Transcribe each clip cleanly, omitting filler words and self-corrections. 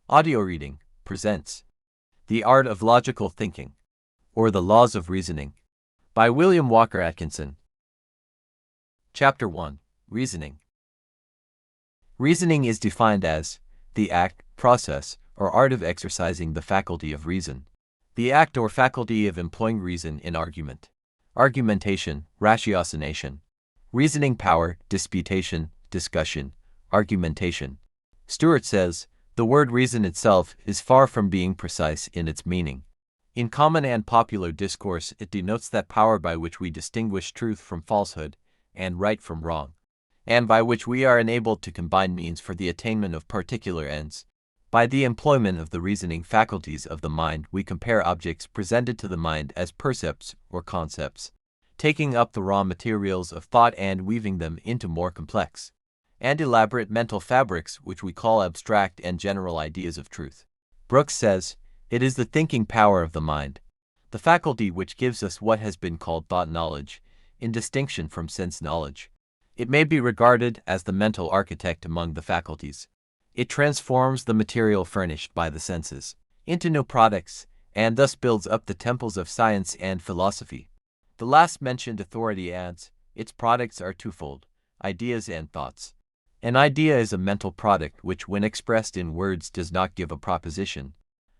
Audio Reading presents The Art of Logical Thinking, or The Laws of Reasoning, by William Walker Atkinson. Chapter 1. Reasoning. Reasoning is defined as the act, process, or art of exercising the faculty of reason. The act or faculty of employing reason in argument. Argumentation, ratiocination. Reasoning power, disputation, discussion, argumentation. Stewart says, the word reason itself is far from being precise in its meaning. In common and popular discourse, it denotes that power by which we distinguish truth from falsehood, and right from wrong, and by which we are enabled to combine means for the attainment of particular ends. By the employment of the reasoning faculties of the mind, we compare objects presented to the mind as percepts or concepts, taking up the raw materials of thought and weaving them into more complex and elaborate mental fabrics which we call abstract and general ideas of truth. Brooks says, it is the thinking power of the mind, the faculty which gives us what has been called thought knowledge, in distinction from sense knowledge. It may be regarded as the mental architect among the faculties. It transforms the material furnished by the senses into new products, and thus builds up the temples of science and philosophy. The last mentioned authority adds, its products are twofold, ideas and thoughts. An idea is a mental product which, when expressed in words, does not give a proposition.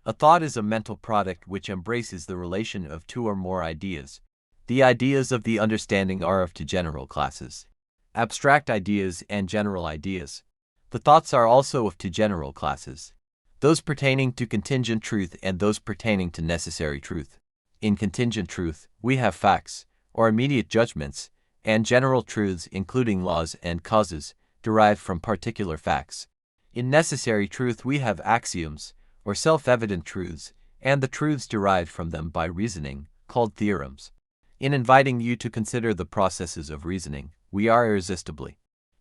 A thought is a mental product which embraces the relation of two or more ideas. The ideas of the understanding are of two general classes: abstract ideas and general ideas. The thoughts are also of two general classes: those pertaining to contingent truth and those pertaining to necessary truth. In contingent truth, we have facts, or immediate judgments, and general truths including laws and causes, derived from particular facts. In necessary truth we have axioms, or self-evident truths, and the truths derived from them by reasoning, called theorems. In inviting you to consider the processes of reasoning, we are irresistibly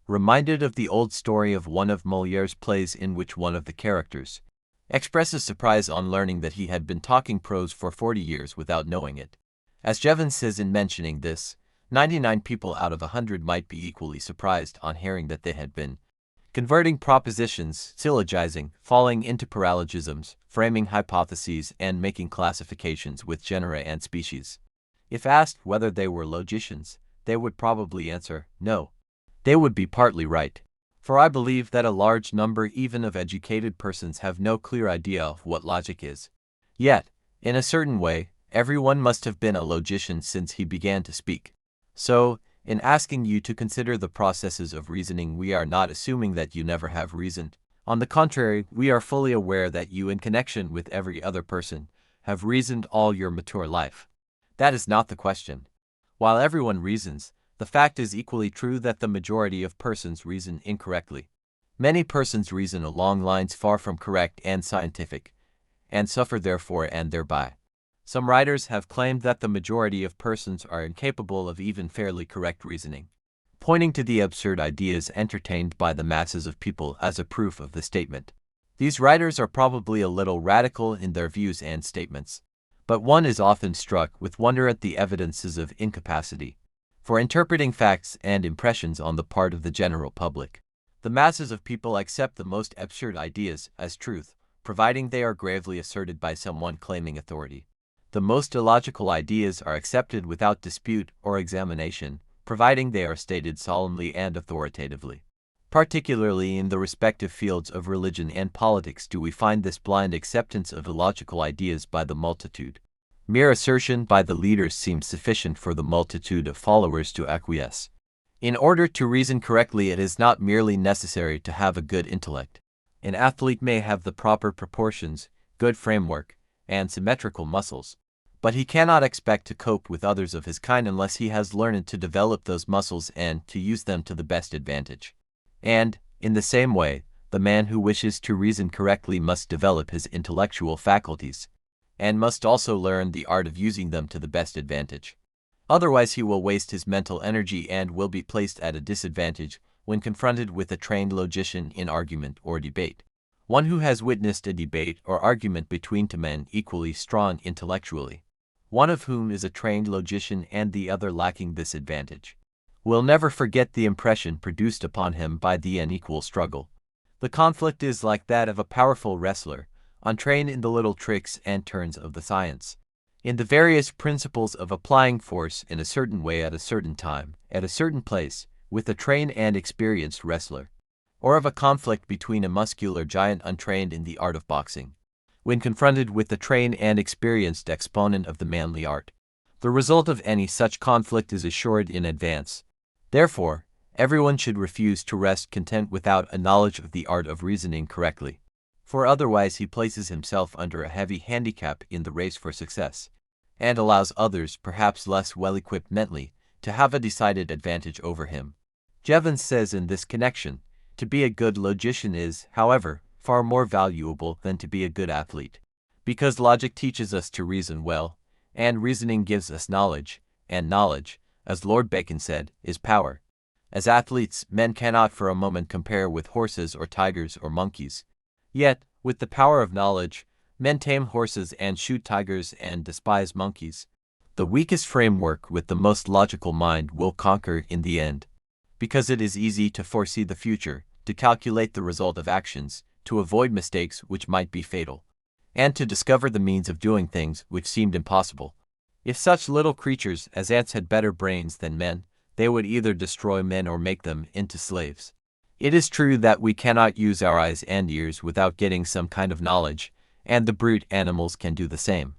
reminded of the old story of one of Molière's plays in which one of the characters expresses surprise on learning that he had been talking prose for 40 years without knowing it. As Jevons says in mentioning this, 99 people out of 100 might be equally surprised on hearing that they had been converting propositions, syllogizing, falling into paralogisms, framing hypotheses, and making classifications with genera and species. If asked whether they were logicians, they would probably answer, no. They would be partly right. For I believe that a large number even of educated persons have no clear idea of what logic is. Yet, in a certain way, everyone must have been a logician since he began to speak. So, in asking you to consider the processes of reasoning, we are not assuming that you never have reasoned. On the contrary, we are fully aware that you, in connection with every other person, have reasoned all your mature life. That is not the question. While everyone reasons, the fact is equally true that the majority of persons reason incorrectly. Many persons reason along lines far from correct and scientific, and suffer therefore and thereby. Some writers have claimed that the majority of persons are incapable of even fairly correct reasoning, pointing to the absurd ideas entertained by the masses of people as a proof of the statement. These writers are probably a little radical in their views and statements, but one is often struck with wonder at the evidences of incapacity for interpreting facts and impressions on the part of the general public. The masses of people accept the most absurd ideas as truth, providing they are gravely asserted by someone claiming authority. The most illogical ideas are accepted without dispute or examination, providing they are stated solemnly and authoritatively. Particularly in the respective fields of religion and politics do we find this blind acceptance of illogical ideas by the multitude. Mere assertion by the leaders seems sufficient for the multitude of followers to acquiesce. In order to reason correctly, it is not merely necessary to have a good intellect. An athlete may have the proper proportions, good framework, and symmetrical muscles, but he cannot expect to cope with others of his kind unless he has learned to develop those muscles and to use them to the best advantage. And, in the same way, the man who wishes to reason correctly must develop his intellectual faculties, and must also learn the art of using them to the best advantage. Otherwise he will waste his mental energy and will be placed at a disadvantage when confronted with a trained logician in argument or debate. One who has witnessed a debate or argument between two men equally strong intellectually, one of whom is a trained logician and the other lacking this advantage, will never forget the impression produced upon him by the unequal struggle. The conflict is like that of a powerful wrestler, untrained in the little tricks and turns of the science, in the various principles of applying force in a certain way at a certain time, at a certain place, with a trained and experienced wrestler, or of a conflict between a muscular giant untrained in the art of boxing, when confronted with the trained and experienced exponent of the manly art. The result of any such conflict is assured in advance. Therefore, everyone should refuse to rest content without a knowledge of the art of reasoning correctly, for otherwise he places himself under a heavy handicap in the race for success, and allows others, perhaps less well-equipped mentally, to have a decided advantage over him. Jevons says in this connection, to be a good logician is, however, far more valuable than to be a good athlete, because logic teaches us to reason well, and reasoning gives us knowledge, and knowledge, as Lord Bacon said, is power. As athletes, men cannot for a moment compare with horses or tigers or monkeys. Yet, with the power of knowledge, men tame horses and shoot tigers and despise monkeys. The weakest framework with the most logical mind will conquer in the end, because it is easy to foresee the future, to calculate the result of actions, to avoid mistakes which might be fatal, and to discover the means of doing things which seemed impossible. If such little creatures as ants had better brains than men, they would either destroy men or make them into slaves. It is true that we cannot use our eyes and ears without getting some kind of knowledge, and the brute animals can do the same.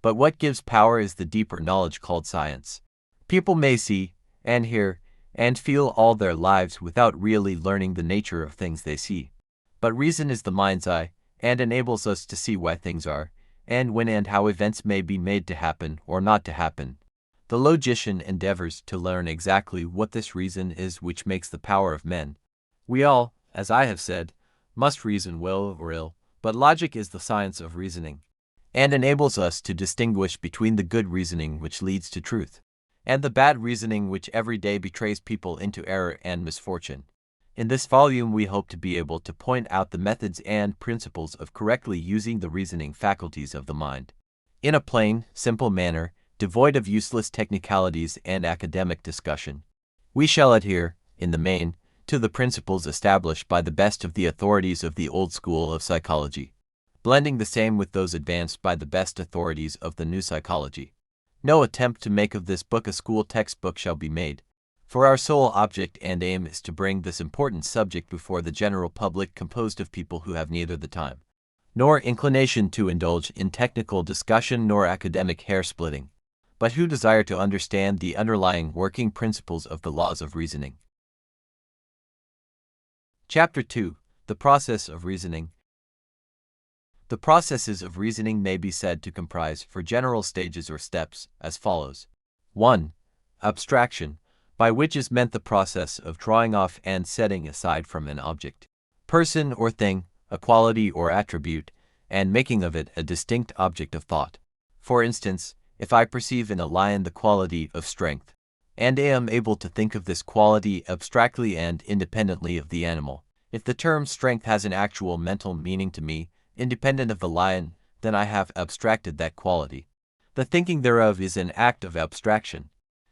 But what gives power is the deeper knowledge called science. People may see, and hear, and feel all their lives without really learning the nature of things they see. But reason is the mind's eye, and enables us to see why things are, and when and how events may be made to happen or not to happen. The logician endeavors to learn exactly what this reason is which makes the power of men. We all, as I have said, must reason well or ill, but logic is the science of reasoning, and enables us to distinguish between the good reasoning which leads to truth, and the bad reasoning which every day betrays people into error and misfortune. In this volume we hope to be able to point out the methods and principles of correctly using the reasoning faculties of the mind, in a plain, simple manner, devoid of useless technicalities and academic discussion. We shall adhere, in the main, to the principles established by the best of the authorities of the old school of psychology, blending the same with those advanced by the best authorities of the new psychology. No attempt to make of this book a school textbook shall be made, for our sole object and aim is to bring this important subject before the general public, composed of people who have neither the time nor inclination to indulge in technical discussion nor academic hair-splitting, but who desire to understand the underlying working principles of the laws of reasoning. Chapter 2. The Process of Reasoning. The processes of reasoning may be said to comprise, for general stages or steps, as follows. 1. Abstraction, by which is meant the process of drawing off and setting aside from an object, person or thing, a quality or attribute, and making of it a distinct object of thought. For instance, if I perceive in a lion the quality of strength, and am able to think of this quality abstractly and independently of the animal, if the term strength has an actual mental meaning to me, independent of the lion, then I have abstracted that quality. The thinking thereof is an act of abstraction,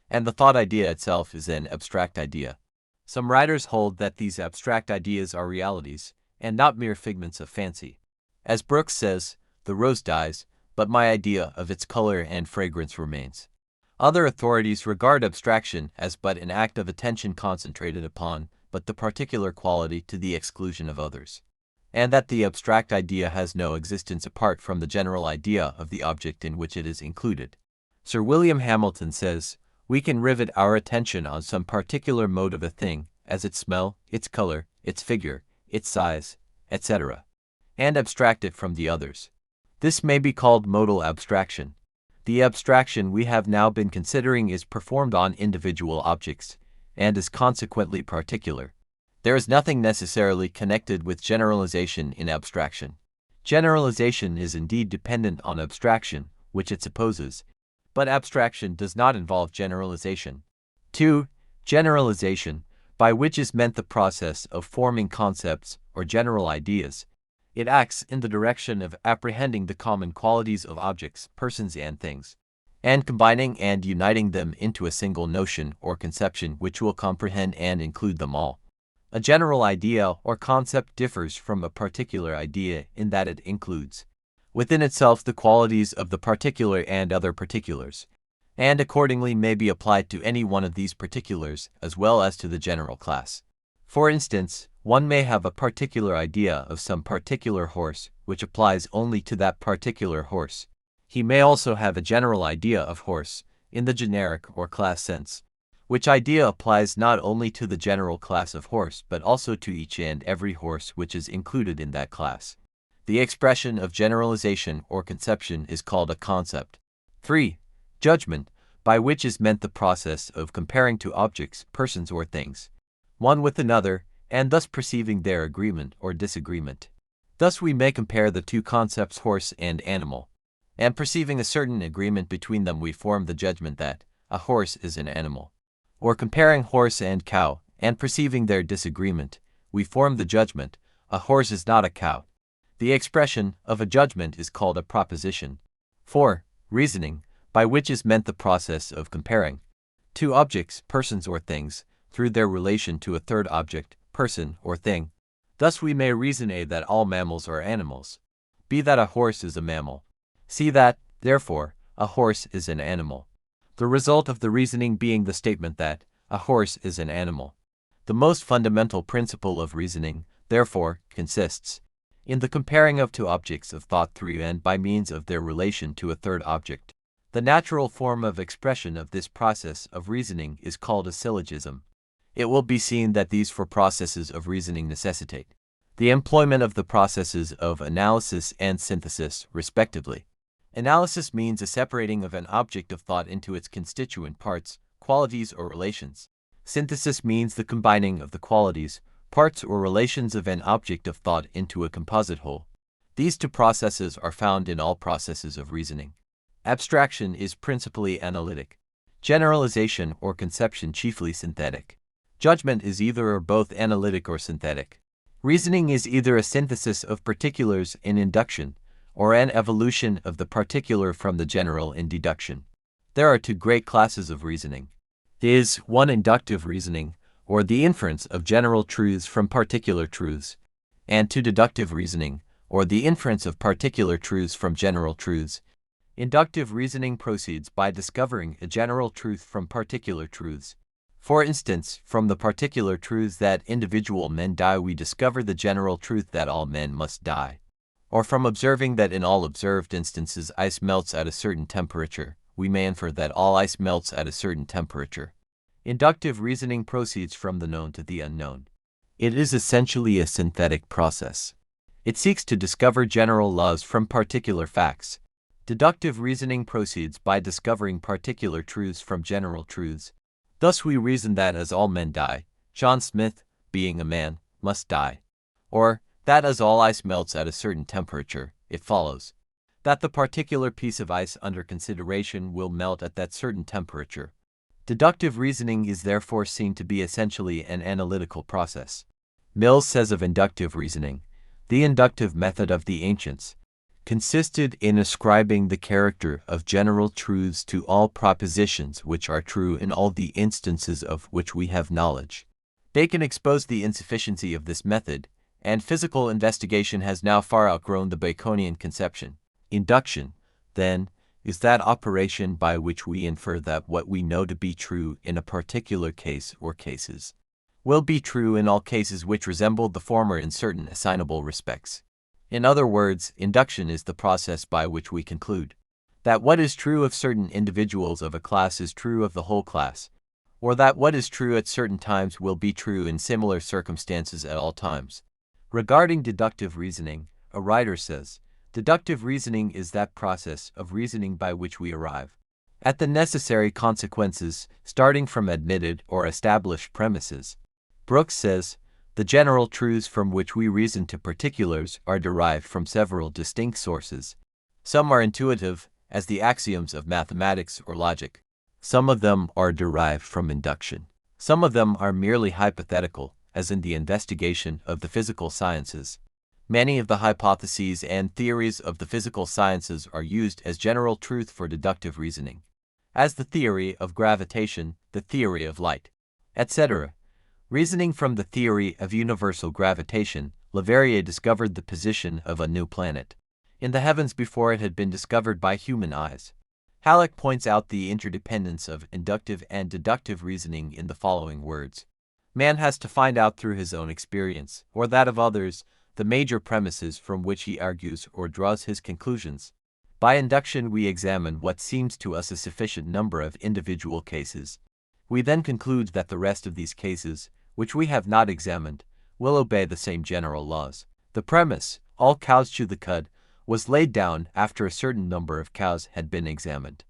and the thought idea itself is an abstract idea. Some writers hold that these abstract ideas are realities, and not mere figments of fancy. As Brooks says, the rose dies, but my idea of its color and fragrance remains. Other authorities regard abstraction as but an act of attention concentrated upon but the particular quality to the exclusion of others, and that the abstract idea has no existence apart from the general idea of the object in which it is included. Sir William Hamilton says, we can rivet our attention on some particular mode of a thing, as its smell, its color, its figure, its size, etc., and abstract it from the others. This may be called modal abstraction. The abstraction we have now been considering is performed on individual objects, and is consequently particular. There is nothing necessarily connected with generalization in abstraction. Generalization is indeed dependent on abstraction, which it supposes, but abstraction does not involve generalization. 2. Generalization, by which is meant the process of forming concepts or general ideas. It acts in the direction of apprehending the common qualities of objects, persons, and things, and combining and uniting them into a single notion or conception which will comprehend and include them all. A general idea or concept differs from a particular idea in that it includes within itself the qualities of the particular and other particulars, and accordingly may be applied to any one of these particulars as well as to the general class. For instance, one may have a particular idea of some particular horse which applies only to that particular horse. He may also have a general idea of horse, in the generic or class sense, which idea applies not only to the general class of horse but also to each and every horse which is included in that class. The expression of generalization or conception is called a concept. 3. Judgment, by which is meant the process of comparing two objects, persons or things, one with another, and thus perceiving their agreement or disagreement. Thus we may compare the two concepts horse and animal, and perceiving a certain agreement between them we form the judgment that a horse is an animal. Or comparing horse and cow, and perceiving their disagreement, we form the judgment, a horse is not a cow. The expression of a judgment is called a proposition. 4. Reasoning, by which is meant the process of comparing two objects, persons or things, through their relation to a third object, person or thing. Thus we may reason A that all mammals are animals, B that a horse is a mammal, C that, therefore, a horse is an animal. The result of the reasoning being the statement that a horse is an animal. The most fundamental principle of reasoning, therefore, consists in the comparing of two objects of thought through and by means of their relation to a third object. The natural form of expression of this process of reasoning is called a syllogism. It will be seen that these four processes of reasoning necessitate the employment of the processes of analysis and synthesis, respectively. Analysis means a separating of an object of thought into its constituent parts, qualities or relations. Synthesis means the combining of the qualities, parts or relations of an object of thought into a composite whole. These two processes are found in all processes of reasoning. Abstraction is principally analytic, generalization or conception chiefly synthetic. Judgment is either or both analytic or synthetic. Reasoning is either a synthesis of particulars in induction, or an evolution of the particular from the general in deduction. There are two great classes of reasoning. Is 1. Inductive reasoning, or the inference of general truths from particular truths, and 2. Deductive reasoning, or the inference of particular truths from general truths. Inductive reasoning proceeds by discovering a general truth from particular truths. For instance, from the particular truths that individual men die we discover the general truth that all men must die. Or from observing that in all observed instances ice melts at a certain temperature, we may infer that all ice melts at a certain temperature. Inductive reasoning proceeds from the known to the unknown. It is essentially a synthetic process. It seeks to discover general laws from particular facts. Deductive reasoning proceeds by discovering particular truths from general truths. Thus we reason that as all men die, John Smith, being a man, must die. Or, that as all ice melts at a certain temperature, it follows that the particular piece of ice under consideration will melt at that certain temperature. Deductive reasoning is therefore seen to be essentially an analytical process. Mills says of inductive reasoning, the inductive method of the ancients consisted in ascribing the character of general truths to all propositions which are true in all the instances of which we have knowledge. Bacon exposed the insufficiency of this method, and physical investigation has now far outgrown the Baconian conception. Induction, then, is that operation by which we infer that what we know to be true in a particular case or cases will be true in all cases which resemble the former in certain assignable respects. In other words, induction is the process by which we conclude that what is true of certain individuals of a class is true of the whole class, or that what is true at certain times will be true in similar circumstances at all times. Regarding deductive reasoning, a writer says, deductive reasoning is that process of reasoning by which we arrive at the necessary consequences starting from admitted or established premises. Brooks says, the general truths from which we reason to particulars are derived from several distinct sources. Some are intuitive, as the axioms of mathematics or logic. Some of them are derived from induction. Some of them are merely hypothetical, as in the investigation of the physical sciences. Many of the hypotheses and theories of the physical sciences are used as general truth for deductive reasoning, as the theory of gravitation, the theory of light, etc. Reasoning from the theory of universal gravitation, Leverrier discovered the position of a new planet in the heavens before it had been discovered by human eyes. Halleck points out the interdependence of inductive and deductive reasoning in the following words. Man has to find out through his own experience, or that of others, the major premises from which he argues or draws his conclusions. By induction we examine what seems to us a sufficient number of individual cases. We then conclude that the rest of these cases, which we have not examined, will obey the same general laws. The premise, all cows chew the cud, was laid down after a certain number of cows had been examined.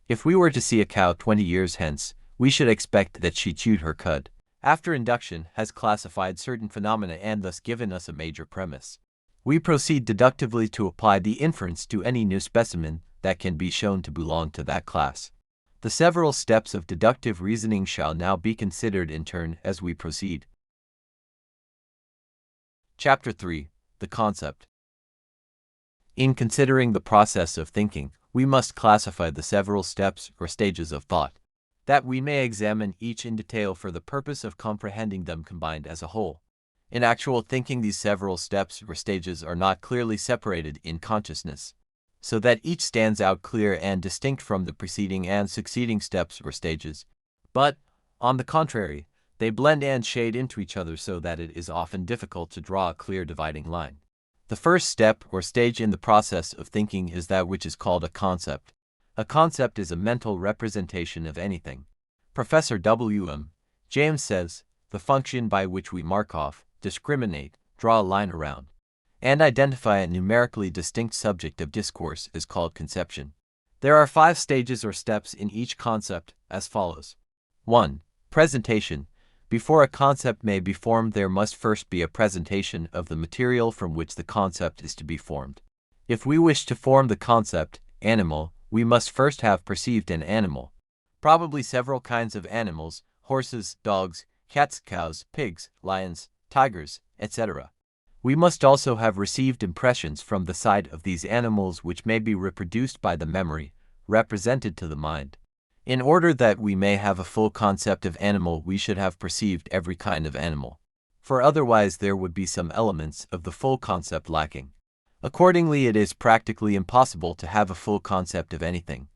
If we were to see a cow 20 years hence, we should expect that she chewed her cud. After induction has classified certain phenomena and thus given us a major premise, we proceed deductively to apply the inference to any new specimen that can be shown to belong to that class. The several steps of deductive reasoning shall now be considered in turn as we proceed. Chapter 3. The Concept. In considering the process of thinking, we must classify the several steps or stages of thought, that we may examine each in detail for the purpose of comprehending them combined as a whole. In actual thinking, these several steps or stages are not clearly separated in consciousness, so that each stands out clear and distinct from the preceding and succeeding steps or stages, but, on the contrary, they blend and shade into each other so that it is often difficult to draw a clear dividing line. The first step or stage in the process of thinking is that which is called a concept. A concept is a mental representation of anything. Professor W.M. James says, the function by which we mark off, discriminate, draw a line around, and identify a numerically distinct subject of discourse is called conception. There are 5 stages or steps in each concept, as follows. 1. Presentation. Before a concept may be formed, there must first be a presentation of the material from which the concept is to be formed. If we wish to form the concept, animal, we must first have perceived an animal, probably several kinds of animals, horses, dogs, cats, cows, pigs, lions, tigers, etc. We must also have received impressions from the sight of these animals which may be reproduced by the memory, represented to the mind. In order that we may have a full concept of animal, we should have perceived every kind of animal, for otherwise there would be some elements of the full concept lacking. Accordingly, it is practically impossible to have a full concept of anything.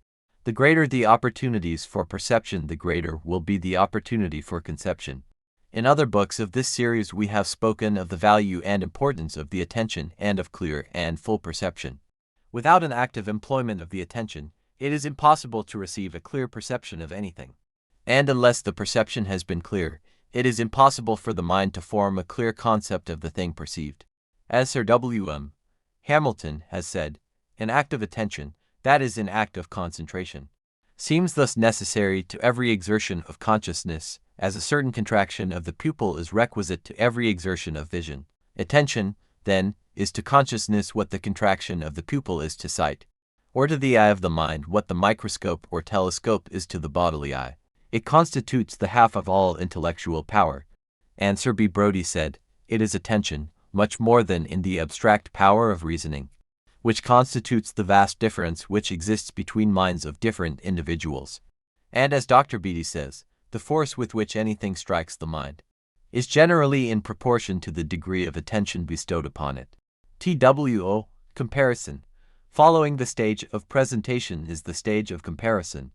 The greater the opportunities for perception, the greater will be the opportunity for conception. In other books of this series we have spoken of the value and importance of the attention and of clear and full perception. Without an active employment of the attention, it is impossible to receive a clear perception of anything. And unless the perception has been clear, it is impossible for the mind to form a clear concept of the thing perceived. As Sir W.M. Hamilton has said, an act of attention, that is an act of concentration, seems thus necessary to every exertion of consciousness, as a certain contraction of the pupil is requisite to every exertion of vision. Attention, then, is to consciousness what the contraction of the pupil is to sight, or to the eye of the mind what the microscope or telescope is to the bodily eye. It constitutes the half of all intellectual power, and Sir B. Brodie said, it is attention, much more than in the abstract power of reasoning, which constitutes the vast difference which exists between minds of different individuals. And as Dr. Beattie says, the force with which anything strikes the mind is generally in proportion to the degree of attention bestowed upon it. TWO. Comparison. Following the stage of presentation is the stage of comparison.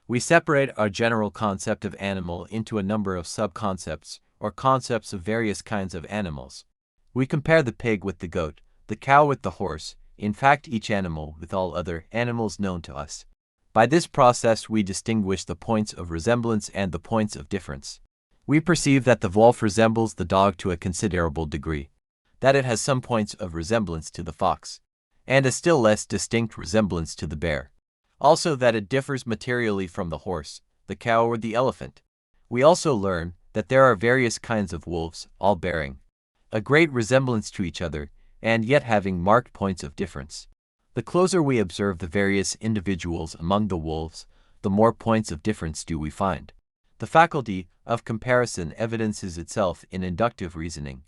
We separate our general concept of animal into a number of sub-concepts, or concepts of various kinds of animals. We compare the pig with the goat, the cow with the horse, in fact each animal with all other animals known to us. By this process we distinguish the points of resemblance and the points of difference. We perceive that the wolf resembles the dog to a considerable degree, that it has some points of resemblance to the fox, and a still less distinct resemblance to the bear. Also that it differs materially from the horse, the cow, or the elephant. We also learn that there are various kinds of wolves, all bearing a great resemblance to each other, and yet having marked points of difference. The closer we observe the various individuals among the wolves, the more points of difference do we find. The faculty of comparison evidences itself in inductive reasoning,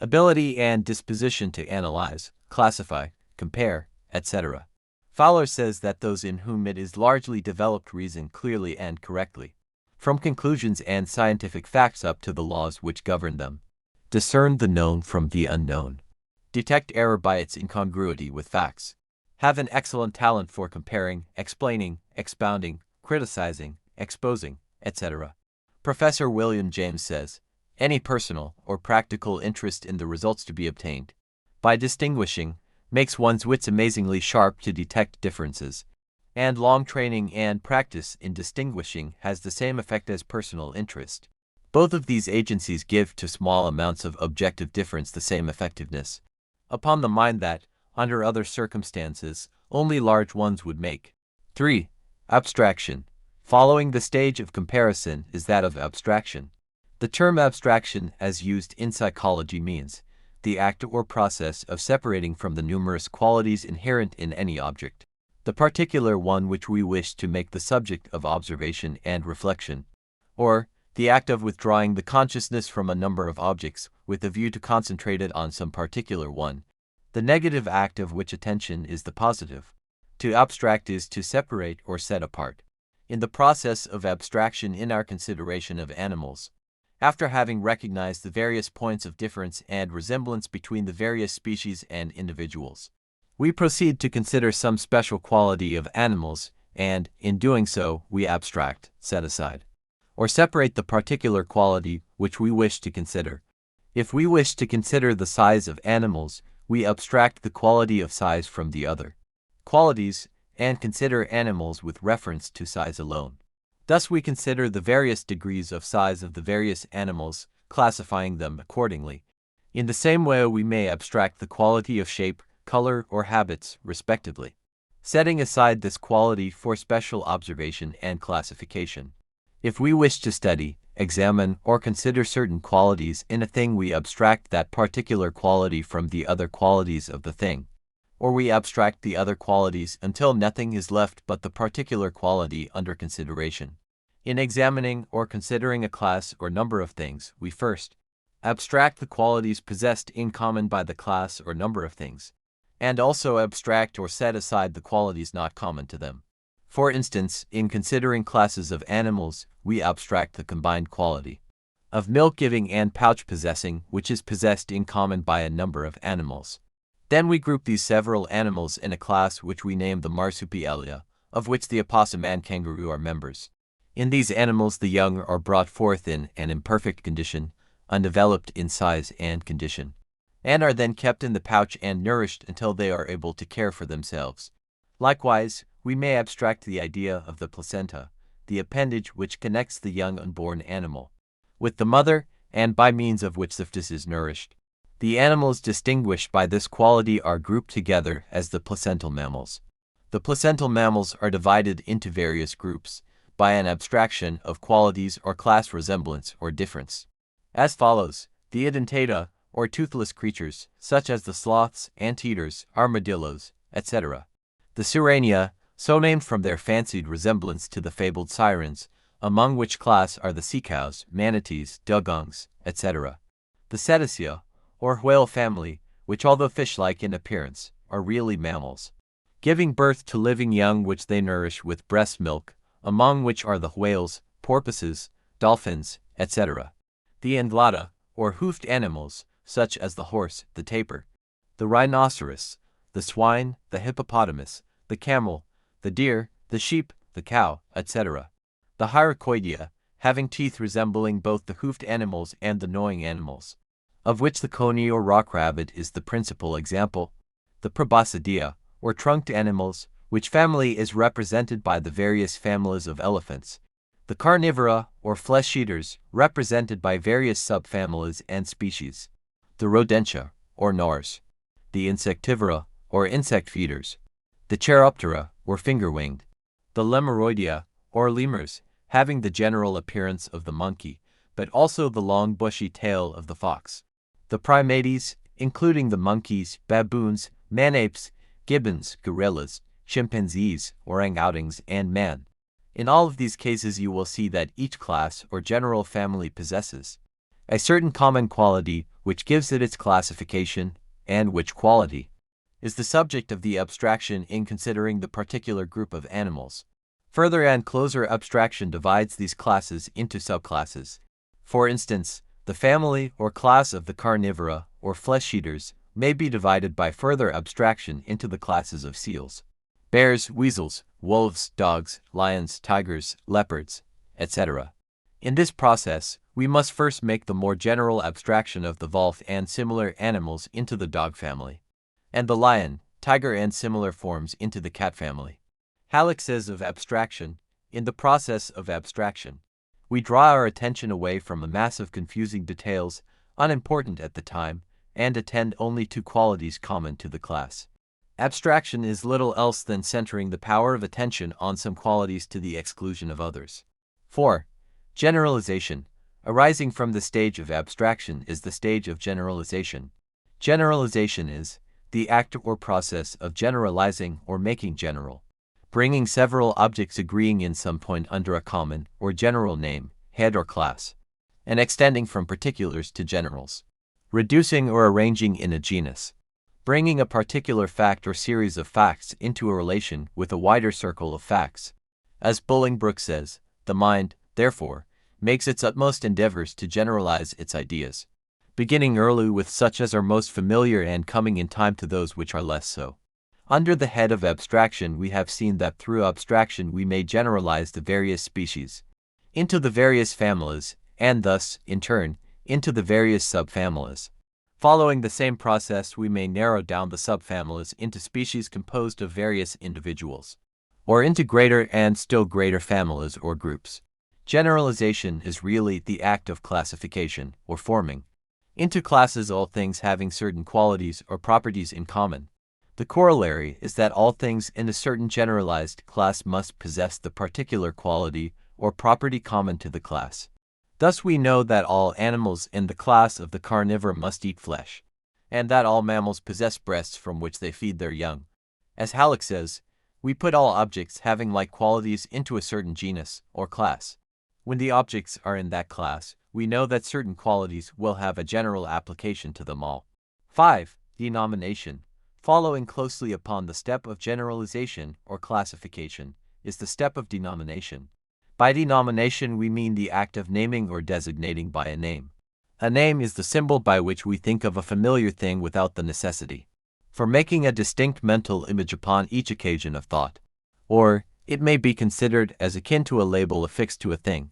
ability and disposition to analyze, classify, compare, etc. Fowler says that those in whom it is largely developed reason clearly and correctly. from conclusions and scientific facts up to the laws which govern them. Discern the known from the unknown. Detect error by its incongruity with facts. Have an excellent talent for comparing, explaining, expounding, criticizing, exposing, etc. Professor William James says, any personal or practical interest in the results to be obtained by distinguishing makes one's wits amazingly sharp to detect differences, and long training and practice in distinguishing has the same effect as personal interest. Both of these agencies give to small amounts of objective difference the same effectiveness upon the mind that, under other circumstances, only large ones would make. 3. Abstraction. Following the stage of comparison is that of abstraction. The term abstraction, as used in psychology, means the act or process of separating from the numerous qualities inherent in any object the particular one which we wish to make the subject of observation and reflection, or the act of withdrawing the consciousness from a number of objects with a view to concentrate it on some particular one, the negative act of which attention is the positive. To abstract is to separate or set apart. In the process of abstraction in our consideration of animals, after having recognized the various points of difference and resemblance between the various species and individuals, we proceed to consider some special quality of animals, and, in doing so, we abstract, set aside, or separate the particular quality which we wish to consider. If we wish to consider the size of animals, we abstract the quality of size from the other qualities, and consider animals with reference to size alone. Thus we consider the various degrees of size of the various animals, classifying them accordingly. In the same way we may abstract the quality of shape, color, or habits, respectively, setting aside this quality for special observation and classification. If we wish to study, examine, or consider certain qualities in a thing, we abstract that particular quality from the other qualities of the thing, or we abstract the other qualities until nothing is left but the particular quality under consideration. In examining or considering a class or number of things, we first abstract the qualities possessed in common by the class or number of things, and also abstract or set aside the qualities not common to them. For instance, in considering classes of animals, we abstract the combined quality of milk-giving and pouch-possessing, which is possessed in common by a number of animals. Then we group these several animals in a class which we name the marsupialia, of which the opossum and kangaroo are members. In these animals the young are brought forth in an imperfect condition, undeveloped in size and condition, and are then kept in the pouch and nourished until they are able to care for themselves. Likewise, we may abstract the idea of the placenta, the appendage which connects the young unborn animal with the mother, and by means of which the fetus is nourished. The animals distinguished by this quality are grouped together as the placental mammals. The placental mammals are divided into various groups by an abstraction of qualities or class resemblance or difference, as follows: the edentata, or toothless creatures, such as the sloths, anteaters, armadillos, etc. The sirenia, so named from their fancied resemblance to the fabled sirens, among which class are the sea cows, manatees, dugongs, etc. The cetacea, or whale family, which although fish-like in appearance, are really mammals, giving birth to living young which they nourish with breast milk, among which are the whales, porpoises, dolphins, etc. The englata, or hoofed animals, such as the horse, the tapir, the rhinoceros, the swine, the hippopotamus, the camel, the deer, the sheep, the cow, etc. The hyracoidea, having teeth resembling both the hoofed animals and the gnawing animals, of which the coney or rock rabbit is the principal example. The proboscidea, or trunked animals, which family is represented by the various families of elephants. The carnivora, or flesh-eaters, represented by various subfamilies and species. The rodentia, or gnawers. The insectivora, or insect feeders. The chiroptera, or finger-winged. The lemmuroidea, or lemurs, having the general appearance of the monkey, but also the long bushy tail of the fox. The primates, including the monkeys, baboons, man-apes, gibbons, gorillas, chimpanzees, orang-outans, and man. In all of these cases you will see that each class or general family possesses a certain common quality which gives it its classification, and which quality is the subject of the abstraction in considering the particular group of animals. Further and closer abstraction divides these classes into subclasses. For instance, the family or class of the carnivora or flesh-eaters may be divided by further abstraction into the classes of seals, bears, weasels, wolves, dogs, lions, tigers, leopards, etc. In this process, we must first make the more general abstraction of the wolf and similar animals into the dog family, and the lion, tiger and similar forms into the cat family. Halleck says of abstraction, in the process of abstraction, we draw our attention away from a mass of confusing details, unimportant at the time, and attend only to qualities common to the class. Abstraction is little else than centering the power of attention on some qualities to the exclusion of others. 4. Generalization, arising from the stage of abstraction, is the stage of generalization. Generalization is the act or process of generalizing or making general, bringing several objects agreeing in some point under a common or general name, head or class, and extending from particulars to generals, reducing or arranging in a genus, bringing a particular fact or series of facts into a relation with a wider circle of facts. As Bolingbroke says, the mind, therefore, makes its utmost endeavors to generalize its ideas, beginning early with such as are most familiar and coming in time to those which are less so. Under the head of abstraction, we have seen that through abstraction we may generalize the various species into the various families, and thus, in turn, into the various subfamilies. Following the same process, we may narrow down the subfamilies into species composed of various individuals, or into greater and still greater families or groups. Generalization is really the act of classification, or forming into classes all things having certain qualities or properties in common. The corollary is that all things in a certain generalized class must possess the particular quality or property common to the class. Thus we know that all animals in the class of the carnivora must eat flesh, and that all mammals possess breasts from which they feed their young. As Halleck says, we put all objects having like qualities into a certain genus or class. When the objects are in that class, we know that certain qualities will have a general application to them all. 5. Denomination. Following closely upon the step of generalization or classification is the step of denomination. By denomination we mean the act of naming or designating by a name. A name is the symbol by which we think of a familiar thing without the necessity for making a distinct mental image upon each occasion of thought. Or, it may be considered as akin to a label affixed to a thing,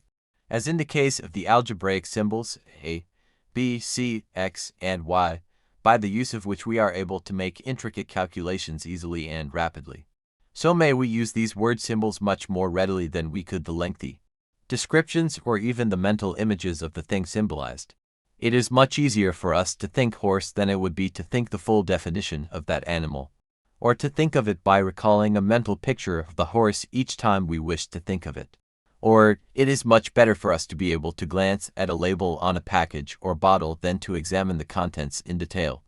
as in the case of the algebraic symbols a, b, c, x, and y, by the use of which we are able to make intricate calculations easily and rapidly. So may we use these word symbols much more readily than we could the lengthy descriptions or even the mental images of the thing symbolized. It is much easier for us to think horse than it would be to think the full definition of that animal, or to think of it by recalling a mental picture of the horse each time we wish to think of it. Or, it is much better for us to be able to glance at a label on a package or bottle than to examine the contents in detail.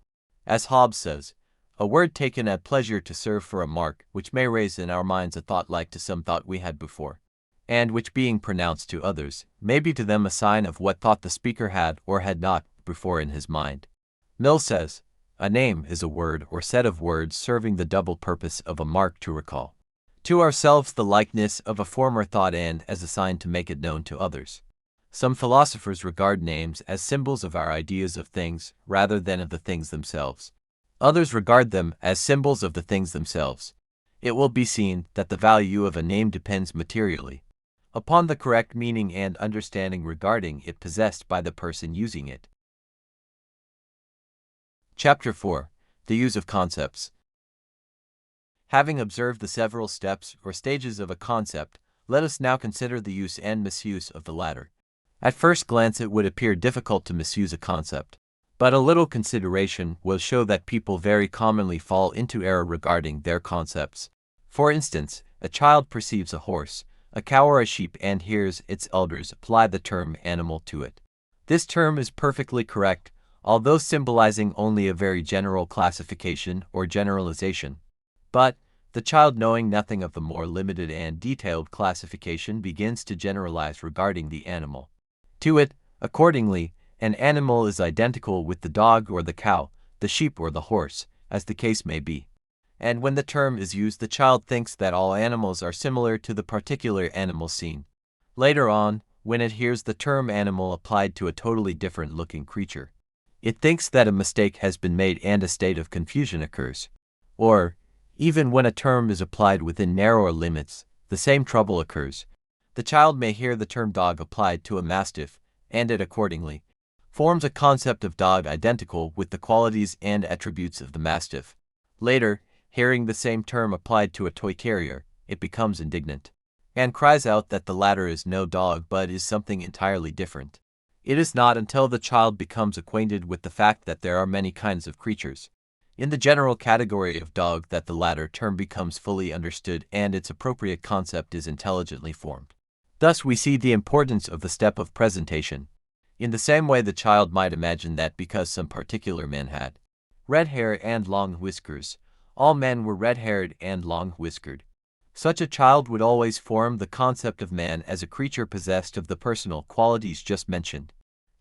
As Hobbes says, a word taken at pleasure to serve for a mark, which may raise in our minds a thought like to some thought we had before, and which being pronounced to others, may be to them a sign of what thought the speaker had or had not before in his mind. Mill says, a name is a word or set of words serving the double purpose of a mark to recall to ourselves the likeness of a former thought and as a sign to make it known to others. Some philosophers regard names as symbols of our ideas of things rather than of the things themselves. Others regard them as symbols of the things themselves. It will be seen that the value of a name depends materially upon the correct meaning and understanding regarding it possessed by the person using it. Chapter 4. The Use of Concepts. Having observed the several steps or stages of a concept, let us now consider the use and misuse of the latter. At first glance it would appear difficult to misuse a concept, but a little consideration will show that people very commonly fall into error regarding their concepts. For instance, a child perceives a horse, a cow or a sheep and hears its elders apply the term animal to it. This term is perfectly correct, although symbolizing only a very general classification or generalization. But, the child knowing nothing of the more limited and detailed classification begins to generalize regarding the animal. To it, accordingly, an animal is identical with the dog or the cow, the sheep or the horse, as the case may be. and when the term is used, the child thinks that all animals are similar to the particular animal seen. Later on, when it hears the term animal applied to a totally different-looking creature, it thinks that a mistake has been made and a state of confusion occurs. Or, even when a term is applied within narrower limits, the same trouble occurs. The child may hear the term dog applied to a mastiff, and it accordingly forms a concept of dog identical with the qualities and attributes of the mastiff. Later, hearing the same term applied to a toy terrier, it becomes indignant and cries out that the latter is no dog but is something entirely different. It is not until the child becomes acquainted with the fact that there are many kinds of creatures in the general category of dog that the latter term becomes fully understood and its appropriate concept is intelligently formed. Thus we see the importance of the step of presentation. In the same way, the child might imagine that because some particular man had red hair and long whiskers, all men were red-haired and long-whiskered. Such a child would always form the concept of man as a creature possessed of the personal qualities just mentioned.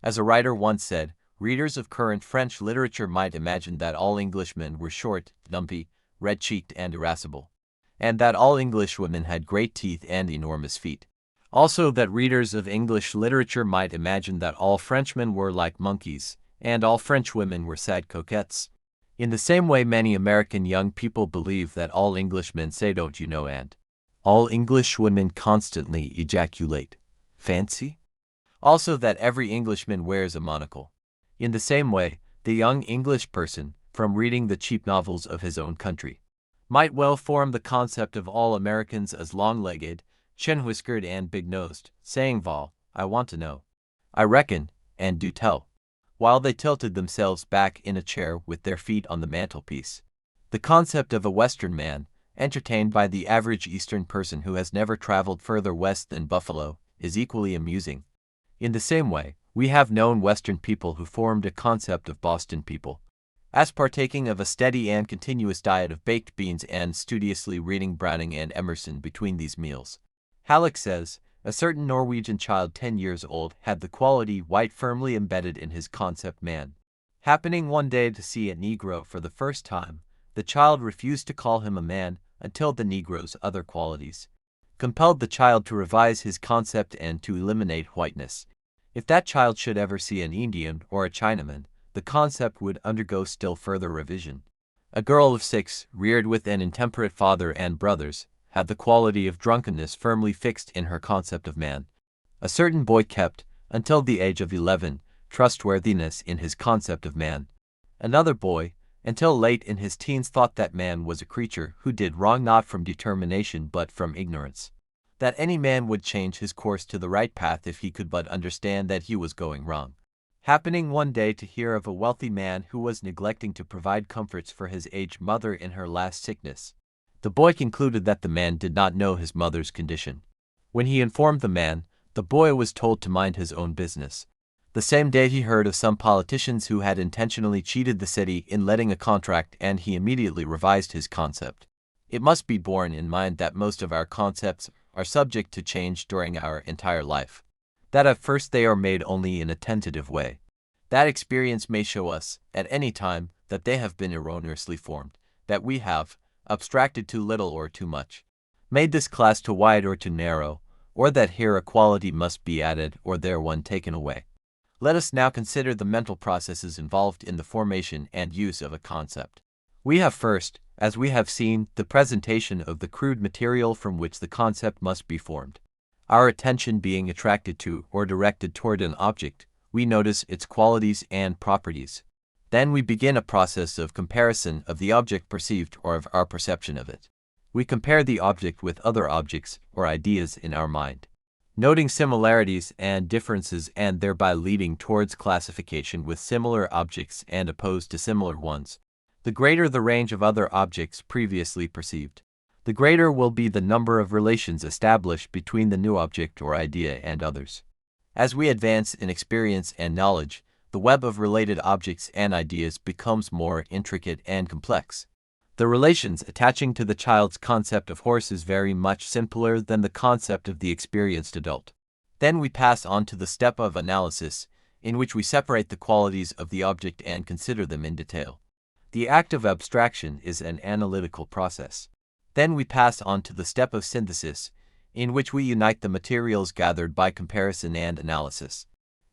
As a writer once said, readers of current French literature might imagine that all Englishmen were short, dumpy, red-cheeked and irascible, and that all Englishwomen had great teeth and enormous feet. Also that readers of English literature might imagine that all Frenchmen were like monkeys, and all Frenchwomen were sad coquettes. In the same way, many American young people believe that all Englishmen say "don't you know" and all Englishwomen constantly ejaculate "fancy?" Also that every Englishman wears a monocle. In the same way, the young English person, from reading the cheap novels of his own country, might well form the concept of all Americans as long-legged, chin-whiskered and big-nosed, saying "Vol, I want to know, I reckon, and do tell," while they tilted themselves back in a chair with their feet on the mantelpiece. The concept of a Western man, entertained by the average Eastern person who has never traveled further west than Buffalo, is equally amusing. In the same way, we have known Western people who formed a concept of Boston people as partaking of a steady and continuous diet of baked beans and studiously reading Browning and Emerson between these meals. Halleck says, a certain Norwegian child 10 years old had the quality white firmly embedded in his concept man. Happening one day to see a Negro for the first time, the child refused to call him a man until the Negro's other qualities compelled the child to revise his concept and to eliminate whiteness. If that child should ever see an Indian or a Chinaman, the concept would undergo still further revision. A girl of 6, reared with an intemperate father and brothers, had the quality of drunkenness firmly fixed in her concept of man. A certain boy kept, until the age of 11, trustworthiness in his concept of man. Another boy, until late in his teens, thought that man was a creature who did wrong not from determination but from ignorance. That any man would change his course to the right path if he could but understand that he was going wrong. Happening one day to hear of a wealthy man who was neglecting to provide comforts for his aged mother in her last sickness, the boy concluded that the man did not know his mother's condition. When he informed the man, the boy was told to mind his own business. The same day he heard of some politicians who had intentionally cheated the city in letting a contract, and he immediately revised his concept. It must be borne in mind that most of our concepts are subject to change during our entire life. That at first they are made only in a tentative way. That experience may show us, at any time, that they have been erroneously formed, that we have abstracted too little or too much, made this class too wide or too narrow, or that here a quality must be added or there one taken away. Let us now consider the mental processes involved in the formation and use of a concept. We have first, as we have seen, the presentation of the crude material from which the concept must be formed. Our attention being attracted to or directed toward an object, we notice its qualities and properties. Then we begin a process of comparison of the object perceived or of our perception of it. We compare the object with other objects or ideas in our mind, noting similarities and differences and thereby leading towards classification with similar objects and opposed to similar ones. The greater the range of other objects previously perceived, the greater will be the number of relations established between the new object or idea and others. As we advance in experience and knowledge, the web of related objects and ideas becomes more intricate and complex. The relations attaching to the child's concept of horse is very much simpler than the concept of the experienced adult. Then we pass on to the step of analysis, in which we separate the qualities of the object and consider them in detail. The act of abstraction is an analytical process. Then we pass on to the step of synthesis, in which we unite the materials gathered by comparison and analysis,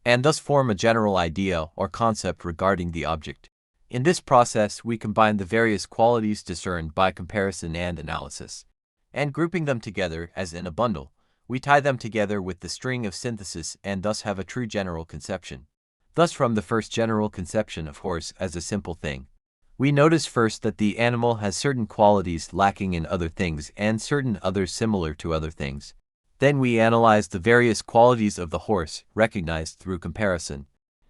and thus form a general idea or concept regarding the object. In this process, we combine the various qualities discerned by comparison and analysis, and grouping them together as in a bundle, we tie them together with the string of synthesis and thus have a true general conception. Thus, from the first general conception of horse as a simple thing, we notice first that the animal has certain qualities lacking in other things and certain others similar to other things. Then we analyze the various qualities of the horse recognized through comparison,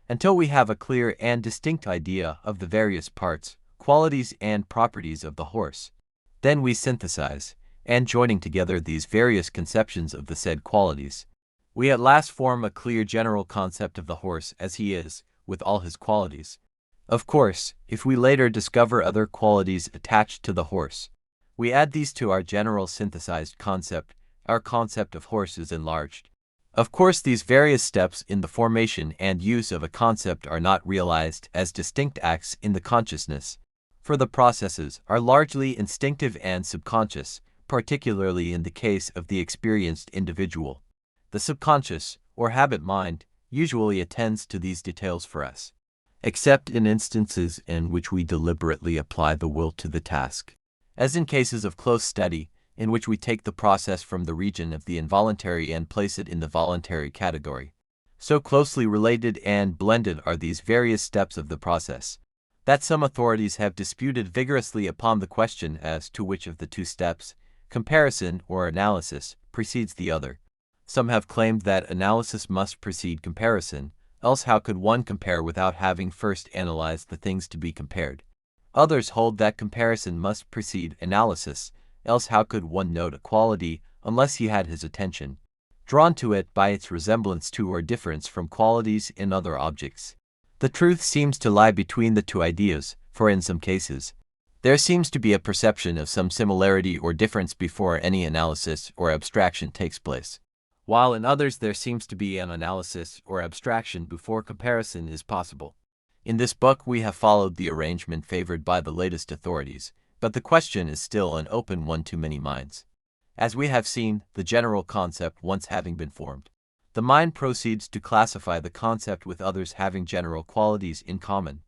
until we have a clear and distinct idea of the various parts, qualities, and properties of the horse. Then we synthesize, and joining together these various conceptions of the said qualities, we at last form a clear general concept of the horse as he is, with all his qualities. Of course, if we later discover other qualities attached to the horse, we add these to our general synthesized concept. Our concept of horse is enlarged. Of course, these various steps in the formation and use of a concept are not realized as distinct acts in the consciousness, for the processes are largely instinctive and subconscious, particularly in the case of the experienced individual. The subconscious, or habit mind, usually attends to these details for us, except in instances in which we deliberately apply the will to the task, as in cases of close study, in which we take the process from the region of the involuntary and place it in the voluntary category. So closely related and blended are these various steps of the process, that some authorities have disputed vigorously upon the question as to which of the two steps, comparison or analysis, precedes the other. Some have claimed that analysis must precede comparison, else how could one compare without having first analyzed the things to be compared? Others hold that comparison must precede analysis, else how could one note a quality unless he had his attention drawn to it by its resemblance to or difference from qualities in other objects? The truth seems to lie between the two ideas, for in some cases, there seems to be a perception of some similarity or difference before any analysis or abstraction takes place, while in others there seems to be an analysis or abstraction before comparison is possible. In this book we have followed the arrangement favored by the latest authorities, but the question is still an open one to many minds. As we have seen, the general concept once having been formed, the mind proceeds to classify the concept with others having general qualities in common,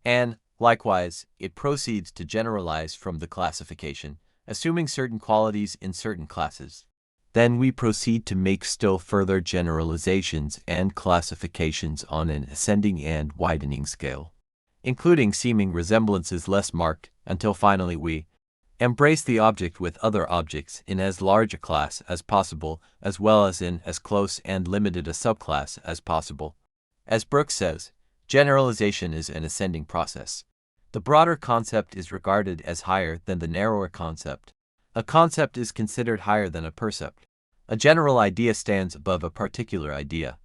and, likewise, it proceeds to generalize from the classification, assuming certain qualities in certain classes. Then we proceed to make still further generalizations and classifications on an ascending and widening scale, including seeming resemblances less marked, until finally we embrace the object with other objects in as large a class as possible, as well as in as close and limited a subclass as possible. As Brooks says, generalization is an ascending process. The broader concept is regarded as higher than the narrower concept. A concept is considered higher than a percept. A general idea stands above a particular idea.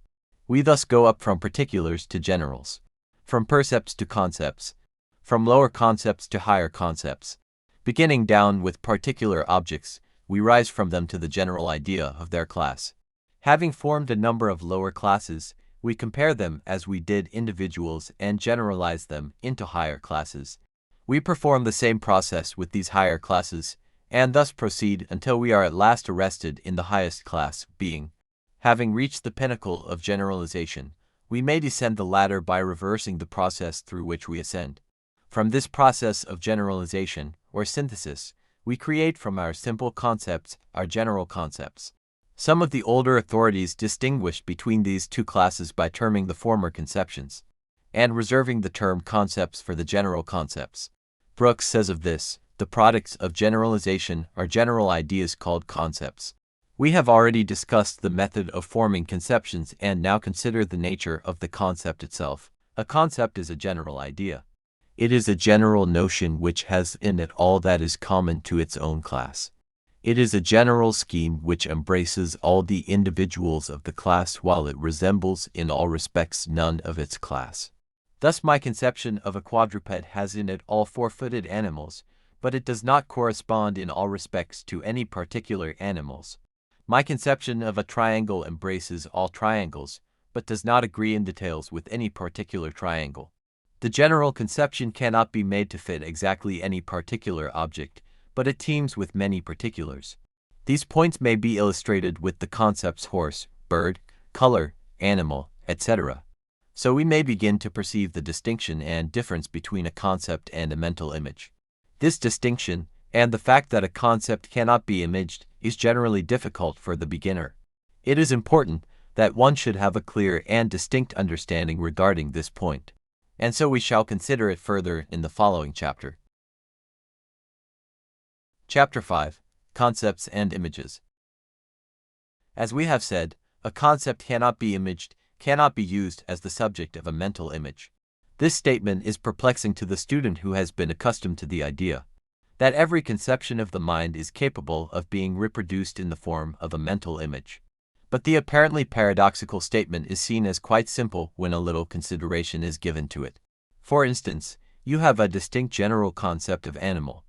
We thus go up from particulars to generals, from percepts to concepts, from lower concepts to higher concepts. Beginning down with particular objects, we rise from them to the general idea of their class. Having formed a number of lower classes, we compare them as we did individuals and generalize them into higher classes. We perform the same process with these higher classes, and thus proceed until we are at last arrested in the highest class, being. Having reached the pinnacle of generalization, we may descend the ladder by reversing the process through which we ascend. From this process of generalization, or synthesis, we create from our simple concepts our general concepts. Some of the older authorities distinguished between these two classes by terming the former conceptions, and reserving the term concepts for the general concepts. Brooks says of this, the products of generalization are general ideas called concepts. We have already discussed the method of forming conceptions and now consider the nature of the concept itself. A concept is a general idea. It is a general notion which has in it all that is common to its own class. It is a general scheme which embraces all the individuals of the class while it resembles in all respects none of its class. Thus my conception of a quadruped has in it all four-footed animals, but it does not correspond in all respects to any particular animals. My conception of a triangle embraces all triangles, but does not agree in details with any particular triangle. The general conception cannot be made to fit exactly any particular object, but it teems with many particulars. These points may be illustrated with the concepts horse, bird, color, animal, etc. So we may begin to perceive the distinction and difference between a concept and a mental image. This distinction, and the fact that a concept cannot be imaged, is generally difficult for the beginner. It is important that one should have a clear and distinct understanding regarding this point, and so we shall consider it further in the following chapter. Chapter 5. Concepts and Images. As we have said, a concept cannot be imaged, cannot be used as the subject of a mental image. This statement is perplexing to the student who has been accustomed to the idea that every conception of the mind is capable of being reproduced in the form of a mental image. But the apparently paradoxical statement is seen as quite simple when a little consideration is given to it. For instance, you have a distinct general concept of animal.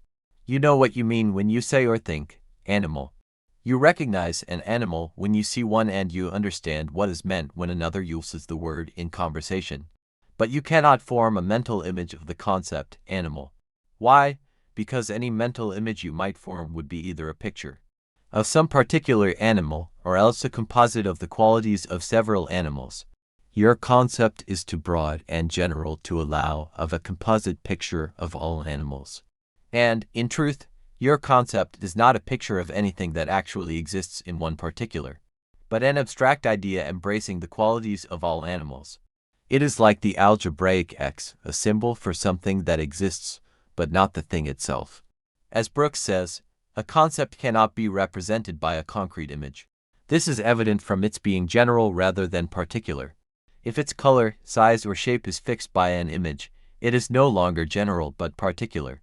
You know what you mean when you say or think, animal. You recognize an animal when you see one and you understand what is meant when another uses the word in conversation. But you cannot form a mental image of the concept, animal. Why? Because any mental image you might form would be either a picture of some particular animal or else a composite of the qualities of several animals. Your concept is too broad and general to allow of a composite picture of all animals. And, in truth, your concept is not a picture of anything that actually exists in one particular, but an abstract idea embracing the qualities of all animals. It is like the algebraic X, a symbol for something that exists, but not the thing itself. As Brooks says, a concept cannot be represented by a concrete image. This is evident from its being general rather than particular. If its color, size, or shape is fixed by an image, it is no longer general but particular.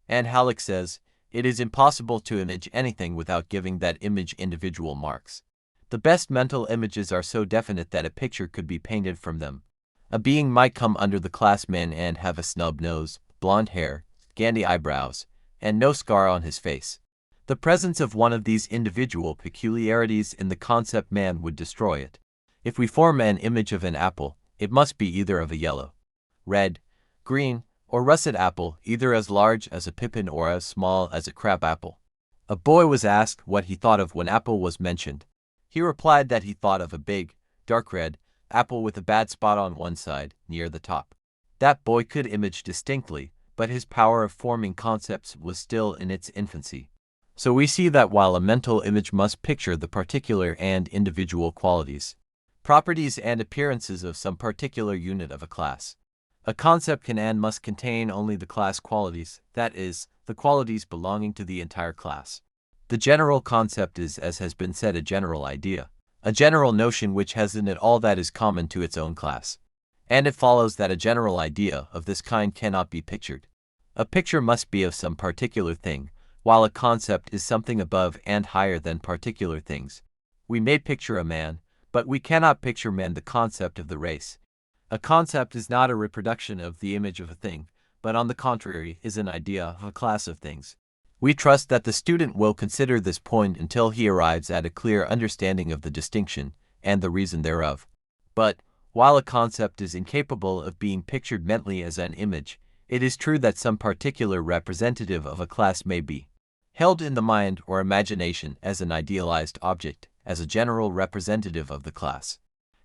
And Halleck says, it is impossible to image anything without giving that image individual marks. The best mental images are so definite that a picture could be painted from them. A being might come under the class man and have a snub nose, blonde hair, scanty eyebrows, and no scar on his face. The presence of one of these individual peculiarities in the concept man would destroy it. If we form an image of an apple, it must be either of a yellow, red, green, or russet apple, either as large as a pippin or as small as a crab apple. A boy was asked what he thought of when apple was mentioned. He replied that he thought of a big, dark red, apple with a bad spot on one side, near the top. That boy could image distinctly, but his power of forming concepts was still in its infancy. So we see that while a mental image must picture the particular and individual qualities, properties and appearances of some particular unit of a class, a concept can and must contain only the class qualities, that is, the qualities belonging to the entire class. The general concept is, as has been said, a general idea, a general notion which has in it all that is common to its own class. And it follows that a general idea of this kind cannot be pictured. A picture must be of some particular thing, while a concept is something above and higher than particular things. We may picture a man, but we cannot picture man the concept of the race. A concept is not a reproduction of the image of a thing, but on the contrary is an idea of a class of things. We trust that the student will consider this point until he arrives at a clear understanding of the distinction and the reason thereof. But, while a concept is incapable of being pictured mentally as an image, it is true that some particular representative of a class may be held in the mind or imagination as an idealized object, as a general representative of the class.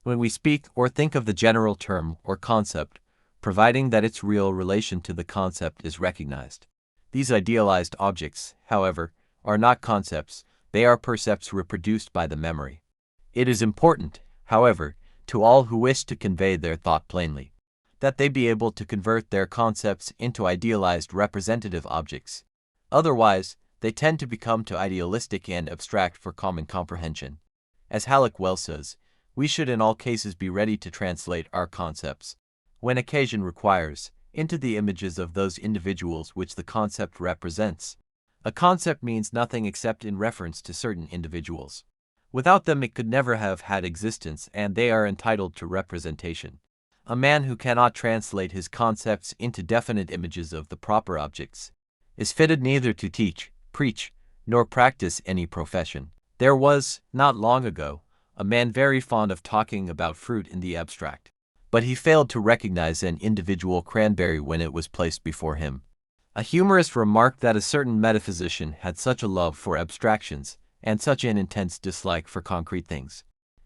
When we speak or think of the general term or concept, providing that its real relation to the concept is recognized. These idealized objects, however, are not concepts, they are percepts reproduced by the memory. It is important, however, to all who wish to convey their thought plainly, that they be able to convert their concepts into idealized representative objects. Otherwise, they tend to become too idealistic and abstract for common comprehension. As Halleck well says, we should in all cases be ready to translate our concepts, when occasion requires, into the images of those individuals which the concept represents. A concept means nothing except in reference to certain individuals. Without them it could never have had existence, and they are entitled to representation. A man who cannot translate his concepts into definite images of the proper objects is fitted neither to teach, preach, nor practice any profession. There was, not long ago, a man very fond of talking about fruit in the abstract. but he failed to recognize an individual cranberry when it was placed before him. A humorist remarked that a certain metaphysician had such a love for abstractions and such an intense dislike for concrete things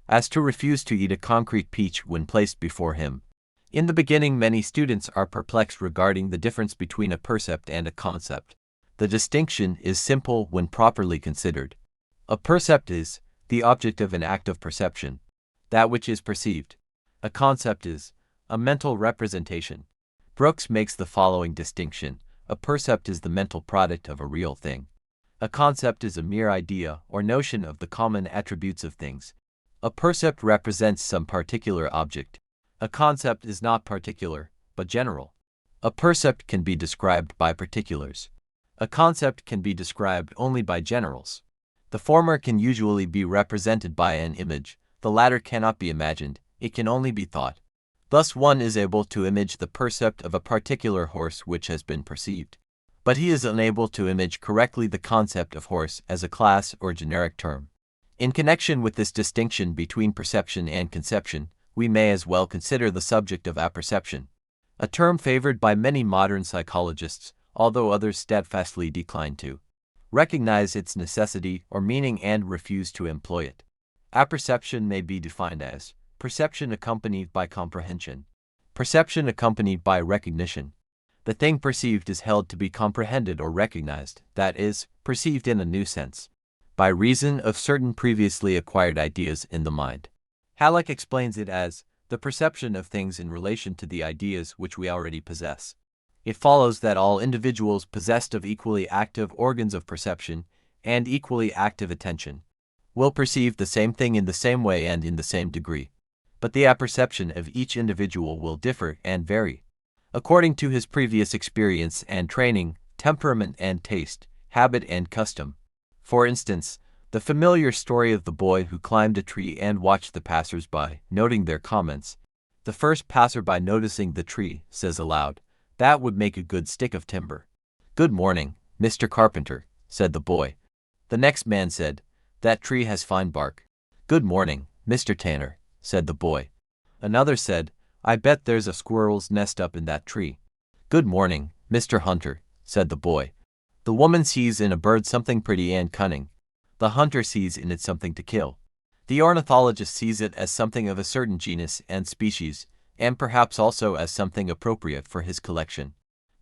as to refuse to eat a concrete peach when placed before him. In the beginning, many students are perplexed regarding the difference between a percept and a concept. The distinction is simple when properly considered. A percept is the object of an act of perception, that which is perceived. A concept is a mental representation. Brooks makes the following distinction: a percept is the mental product of a real thing. A concept is a mere idea or notion of the common attributes of things. A percept represents some particular object. A concept is not particular, but general. A percept can be described by particulars. A concept can be described only by generals. The former can usually be represented by an image, the latter cannot be imagined, it can only be thought. Thus one is able to image the percept of a particular horse which has been perceived, but he is unable to image correctly the concept of horse as a class or generic term. In connection with this distinction between perception and conception, we may as well consider the subject of apperception, a term favored by many modern psychologists, although others steadfastly decline to recognize its necessity or meaning and refuse to employ it. Apperception may be defined as perception accompanied by comprehension, perception accompanied by recognition. The thing perceived is held to be comprehended or recognized, that is, perceived in a new sense, by reason of certain previously acquired ideas in the mind. Halleck explains it as the perception of things in relation to the ideas which we already possess. It follows that all individuals possessed of equally active organs of perception and equally active attention will perceive the same thing in the same way and in the same degree. But the apperception of each individual will differ and vary according to his previous experience and training, temperament and taste, habit and custom. For instance, the familiar story of the boy who climbed a tree and watched the passers-by, noting their comments. The first passer-by, noticing the tree, says aloud, "That would make a good stick of timber." "Good morning, Mr. Carpenter," said the boy. The next man said, "That tree has fine bark." "Good morning, Mr. Tanner," said the boy. Another said, "I bet there's a squirrel's nest up in that tree." "Good morning, Mr. Hunter," said the boy. The woman sees in a bird something pretty and cunning. The hunter sees in it something to kill. The ornithologist sees it as something of a certain genus and species, and perhaps also as something appropriate for his collection.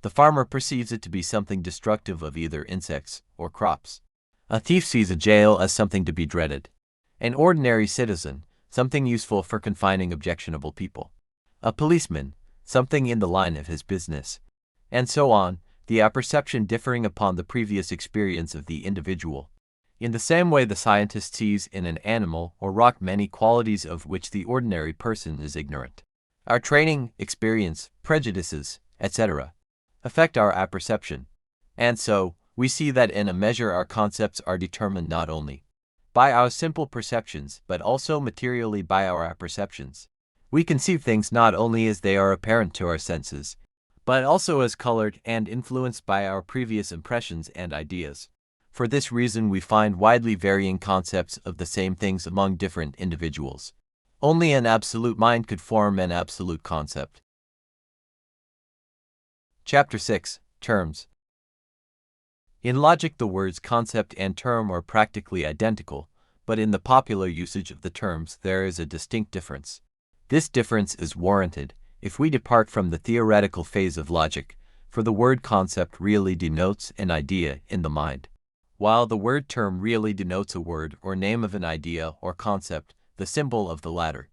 The farmer perceives it to be something destructive of either insects or crops. A thief sees a jail as something to be dreaded. An ordinary citizen, something useful for confining objectionable people. A policeman, something in the line of his business. And so on, the apperception differing upon the previous experience of the individual. In the same way, the scientist sees in an animal or rock many qualities of which the ordinary person is ignorant. Our training, experience, prejudices, etc., affect our apperception. And so, we see that in a measure our concepts are determined not only by our simple perceptions, but also materially by our apperceptions. We conceive things not only as they are apparent to our senses, but also as colored and influenced by our previous impressions and ideas. For this reason, we find widely varying concepts of the same things among different individuals. Only an absolute mind could form an absolute concept. Chapter 6. Terms. In logic, the words concept and term are practically identical, but in the popular usage of the terms there is a distinct difference. This difference is warranted if we depart from the theoretical phase of logic, for the word concept really denotes an idea in the mind, while the word term really denotes a word or name of an idea or concept, the symbol of the latter.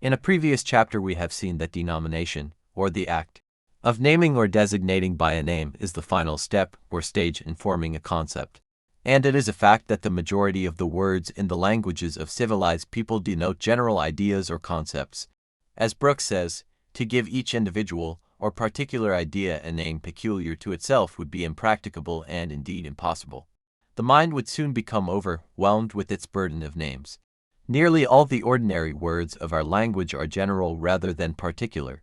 In a previous chapter we have seen that denomination, or the act of naming or designating by a name, is the final step or stage in forming a concept. And it is a fact that the majority of the words in the languages of civilized people denote general ideas or concepts. As Brooks says, to give each individual or particular idea a name peculiar to itself would be impracticable and indeed impossible. The mind would soon become overwhelmed with its burden of names. Nearly all the ordinary words of our language are general rather than particular.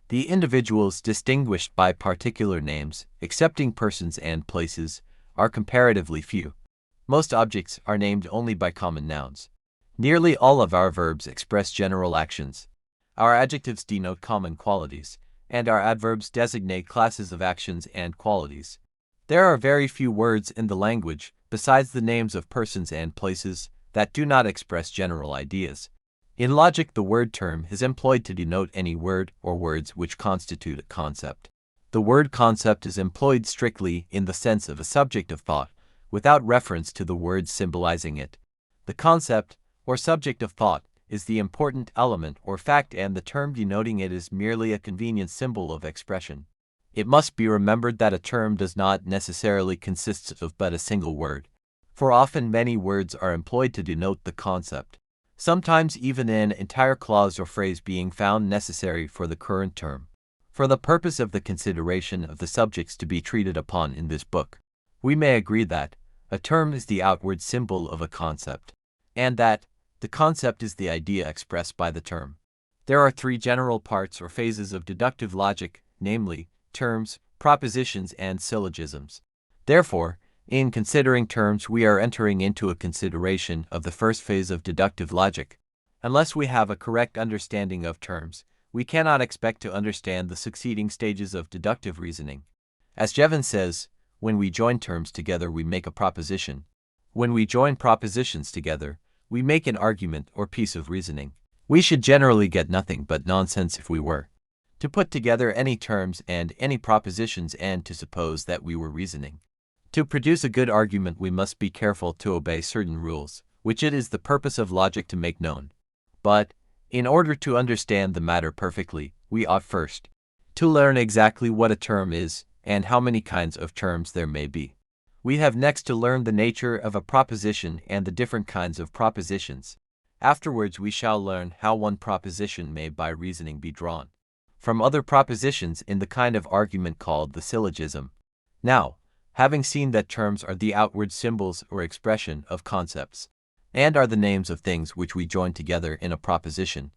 The individuals distinguished by particular names, excepting persons and places, are comparatively few. Most objects are named only by common nouns. Nearly all of our verbs express general actions. Our adjectives denote common qualities, and our adverbs designate classes of actions and qualities. There are very few words in the language, besides the names of persons and places, that do not express general ideas. In logic, the word term is employed to denote any word or words which constitute a concept. The word concept is employed strictly in the sense of a subject of thought, without reference to the words symbolizing it. The concept, or subject of thought, is the important element or fact, and the term denoting it is merely a convenient symbol of expression. It must be remembered that a term does not necessarily consist of but a single word, for often many words are employed to denote the concept, sometimes even an entire clause or phrase being found necessary for the current term. For the purpose of the consideration of the subjects to be treated upon in this book, we may agree that a term is the outward symbol of a concept, and that the concept is the idea expressed by the term. There are three general parts or phases of deductive logic, namely, terms, propositions, and syllogisms. Therefore, in considering terms, we are entering into a consideration of the first phase of deductive logic. Unless we have a correct understanding of terms, we cannot expect to understand the succeeding stages of deductive reasoning. As Jevons says, when we join terms together, we make a proposition. When we join propositions together, we make an argument or piece of reasoning. We should generally get nothing but nonsense if we were to put together any terms and any propositions and to suppose that we were reasoning. To produce a good argument, we must be careful to obey certain rules, which it is the purpose of logic to make known. But, in order to understand the matter perfectly, we ought first to learn exactly what a term is and how many kinds of terms there may be. We have next to learn the nature of a proposition and the different kinds of propositions. Afterwards, we shall learn how one proposition may by reasoning be drawn from other propositions in the kind of argument called the syllogism. Now, having seen that terms are the outward symbols or expression of concepts, and are the names of things which we join together in a proposition,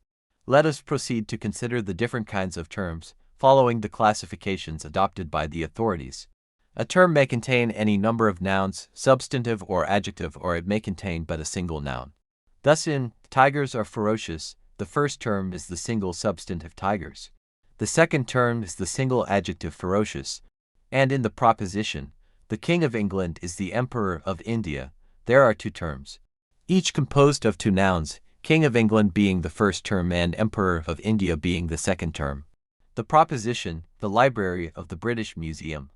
let us proceed to consider the different kinds of terms, following the classifications adopted by the authorities. A term may contain any number of nouns, substantive or adjective, or it may contain but a single noun. Thus in tigers are ferocious, the first term is the single substantive tigers. The second term is the single adjective ferocious, and in the proposition, the King of England is the Emperor of India, there are two terms, each composed of two nouns, King of England being the first term and Emperor of India being the second term. The proposition, the Library of the British Museum,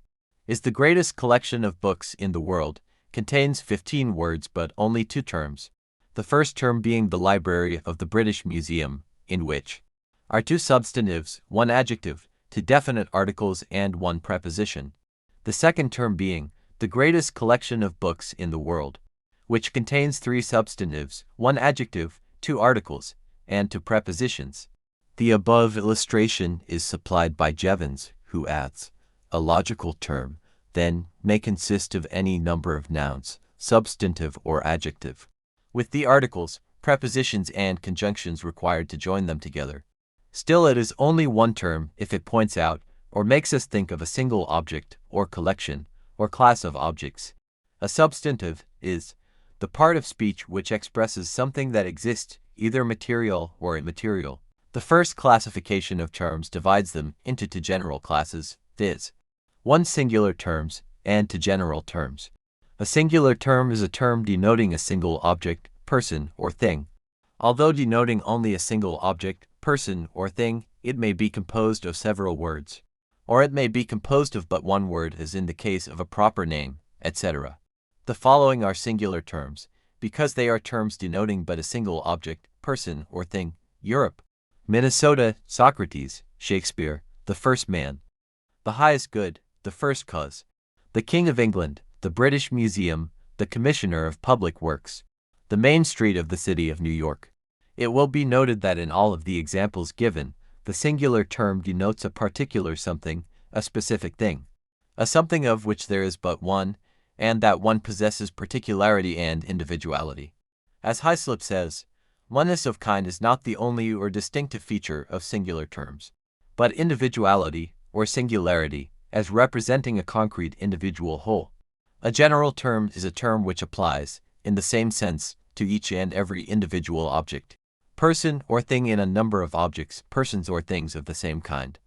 is the greatest collection of books in the world, contains 15 words but only two terms, the first term being the Library of the British Museum, in which are two substantives, one adjective, two definite articles, and one preposition. The second term being the greatest collection of books in the world, which contains three substantives, one adjective, two articles, and two prepositions. The above illustration is supplied by Jevons, who adds, a logical term, then, may consist of any number of nouns, substantive or adjective, with the articles, prepositions, and conjunctions required to join them together. Still, it is only one term if it points out or makes us think of a single object, or collection, or class of objects. A substantive is the part of speech which expresses something that exists, either material or immaterial. The first classification of terms divides them into two general classes, viz. one singular terms and two general terms. A singular term is a term denoting a single object, person, or thing. Although denoting only a single object, person, or thing, it may be composed of several words, or it may be composed of but one word, as in the case of a proper name, etc. The following are singular terms, because they are terms denoting but a single object, person, or thing. Europe, Minnesota, Socrates, Shakespeare, the first man. The highest good, the first cause. The King of England, the British Museum, the Commissioner of Public Works. The main street of the city of New York. It will be noted that in all of the examples given, the singular term denotes a particular something, a specific thing, a something of which there is but one, and that one possesses particularity and individuality. As Hyslop says, oneness of kind is not the only or distinctive feature of singular terms, but individuality, or singularity, as representing a concrete individual whole. A general term is a term which applies, in the same sense, to each and every individual object, person or thing in a number of objects, persons or things of the same kind,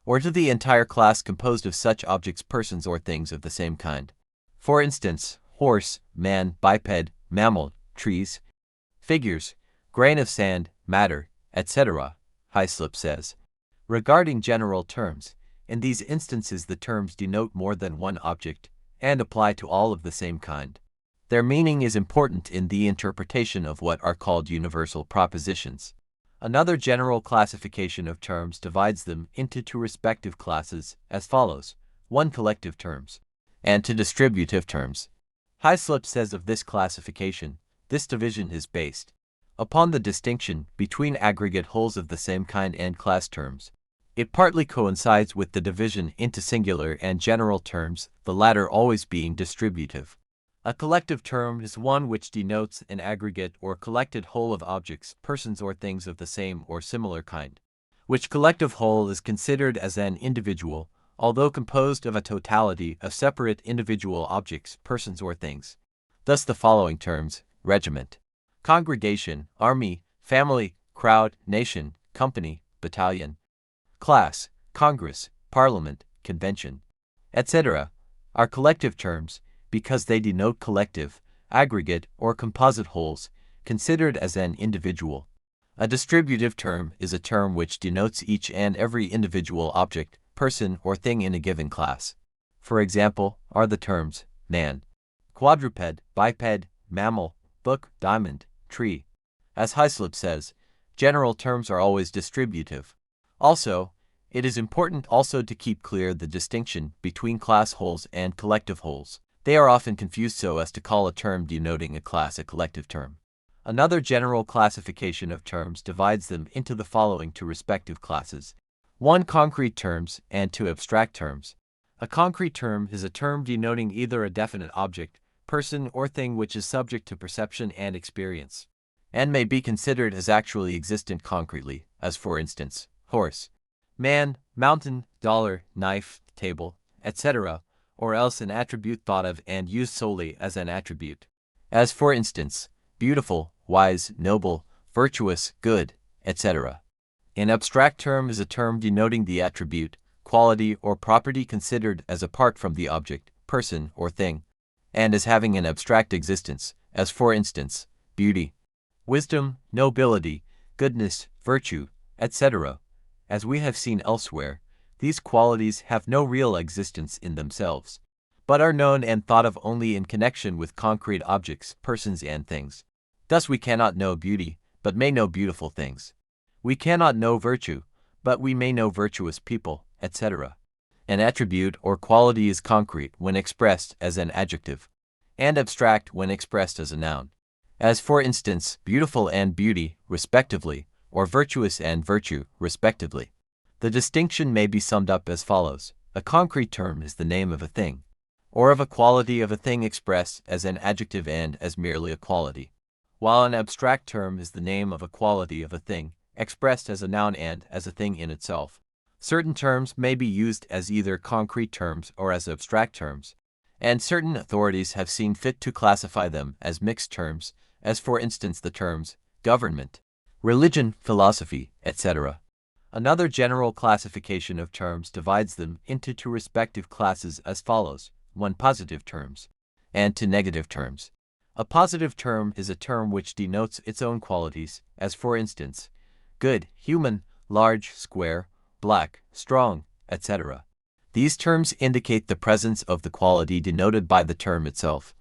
or to the entire class composed of such objects, persons or things of the same kind. For instance, horse, man, biped, mammal, trees, figures, grain of sand, matter, etc., Hyslop says. Regarding general terms, in these instances the terms denote more than one object and apply to all of the same kind. Their meaning is important in the interpretation of what are called universal propositions. Another general classification of terms divides them into two respective classes as follows: 1. Collective terms, and 2. Distributive terms. Hyslop says of this classification, this division is based upon the distinction between aggregate wholes of the same kind and class terms. It partly coincides with the division into singular and general terms, the latter always being distributive. A collective term is one which denotes an aggregate or collected whole of objects, persons or things of the same or similar kind, which collective whole is considered as an individual, although composed of a totality of separate individual objects, persons or things. Thus the following terms: regiment, congregation, army, family, crowd, nation, company, battalion, class, congress, parliament, convention, etc., are collective terms because they denote collective, aggregate, or composite wholes considered as an individual. A distributive term is a term which denotes each and every individual object, person, or thing in a given class. For example, are the terms man, quadruped, biped, mammal, book, diamond, tree. As Hyslop says, general terms are always distributive. Also, it is important also to keep clear the distinction between class wholes and collective wholes. They are often confused so as to call a term denoting a class a collective term. Another general classification of terms divides them into the following two respective classes: 1. Concrete terms and 2. Abstract terms. A concrete term is a term denoting either a definite object, person, or thing which is subject to perception and experience, and may be considered as actually existent concretely, as for instance, horse, man, mountain, dollar, knife, table, etc., or else an attribute thought of and used solely as an attribute, as for instance, beautiful, wise, noble, virtuous, good, etc. An abstract term is a term denoting the attribute, quality, or property considered as apart from the object, person, or thing, and as having an abstract existence, as for instance, beauty, wisdom, nobility, goodness, virtue, etc. As we have seen elsewhere, these qualities have no real existence in themselves, but are known and thought of only in connection with concrete objects, persons, and things. Thus we cannot know beauty, but may know beautiful things. We cannot know virtue, but we may know virtuous people, etc. An attribute or quality is concrete when expressed as an adjective, and abstract when expressed as a noun, as for instance, beautiful and beauty, respectively, or virtuous and virtue, respectively. The distinction may be summed up as follows: a concrete term is the name of a thing, or of a quality of a thing expressed as an adjective and as merely a quality, while an abstract term is the name of a quality of a thing expressed as a noun and as a thing in itself. Certain terms may be used as either concrete terms or as abstract terms, and certain authorities have seen fit to classify them as mixed terms, as for instance the terms government, religion, philosophy, etc. Another general classification of terms divides them into two respective classes as follows: 1. Positive terms, and 2. Negative terms. A positive term is a term which denotes its own qualities, as for instance, good, human, large, square, black, strong, etc. These terms indicate the presence of the quality denoted by the term itself.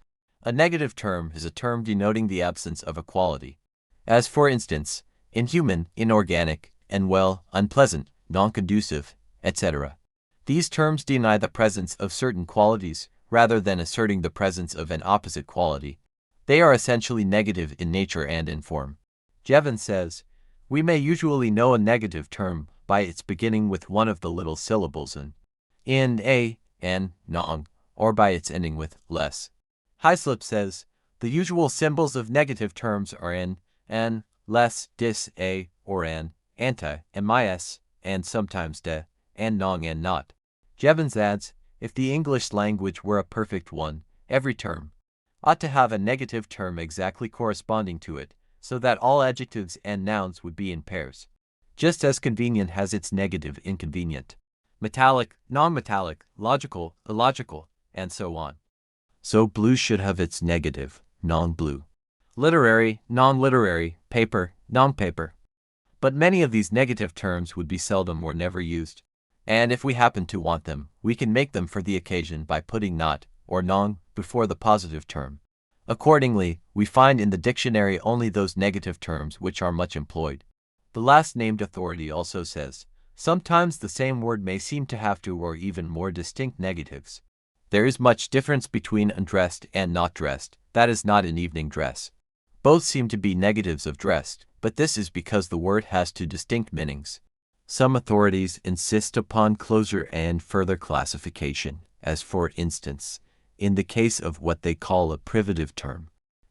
A negative term is a term denoting the absence of a quality, as for instance, inhuman, inorganic, and well, unpleasant, non-conducive, etc. These terms deny the presence of certain qualities rather than asserting the presence of an opposite quality. They are essentially negative in nature and in form. Jevons says, we may usually know a negative term by its beginning with one of the little syllables in, a, and, nong, or by its ending with less. Hyslop says, the usual symbols of negative terms are in, an, less, dis, a, or an, anti, mis, and sometimes de, and nong and not. Jevons adds, if the English language were a perfect one, every term ought to have a negative term exactly corresponding to it, so that all adjectives and nouns would be in pairs. Just as convenient has its negative inconvenient. Metallic, non-metallic, logical, illogical, and so on. So blue should have its negative, non-blue. Literary, non-literary, paper, non-paper. But many of these negative terms would be seldom or never used. And if we happen to want them, we can make them for the occasion by putting not or non before the positive term. Accordingly, we find in the dictionary only those negative terms which are much employed. The last named authority also says, sometimes the same word may seem to have two or even more distinct negatives. There is much difference between undressed and not dressed, that is not in evening dress. Both seem to be negatives of dressed, but this is because the word has two distinct meanings. Some authorities insist upon closer and further classification, as for instance, in the case of what they call a privative term,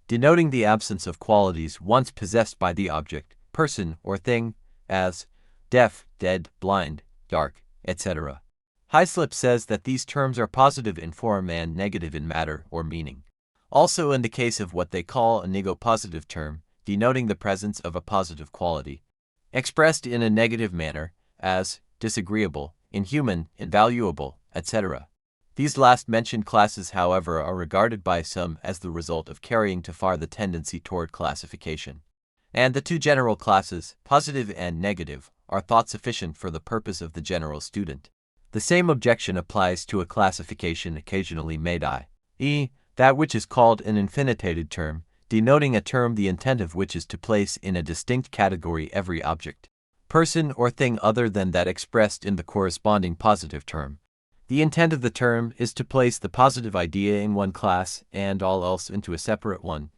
denoting the absence of qualities once possessed by the object, person, or thing, as deaf, dead, blind, dark, etc. Hyslop says that these terms are positive in form and negative in matter or meaning. Also in the case of what they call a negative term, denoting the presence of a positive quality, expressed in a negative manner, as disagreeable, inhuman, invaluable, etc. These last mentioned classes, however, are regarded by some as the result of carrying too far the tendency toward classification. And the two general classes, positive and negative, are thought sufficient for the purpose of the general student. The same objection applies to a classification occasionally made, i.e., that which is called an infinitated term, denoting a term the intent of which is to place in a distinct category every object, person, or thing other than that expressed in the corresponding positive term. The intent of the term is to place the positive idea in one class and all else into a separate one.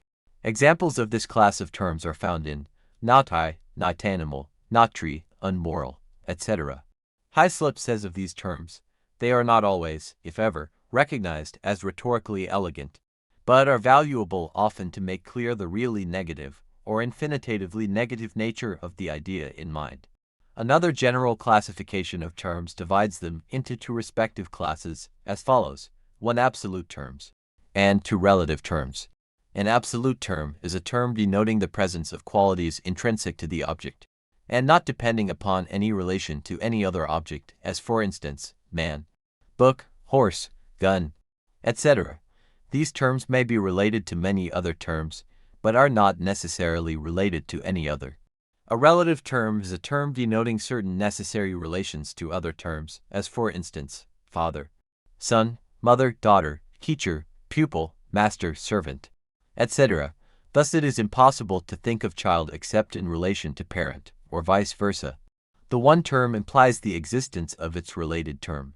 Examples of this class of terms are found in not I, not animal, not tree, unmoral, etc. Hyslop says of these terms, they are not always, if ever, recognized as rhetorically elegant, but are valuable often to make clear the really negative or infinitatively negative nature of the idea in mind. Another general classification of terms divides them into two respective classes as follows: 1. Absolute terms, and 2. Relative terms. An absolute term is a term denoting the presence of qualities intrinsic to the object, and not depending upon any relation to any other object, as for instance, man, book, horse, gun, etc. These terms may be related to many other terms, but are not necessarily related to any other. A relative term is a term denoting certain necessary relations to other terms, as for instance, father, son, mother, daughter, teacher, pupil, master, servant, etc. Thus it is impossible to think of child except in relation to parent, or vice versa. The one term implies the existence of its related term.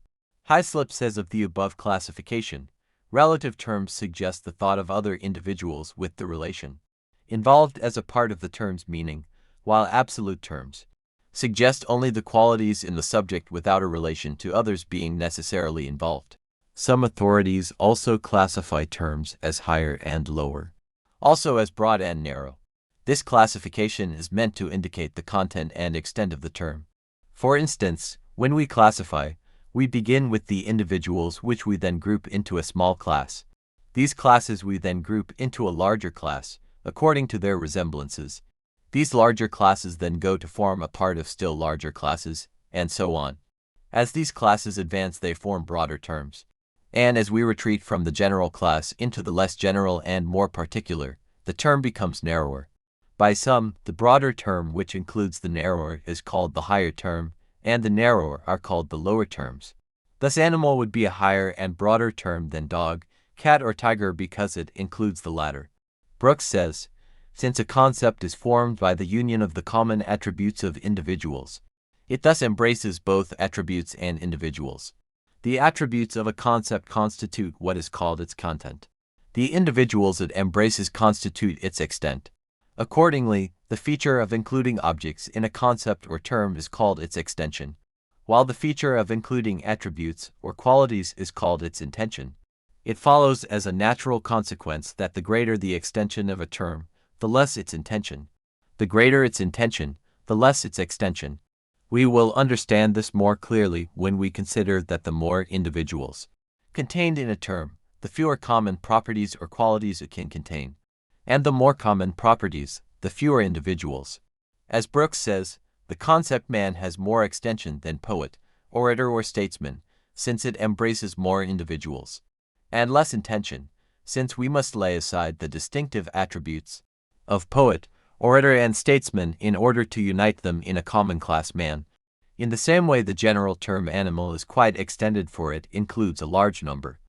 Hyslop says of the above classification, relative terms suggest the thought of other individuals with the relation involved as a part of the term's meaning, while absolute terms suggest only the qualities in the subject without a relation to others being necessarily involved. Some authorities also classify terms as higher and lower, also as broad and narrow. This classification is meant to indicate the content and extent of the term. For instance, when we classify, we begin with the individuals which we then group into a small class. These classes we then group into a larger class, according to their resemblances. These larger classes then go to form a part of still larger classes, and so on. As these classes advance, they form broader terms. And as we retreat from the general class into the less general and more particular, the term becomes narrower. By some, the broader term which includes the narrower is called the higher term, and the narrower are called the lower terms. Thus animal would be a higher and broader term than dog, cat, or tiger because it includes the latter. Brooks says, since a concept is formed by the union of the common attributes of individuals, it thus embraces both attributes and individuals. The attributes of a concept constitute what is called its content. The individuals it embraces constitute its extent. Accordingly, the feature of including objects in a concept or term is called its extension, while the feature of including attributes or qualities is called its intension. It follows as a natural consequence that the greater the extension of a term, the less its intention. The greater its intention, the less its extension. We will understand this more clearly when we consider that the more individuals contained in a term, the fewer common properties or qualities it can contain, and the more common properties, the fewer individuals. As Brooks says, the concept man has more extension than poet, orator, or statesman, since it embraces more individuals, and less intention, since we must lay aside the distinctive attributes of poet, orator, and statesman in order to unite them in a common class man. In the same way, the general term animal is quite extended, for it includes a large number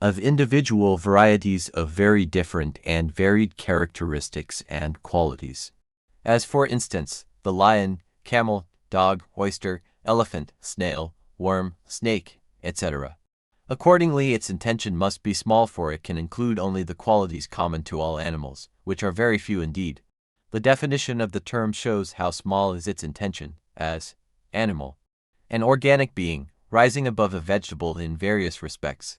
of individual varieties of very different and varied characteristics and qualities, as for instance, the lion, camel, dog, oyster, elephant, snail, worm, snake, etc. Accordingly, its intention must be small, for it can include only the qualities common to all animals, which are very few indeed. The definition of the term shows how small is its intention, as animal, an organic being, rising above a vegetable in various respects,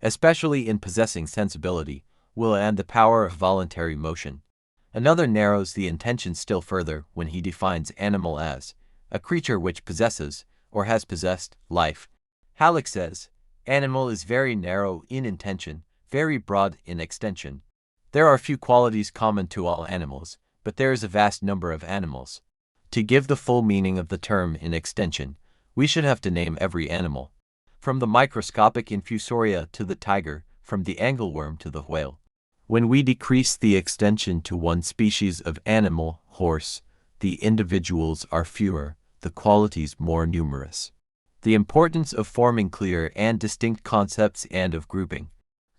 especially in possessing sensibility, will, and the power of voluntary motion. Another narrows the intention still further when he defines animal as a creature which possesses, or has possessed, life. Halleck says, animal is very narrow in intention, very broad in extension. There are few qualities common to all animals, but there is a vast number of animals. To give the full meaning of the term in extension, we should have to name every animal, from the microscopic infusoria to the tiger, from the angleworm to the whale. When we decrease the extension to one species of animal, horse, the individuals are fewer, the qualities more numerous. The importance of forming clear and distinct concepts and of grouping,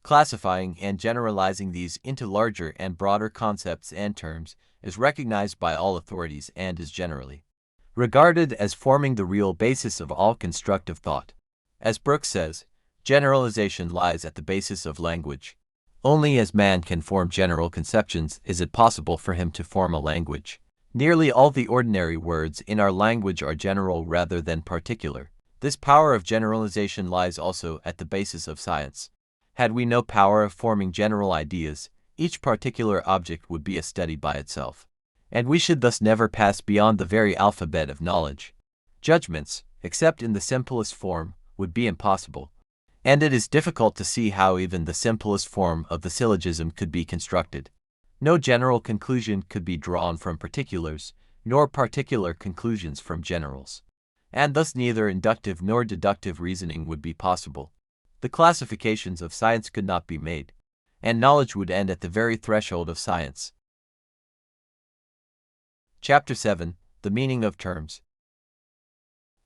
classifying, and generalizing these into larger and broader concepts and terms is recognized by all authorities and is generally regarded as forming the real basis of all constructive thought. As Brooks says, generalization lies at the basis of language. Only as man can form general conceptions is it possible for him to form a language. Nearly all the ordinary words in our language are general rather than particular. This power of generalization lies also at the basis of science. Had we no power of forming general ideas, each particular object would be a study by itself, and we should thus never pass beyond the very alphabet of knowledge. Judgments, except in the simplest form, would be impossible, and it is difficult to see how even the simplest form of the syllogism could be constructed. No general conclusion could be drawn from particulars, nor particular conclusions from generals, and thus neither inductive nor deductive reasoning would be possible. The classifications of science could not be made, and knowledge would end at the very threshold of science. Chapter 7. The Meaning of Terms.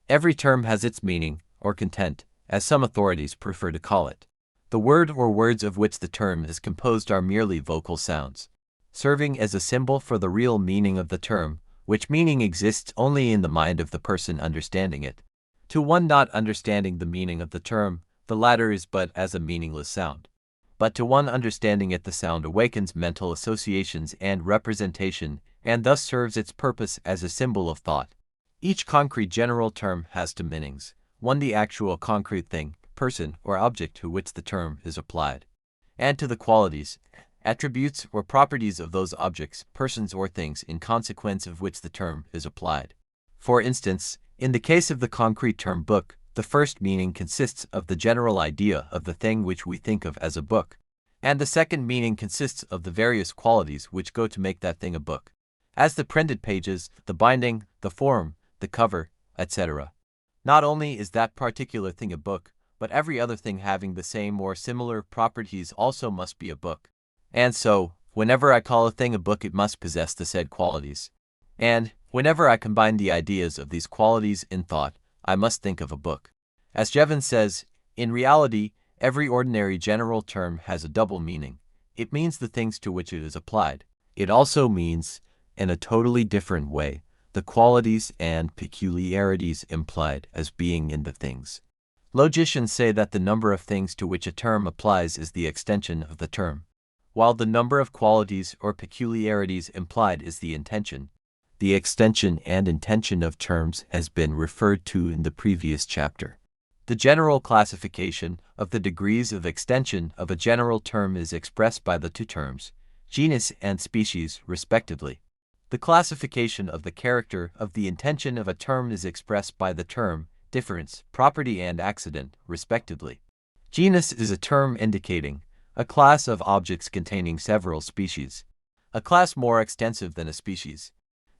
Every term has its meaning, or content, as some authorities prefer to call it. The word or words of which the term is composed are merely vocal sounds, serving as a symbol for the real meaning of the term, which meaning exists only in the mind of the person understanding it. To one not understanding the meaning of the term, the latter is but as a meaningless sound. But to one understanding it, the sound awakens mental associations and representation, and thus serves its purpose as a symbol of thought. Each concrete general term has two meanings: one, the actual concrete thing, person, or object to which the term is applied, and to the qualities, attributes, or properties of those objects, persons, or things in consequence of which the term is applied. For instance, in the case of the concrete term book, the first meaning consists of the general idea of the thing which we think of as a book, and the second meaning consists of the various qualities which go to make that thing a book, as the printed pages, the binding, the form, the cover, etc. Not only is that particular thing a book, but every other thing having the same or similar properties also must be a book. And so, whenever I call a thing a book, it must possess the said qualities. And, whenever I combine the ideas of these qualities in thought, I must think of a book. As Jevons says, in reality, every ordinary general term has a double meaning. It means the things to which it is applied. It also means, in a totally different way, the qualities and peculiarities implied as being in the things. Logicians say that the number of things to which a term applies is the extension of the term, while the number of qualities or peculiarities implied is the intention. The extension and intention of terms has been referred to in the previous chapter. The general classification of the degrees of extension of a general term is expressed by the two terms, genus and species, respectively. The classification of the character of the intention of a term is expressed by the term, difference, property, and accident, respectively. Genus is a term indicating a class of objects containing several species. A class more extensive than a species.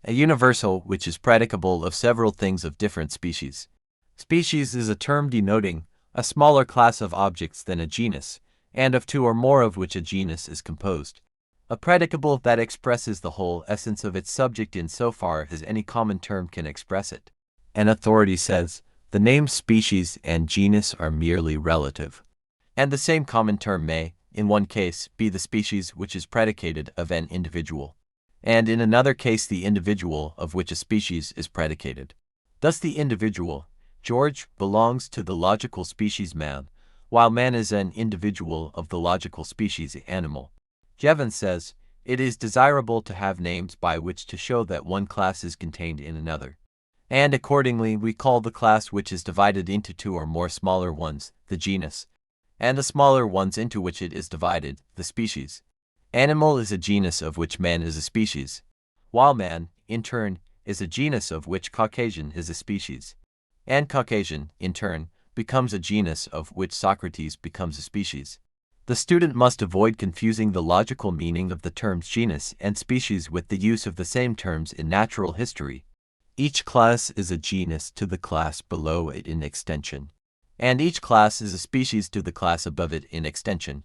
A universal which is predicable of several things of different species. Species is a term denoting a smaller class of objects than a genus, and of two or more of which a genus is composed. A predicable that expresses the whole essence of its subject in so far as any common term can express it. An authority says, the names species and genus are merely relative. And the same common term may, in one case, be the species which is predicated of an individual, and in another case the individual of which a species is predicated. Thus the individual, George, belongs to the logical species man, while man is an individual of the logical species animal. Jevons says, it is desirable to have names by which to show that one class is contained in another. And accordingly we call the class which is divided into two or more smaller ones, the genus, and the smaller ones into which it is divided, the species. Animal is a genus of which man is a species, while man, in turn, is a genus of which Caucasian is a species, and Caucasian, in turn, becomes a genus of which Socrates becomes a species. The student must avoid confusing the logical meaning of the terms genus and species with the use of the same terms in natural history. Each class is a genus to the class below it in extension, and each class is a species to the class above it in extension.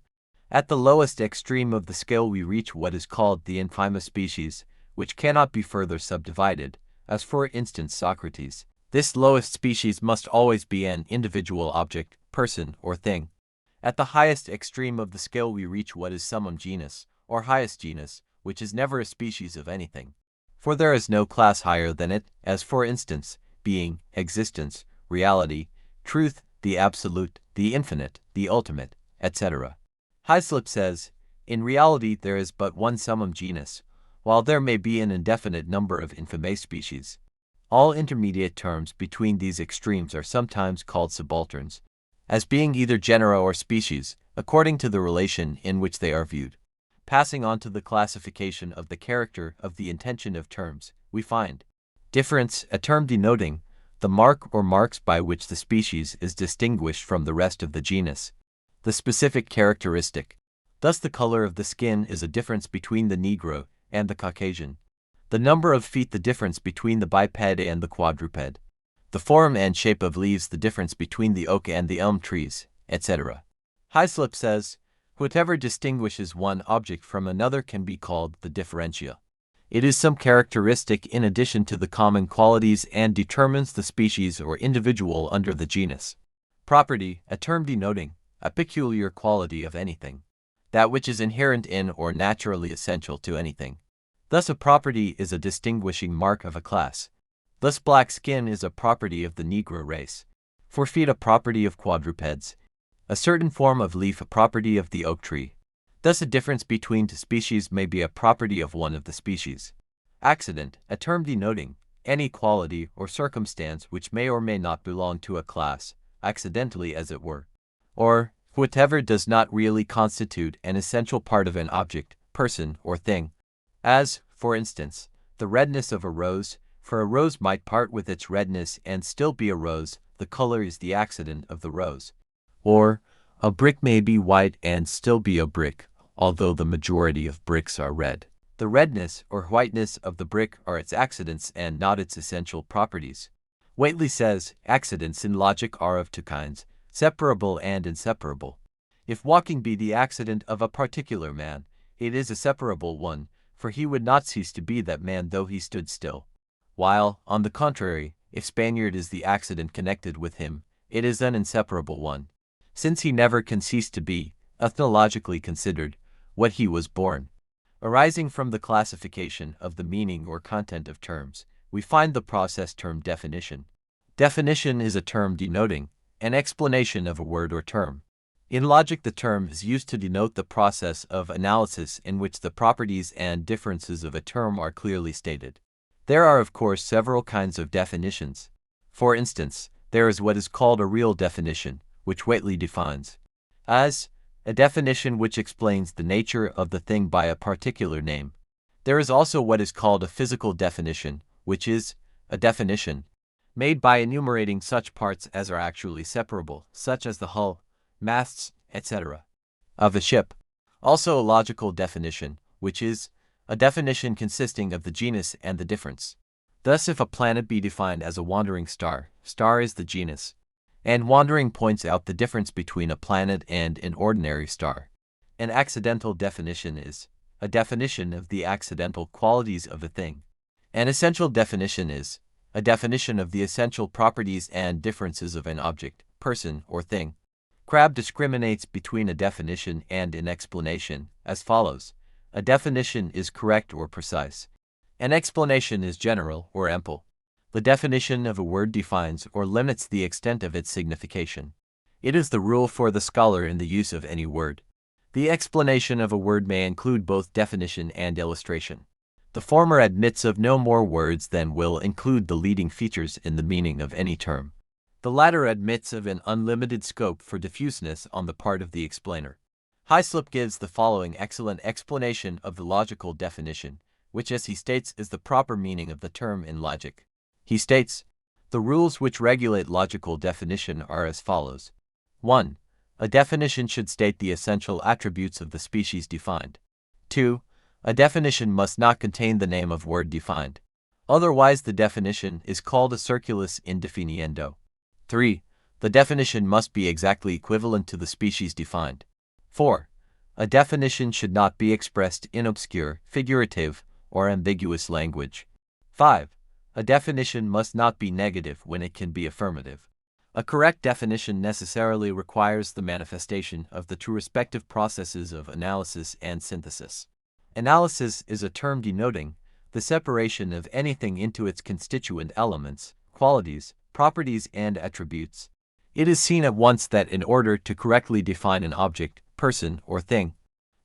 At the lowest extreme of the scale we reach what is called the infimous species, which cannot be further subdivided, as for instance Socrates. This lowest species must always be an individual object, person, or thing. At the highest extreme of the scale we reach what is summum genus, or highest genus, which is never a species of anything. For there is no class higher than it, as for instance, being, existence, reality, truth, the absolute, the infinite, the ultimate, etc. Hyslop says, in reality there is but one summum genus, while there may be an indefinite number of infimous species. All intermediate terms between these extremes are sometimes called subalterns, as being either genera or species, according to the relation in which they are viewed. Passing on to the classification of the character of the intension of terms, we find difference, a term denoting the mark or marks by which the species is distinguished from the rest of the genus. The specific characteristic. Thus the color of the skin is a difference between the Negro and the Caucasian. The number of feet the difference between the biped and the quadruped. The form and shape of leaves the difference between the oak and the elm trees, etc. Hyslop says, whatever distinguishes one object from another can be called the differentia. It is some characteristic in addition to the common qualities and determines the species or individual under the genus. Property, a term denoting a peculiar quality of anything, that which is inherent in or naturally essential to anything. Thus a property is a distinguishing mark of a class. Thus black skin is a property of the Negro race, 4 feet a property of quadrupeds, a certain form of leaf a property of the oak tree. Thus a difference between two species may be a property of one of the species. Accident, a term denoting any quality or circumstance which may or may not belong to a class, accidentally as it were, or whatever does not really constitute an essential part of an object, person, or thing. As, for instance, the redness of a rose, for a rose might part with its redness and still be a rose, the color is the accident of the rose. Or, a brick may be white and still be a brick, although the majority of bricks are red. The redness or whiteness of the brick are its accidents and not its essential properties. Whately says, accidents in logic are of two kinds, separable and inseparable. If walking be the accident of a particular man, it is a separable one, for he would not cease to be that man though he stood still. While, on the contrary, if Spaniard is the accident connected with him, it is an inseparable one, since he never can cease to be, ethnologically considered, what he was born. Arising from the classification of the meaning or content of terms, we find the process term definition. Definition is a term denoting an explanation of a word or term. In logic, the term is used to denote the process of analysis in which the properties and differences of a term are clearly stated. There are, of course, several kinds of definitions. For instance, there is what is called a real definition, which Whately defines as a definition which explains the nature of the thing by a particular name. There is also what is called a physical definition, which is a definition made by enumerating such parts as are actually separable, such as the hull, masts, etc., of a ship. Also a logical definition, which is a definition consisting of the genus and the difference. Thus, if a planet be defined as a wandering star, star is the genus, and wandering points out the difference between a planet and an ordinary star. An accidental definition is a definition of the accidental qualities of a thing. An essential definition is a definition of the essential properties and differences of an object, person, or thing. Crabbe discriminates between a definition and an explanation as follows. A definition is correct or precise. An explanation is general or ample. The definition of a word defines or limits the extent of its signification. It is the rule for the scholar in the use of any word. The explanation of a word may include both definition and illustration. The former admits of no more words than will include the leading features in the meaning of any term. The latter admits of an unlimited scope for diffuseness on the part of the explainer. Hyslop gives the following excellent explanation of the logical definition, which, as he states, is the proper meaning of the term in logic. He states, the rules which regulate logical definition are as follows. 1. A definition should state the essential attributes of the species defined. 2. A definition must not contain the name of word defined. Otherwise, the definition is called a circulus indefiniendo. 3. The definition must be exactly equivalent to the species defined. 4. A definition should not be expressed in obscure, figurative, or ambiguous language. 5. A definition must not be negative when it can be affirmative. A correct definition necessarily requires the manifestation of the two respective processes of analysis and synthesis. Analysis is a term denoting the separation of anything into its constituent elements, qualities, properties, and attributes. It is seen at once that in order to correctly define an object, person, or thing,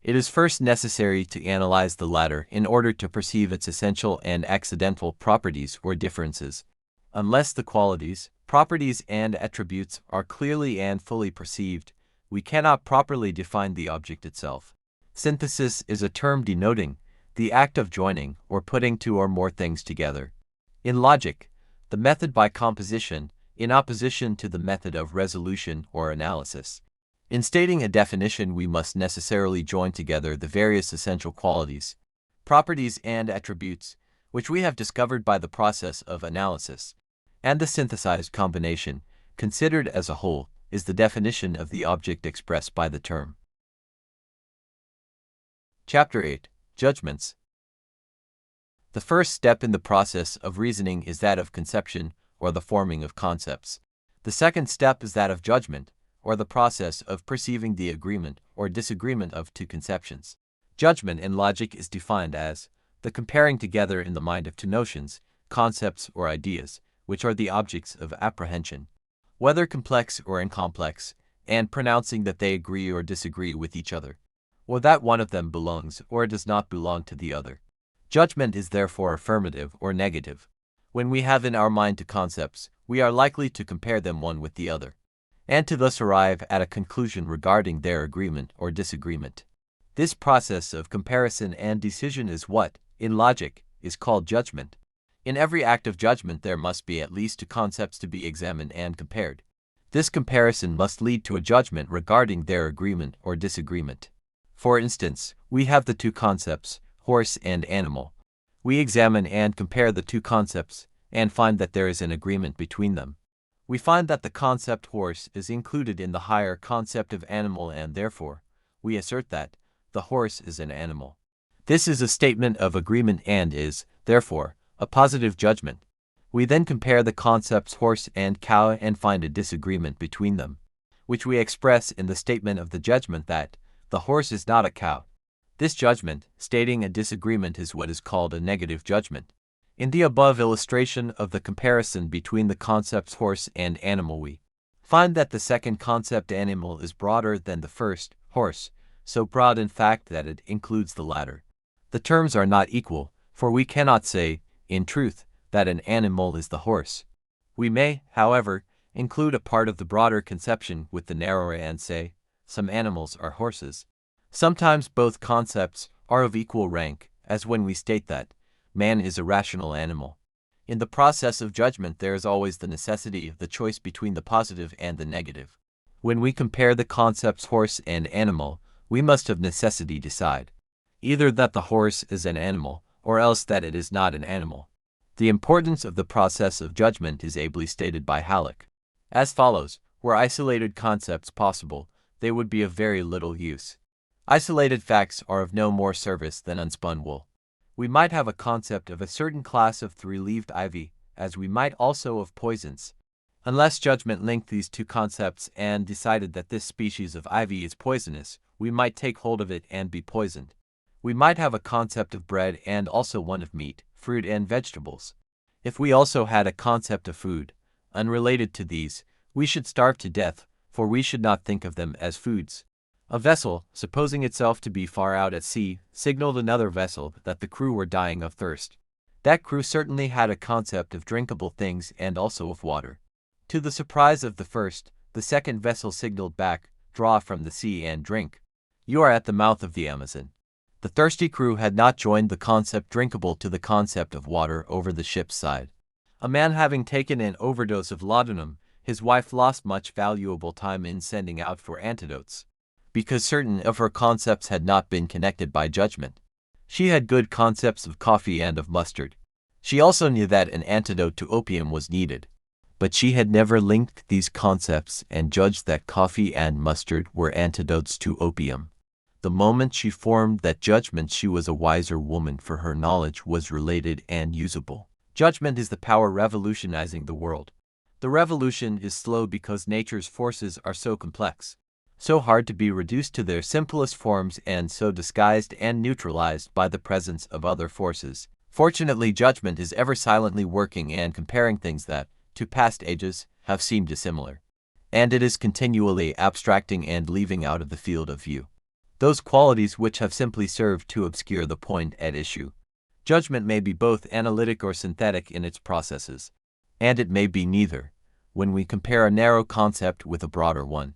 it is first necessary to analyze the latter in order to perceive its essential and accidental properties or differences. Unless the qualities, properties, and attributes are clearly and fully perceived, we cannot properly define the object itself. Synthesis is a term denoting the act of joining or putting two or more things together. In logic, the method by composition, in opposition to the method of resolution or analysis. In stating a definition, we must necessarily join together the various essential qualities, properties, and attributes, which we have discovered by the process of analysis, and the synthesized combination, considered as a whole, is the definition of the object expressed by the term. Chapter 8. Judgments. The first step in the process of reasoning is that of conception, or the forming of concepts. The second step is that of judgment, or the process of perceiving the agreement or disagreement of two conceptions. Judgment in logic is defined as the comparing together in the mind of two notions, concepts, or ideas, which are the objects of apprehension, whether complex or incomplex, and pronouncing that they agree or disagree with each other, or that one of them belongs or does not belong to the other. Judgment is therefore affirmative or negative. When we have in our mind two concepts, we are likely to compare them one with the other, and to thus arrive at a conclusion regarding their agreement or disagreement. This process of comparison and decision is what, in logic, is called judgment. In every act of judgment there must be at least two concepts to be examined and compared. This comparison must lead to a judgment regarding their agreement or disagreement. For instance, we have the two concepts, horse and animal. We examine and compare the two concepts, and find that there is an agreement between them. We find that the concept horse is included in the higher concept of animal, and therefore, we assert that the horse is an animal. This is a statement of agreement and is, therefore, a positive judgment. We then compare the concepts horse and cow and find a disagreement between them, which we express in the statement of the judgment that the horse is not a cow. This judgment, stating a disagreement, is what is called a negative judgment. In the above illustration of the comparison between the concepts horse and animal, we find that the second concept animal is broader than the first, horse, so broad in fact that it includes the latter. The terms are not equal, for we cannot say, in truth, that an animal is the horse. We may, however, include a part of the broader conception with the narrower and say, some animals are horses. Sometimes both concepts are of equal rank, as when we state that man is a rational animal. In the process of judgment there is always the necessity of the choice between the positive and the negative. When we compare the concepts horse and animal, we must of necessity decide. either that the horse is an animal, or else that it is not an animal. The importance of the process of judgment is ably stated by Halleck as follows: were isolated concepts possible, they would be of very little use. Isolated facts are of no more service than unspun wool. We might have a concept of a certain class of three-leaved ivy, as we might also of poisons. Unless judgment linked these two concepts and decided that this species of ivy is poisonous, we might take hold of it and be poisoned. We might have a concept of bread and also one of meat, fruit and vegetables. If we also had a concept of food, unrelated to these, we should starve to death, for we should not think of them as foods. A vessel, supposing itself to be far out at sea, signaled another vessel that the crew were dying of thirst. That crew certainly had a concept of drinkable things and also of water. To the surprise of the first, the second vessel signaled back, "Draw from the sea and drink. You are at the mouth of the Amazon." The thirsty crew had not joined the concept drinkable to the concept of water over the ship's side. A man having taken an overdose of laudanum, his wife lost much valuable time in sending out for antidotes, because certain of her concepts had not been connected by judgment. She had good concepts of coffee and of mustard. She also knew that an antidote to opium was needed, but she had never linked these concepts and judged that coffee and mustard were antidotes to opium. The moment she formed that judgment, she was a wiser woman, for her knowledge was related and usable. Judgment is the power revolutionizing the world. The revolution is slow because nature's forces are so complex, so hard to be reduced to their simplest forms, and so disguised and neutralized by the presence of other forces. Fortunately, judgment is ever silently working and comparing things that, to past ages, have seemed dissimilar. And it is continually abstracting and leaving out of the field of view those qualities which have simply served to obscure the point at issue. Judgment may be both analytic or synthetic in its processes, and it may be neither, when we compare a narrow concept with a broader one.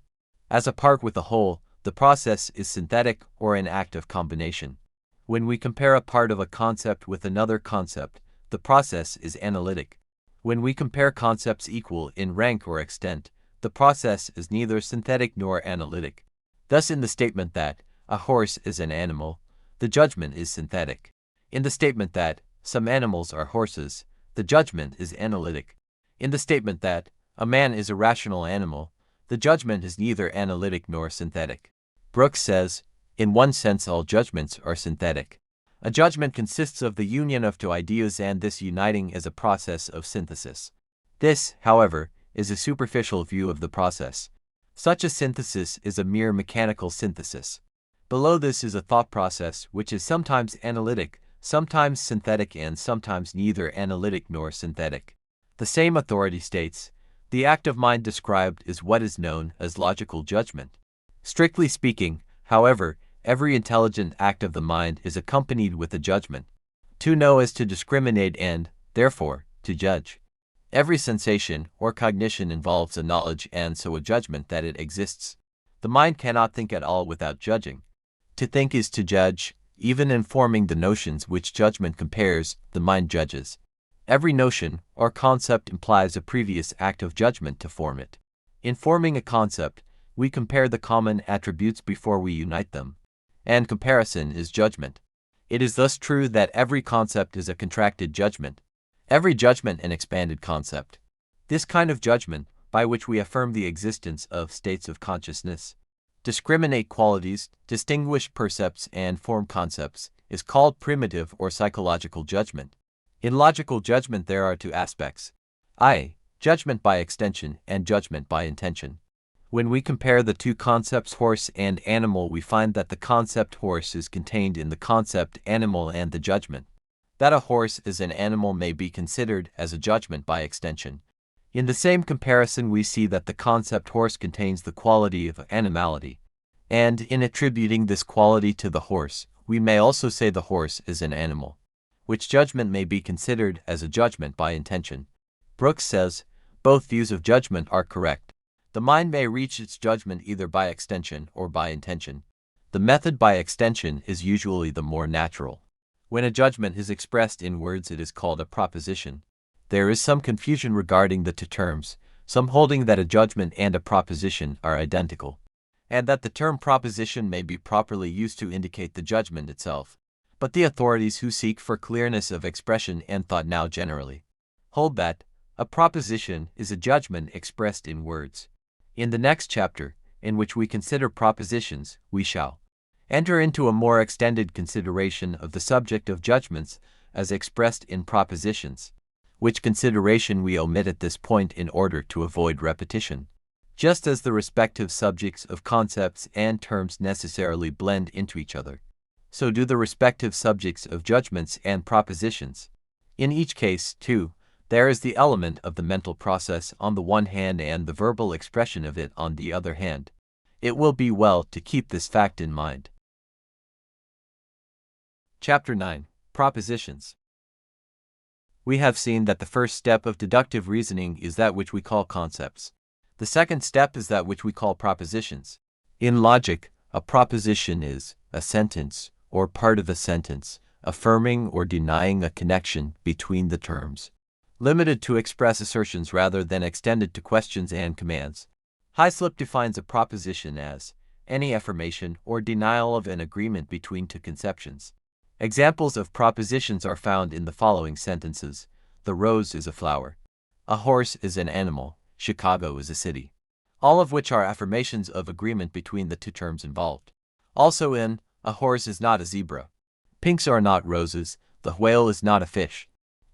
As a part with a whole, the process is synthetic or an act of combination. When we compare a part of a concept with another concept, the process is analytic. When we compare concepts equal in rank or extent, the process is neither synthetic nor analytic. Thus, in the statement that a horse is an animal, the judgment is synthetic. In the statement that some animals are horses, the judgment is analytic. In the statement that a man is a rational animal, the judgment is neither analytic nor synthetic. Brooks says, in one sense all judgments are synthetic. A judgment consists of the union of two ideas, and this uniting is a process of synthesis. This, however, is a superficial view of the process. Such a synthesis is a mere mechanical synthesis. Below this is a thought process which is sometimes analytic, sometimes synthetic, and sometimes neither analytic nor synthetic. The same authority states, the act of mind described is what is known as logical judgment. Strictly speaking, however, every intelligent act of the mind is accompanied with a judgment. To know is to discriminate and, therefore, to judge. Every sensation or cognition involves a knowledge and so a judgment that it exists. The mind cannot think at all without judging. To think is to judge. Even in forming the notions which judgment compares, the mind judges. Every notion or concept implies a previous act of judgment to form it. In forming a concept, we compare the common attributes before we unite them, and comparison is judgment. It is thus true that every concept is a contracted judgment, every judgment an expanded concept. This kind of judgment, by which we affirm the existence of states of consciousness, discriminate qualities, distinguish percepts, and form concepts, is called primitive or psychological judgment. In logical judgment there are two aspects, i.e., judgment by extension and judgment by intention. When we compare the two concepts horse and animal, we find that the concept horse is contained in the concept animal, and the judgment that a horse is an animal may be considered as a judgment by extension. In the same comparison, we see that the concept horse contains the quality of animality, and in attributing this quality to the horse, we may also say the horse is an animal, which judgment may be considered as a judgment by intention. Brooks says, both views of judgment are correct. The mind may reach its judgment either by extension or by intention. The method by extension is usually the more natural. When a judgment is expressed in words, it is called a proposition. There is some confusion regarding the two terms, some holding that a judgment and a proposition are identical, and that the term proposition may be properly used to indicate the judgment itself. But the authorities who seek for clearness of expression and thought now generally hold that a proposition is a judgment expressed in words. In the next chapter, in which we consider propositions, we shall enter into a more extended consideration of the subject of judgments as expressed in propositions, which consideration we omit at this point in order to avoid repetition. Just as the respective subjects of concepts and terms necessarily blend into each other, so do the respective subjects of judgments and propositions. In each case, too, there is the element of the mental process on the one hand and the verbal expression of it on the other hand. It will be well to keep this fact in mind. Chapter 9. Propositions. We have seen that the first step of deductive reasoning is that which we call concepts. The second step is that which we call propositions. In logic, a proposition is a sentence or part of a sentence, affirming or denying a connection between the terms, limited to express assertions rather than extended to questions and commands. Hyslop defines a proposition as any affirmation or denial of an agreement between two conceptions. Examples of propositions are found in the following sentences: the rose is a flower, a horse is an animal, Chicago is a city, all of which are affirmations of agreement between the two terms involved. Also in a horse is not a zebra, pinks are not roses, the whale is not a fish,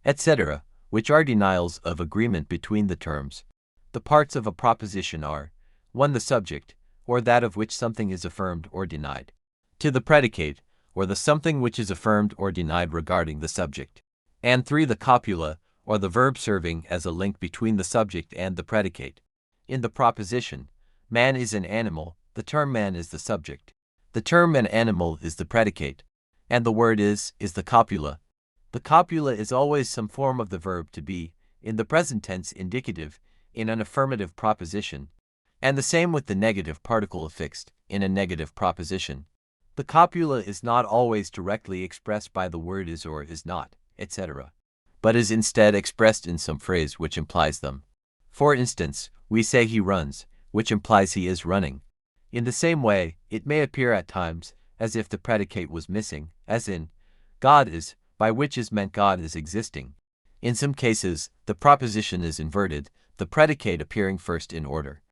etc., which are denials of agreement between the terms. The parts of a proposition are 1. The subject, or that of which something is affirmed or denied; 2. The predicate, or the something which is affirmed or denied regarding the subject; and 3. The copula, or the verb serving as a link between the subject and the predicate. In the proposition, man is an animal, the term man is the subject, the term an animal is the predicate, and the word is the copula. The copula is always some form of the verb to be, in the present tense indicative, in an affirmative proposition, and the same with the negative particle affixed, in a negative proposition. The copula is not always directly expressed by the word is or is not, etc., but is instead expressed in some phrase which implies them. For instance, we say he runs, which implies he is running. In the same way, it may appear at times as if the predicate was missing, as in God is, by which is meant God is existing. In some cases, the proposition is inverted, the predicate appearing first in order,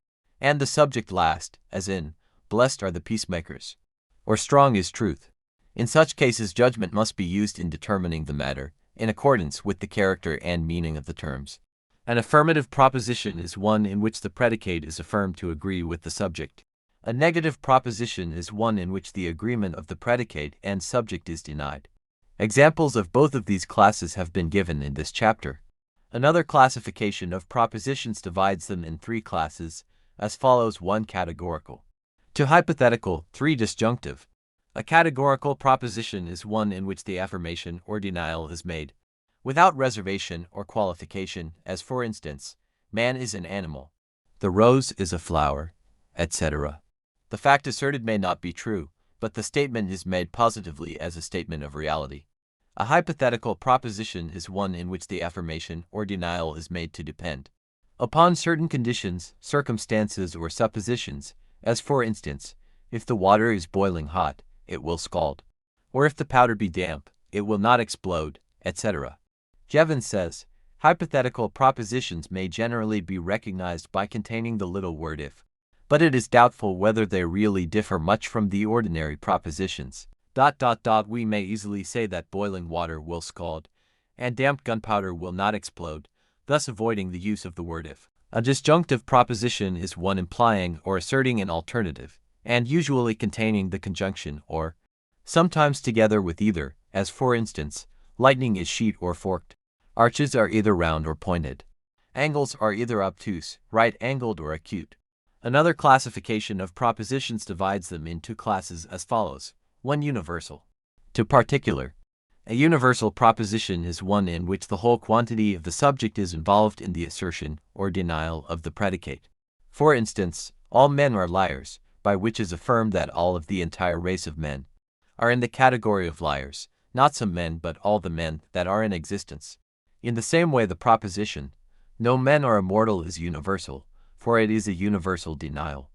and the subject last, as in blessed are the peacemakers, or strong is truth. In such cases, judgment must be used in determining the matter, in accordance with the character and meaning of the terms. An affirmative proposition is one in which the predicate is affirmed to agree with the subject. A negative proposition is one in which the agreement of the predicate and subject is denied. Examples of both of these classes have been given in this chapter. Another classification of propositions divides them in 3 classes, as follows: 1. Categorical, 2. Hypothetical, 3. Disjunctive. A categorical proposition is one in which the affirmation or denial is made without reservation or qualification, as for instance, man is an animal, the rose is a flower, etc. The fact asserted may not be true, but the statement is made positively as a statement of reality. A hypothetical proposition is one in which the affirmation or denial is made to depend upon certain conditions, circumstances, or suppositions, as for instance, if the water is boiling hot, it will scald, or if the powder be damp, it will not explode, etc. Jevons says, hypothetical propositions may generally be recognized by containing the little word if, but it is doubtful whether they really differ much from the ordinary propositions. We may easily say that boiling water will scald, and damp gunpowder will not explode, thus avoiding the use of the word if. A disjunctive proposition is one implying or asserting an alternative, and usually containing the conjunction or, sometimes together with either, as for instance, lightning is sheet or forked, arches are either round or pointed, angles are either obtuse, right-angled or acute. Another classification of propositions divides them into 2 classes as follows: 1. Universal, 2. Particular. A universal proposition is one in which the whole quantity of the subject is involved in the assertion or denial of the predicate. For instance, all men are liars, by which is affirmed that all of the entire race of men are in the category of liars, not some men but all the men that are in existence. In the same way, the proposition, no men are immortal, is universal, for it is a universal denial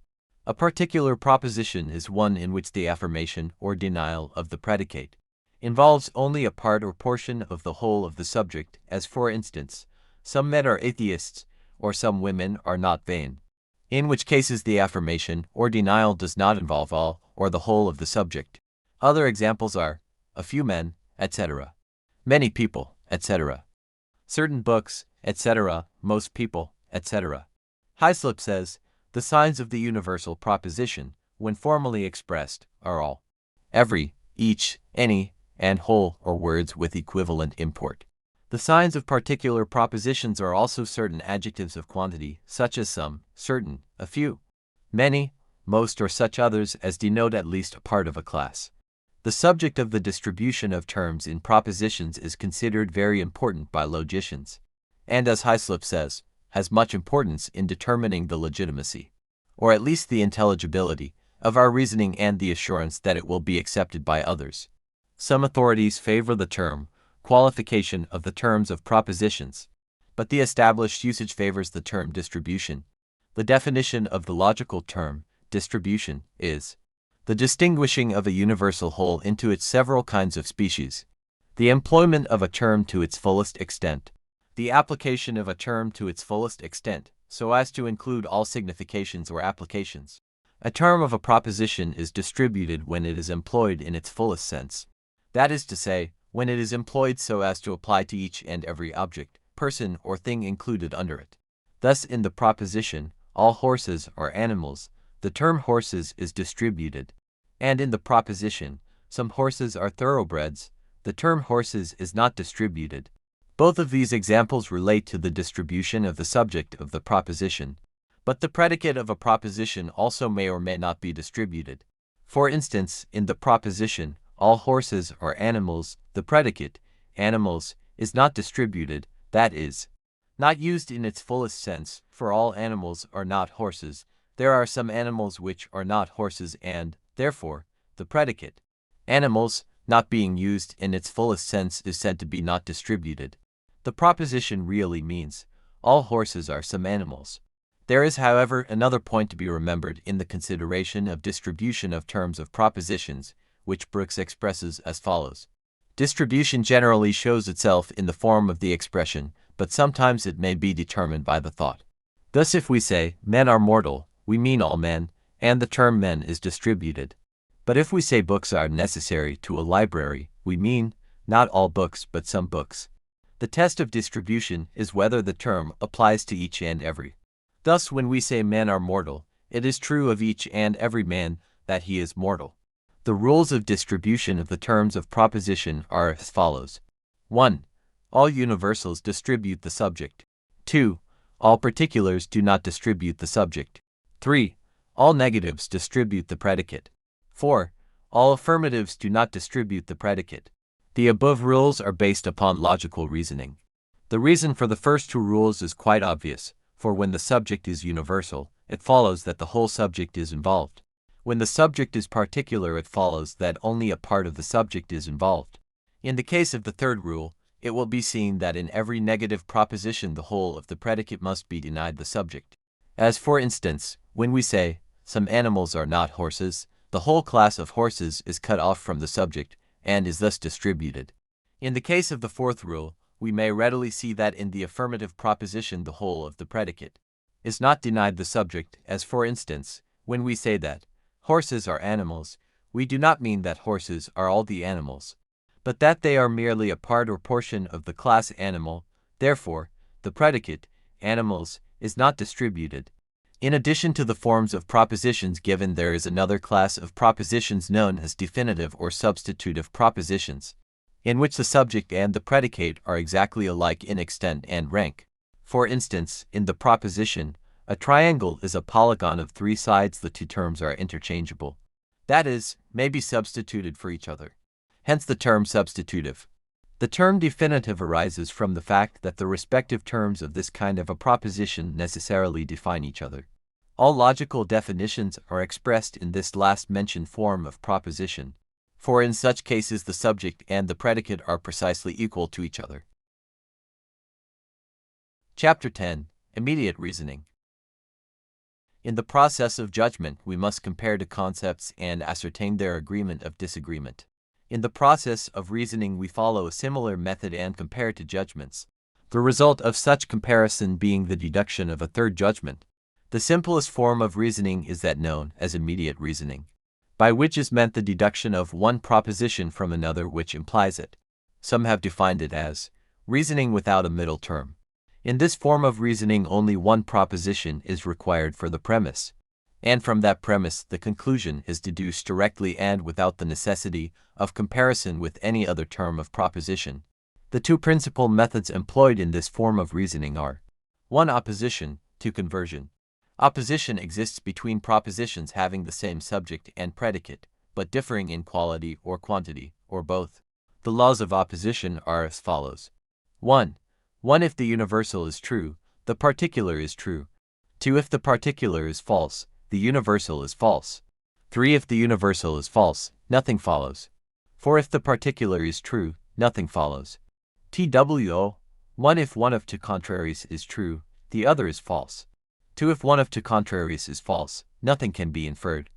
A particular proposition is one in which the affirmation or denial of the predicate involves only a part or portion of the whole of the subject, as for instance, some men are atheists or some women are not vain, in which cases the affirmation or denial does not involve all or the whole of the subject. Other examples are a few men, etc., many people, etc., certain books, etc., most people, etc. Hyslop says, the signs of the universal proposition, when formally expressed, are all, every, each, any, and whole, or words with equivalent import. The signs of particular propositions are also certain adjectives of quantity, such as some, certain, a few, many, most, or such others as denote at least a part of a class. The subject of the distribution of terms in propositions is considered very important by logicians, and as Hyslop says, has much importance in determining the legitimacy, or at least the intelligibility, of our reasoning and the assurance that it will be accepted by others. Some authorities favor the term qualification of the terms of propositions, but the established usage favors the term distribution. The definition of the logical term distribution is the distinguishing of a universal whole into its several kinds of species, the employment of a term to its fullest extent, the application of a term to its fullest extent, so as to include all significations or applications. A term of a proposition is distributed when it is employed in its fullest sense. That is to say, when it is employed so as to apply to each and every object, person, or thing included under it. Thus, in the proposition, all horses are animals, the term horses is distributed, and in the proposition, some horses are thoroughbreds, the term horses is not distributed. Both of these examples relate to the distribution of the subject of the proposition, but the predicate of a proposition also may or may not be distributed. For instance, in the proposition, all horses are animals, the predicate, animals, is not distributed, that is, not used in its fullest sense, for all animals are not horses. There are some animals which are not horses and, therefore, the predicate, animals, not being used in its fullest sense is said to be not distributed. The proposition really means, all horses are some animals. There is, however, another point to be remembered in the consideration of distribution of terms of propositions, which Brooks expresses as follows. Distribution generally shows itself in the form of the expression, but sometimes it may be determined by the thought. Thus, if we say, men are mortal, we mean all men, and the term men is distributed. But if we say books are necessary to a library, we mean, not all books but some books. The test of distribution is whether the term applies to each and every. Thus, when we say men are mortal, it is true of each and every man that he is mortal. The rules of distribution of the terms of proposition are as follows. 1. All universals distribute the subject. 2. All particulars do not distribute the subject. 3. All negatives distribute the predicate. 4. All affirmatives do not distribute the predicate. The above rules are based upon logical reasoning. The reason for the first two rules is quite obvious, for when the subject is universal, it follows that the whole subject is involved. When the subject is particular, it follows that only a part of the subject is involved. In the case of the third rule, it will be seen that in every negative proposition the whole of the predicate must be denied the subject. As for instance, when we say, some animals are not horses, the whole class of horses is cut off from the subject, and is thus distributed. In the case of the fourth rule, we may readily see that in the affirmative proposition the whole of the predicate is not denied the subject, as for instance, when we say that horses are animals, we do not mean that horses are all the animals, but that they are merely a part or portion of the class animal. Therefore, the predicate, animals, is not distributed. In addition to the forms of propositions given, there is another class of propositions known as definitive or substitutive propositions, in which the subject and the predicate are exactly alike in extent and rank. For instance, in the proposition, a triangle is a polygon of three sides. The two terms are interchangeable, that is, may be substituted for each other. Hence the term substitutive. The term definitive arises from the fact that the respective terms of this kind of a proposition necessarily define each other. All logical definitions are expressed in this last mentioned form of proposition, for in such cases the subject and the predicate are precisely equal to each other. Chapter 10. Immediate Reasoning. In the process of judgment, we must compare two concepts and ascertain their agreement of disagreement. In the process of reasoning, we follow a similar method and compare two judgments, the result of such comparison being the deduction of a third judgment. The simplest form of reasoning is that known as immediate reasoning, by which is meant the deduction of one proposition from another which implies it. Some have defined it as reasoning without a middle term. In this form of reasoning, only one proposition is required for the premise, and from that premise the conclusion is deduced directly and without the necessity of comparison with any other term of proposition. The two principal methods employed in this form of reasoning are 1. Opposition, 2. Conversion. Opposition exists between propositions having the same subject and predicate, but differing in quality or quantity, or both. The laws of opposition are as follows. 1. If the universal is true, the particular is true. 2. If the particular is false, the universal is false. 3. If the universal is false, nothing follows. 4. If the particular is true, nothing follows. TWO. 1. If one of two contraries is true, the other is false. 2. If one of two contraries is false, nothing can be inferred.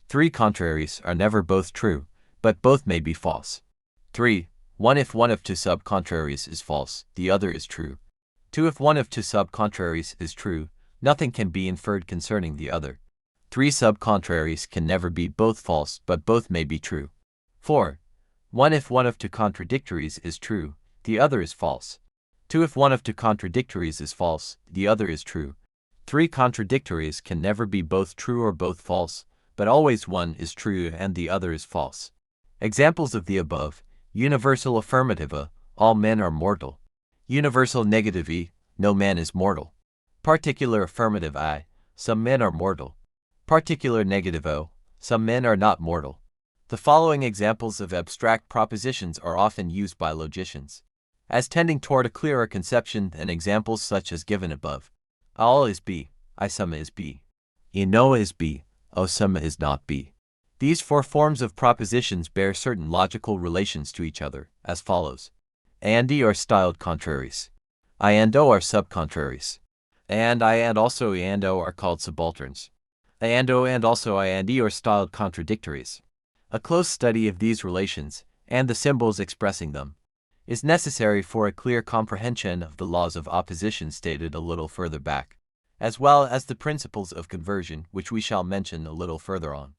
3. Contraries are never both true, but both may be false. 3. 1. If one of two sub-contraries is false, the other is true. 2. If one of two sub-contraries is true, nothing can be inferred concerning the other. 3. Sub-contraries can never be both false, but both may be true. 4. 1. If one of two contradictories is true, the other is false. 2. If one of two contradictories is false, the other is true. 3. Contradictories can never be both true or both false, but always one is true and the other is false. Examples of the above: universal affirmative A, all men are mortal. Universal negative E, no man is mortal. Particular affirmative I, some men are mortal. Particular negative O, some men are not mortal. The following examples of abstract propositions are often used by logicians, as tending toward a clearer conception than examples such as given above. All is B, I summa is B. E no is B, O summa is not B. These four forms of propositions bear certain logical relations to each other, as follows. A and E are styled contraries. I and O are subcontraries. A and I and also E and O are called subalterns. A and O and also I and E are styled contradictories. A close study of these relations, and the symbols expressing them, is necessary for a clear comprehension of the laws of opposition stated a little further back, as well as the principles of conversion, which we shall mention a little further on.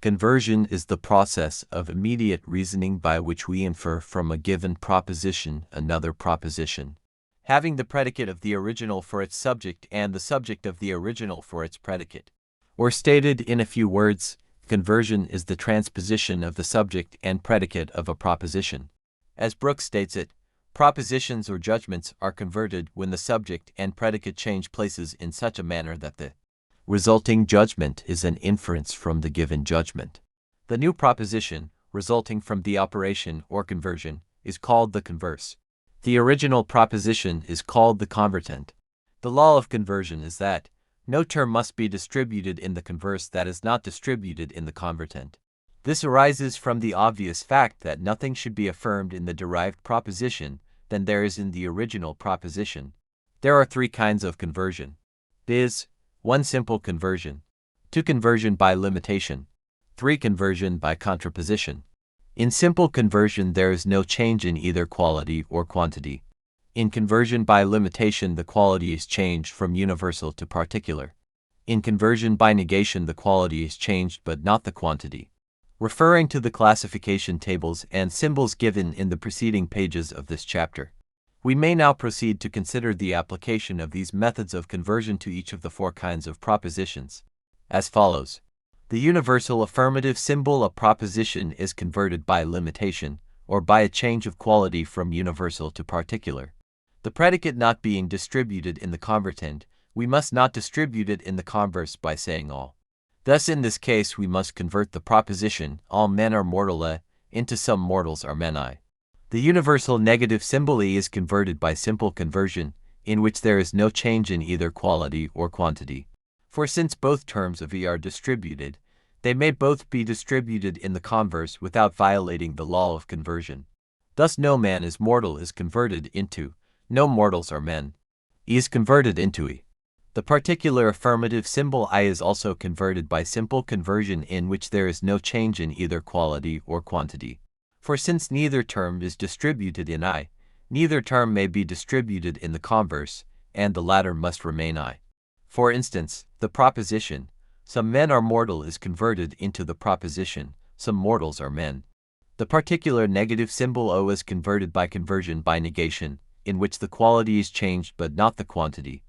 Conversion is the process of immediate reasoning by which we infer from a given proposition another proposition, having the predicate of the original for its subject and the subject of the original for its predicate. Or stated in a few words, conversion is the transposition of the subject and predicate of a proposition. As Brooks states it, propositions or judgments are converted when the subject and predicate change places in such a manner that the resulting judgment is an inference from the given judgment. The new proposition, resulting from the operation or conversion, is called the converse. The original proposition is called the convertent. The law of conversion is that no term must be distributed in the converse that is not distributed in the convertent. This arises from the obvious fact that nothing should be affirmed in the derived proposition than there is in the original proposition. There are three kinds of conversion, viz. 1. Simple conversion. 2. Conversion by limitation. 3. Conversion by contraposition. In simple conversion there is no change in either quality or quantity. In conversion by limitation the quality is changed from universal to particular. In conversion by negation the quality is changed but not the quantity. Referring to the classification tables and symbols given in the preceding pages of this chapter, we may now proceed to consider the application of these methods of conversion to each of the four kinds of propositions, as follows. The universal affirmative symbol of proposition is converted by limitation, or by a change of quality from universal to particular. The predicate not being distributed in the convertent, we must not distribute it in the converse by saying all. Thus in this case we must convert the proposition, all men are mortal, into some mortals are men. The universal negative symbol E is converted by simple conversion, in which there is no change in either quality or quantity. For since both terms of E are distributed, they may both be distributed in the converse without violating the law of conversion. Thus no man is mortal is converted into no mortals are men. E is converted into E. The particular affirmative symbol I is also converted by simple conversion in which there is no change in either quality or quantity. For since neither term is distributed in I, neither term may be distributed in the converse, and the latter must remain I. For instance, the proposition, some men are mortal is converted into the proposition, some mortals are men. The particular negative symbol O is converted by conversion by negation, in which the quality is changed but not the quantity.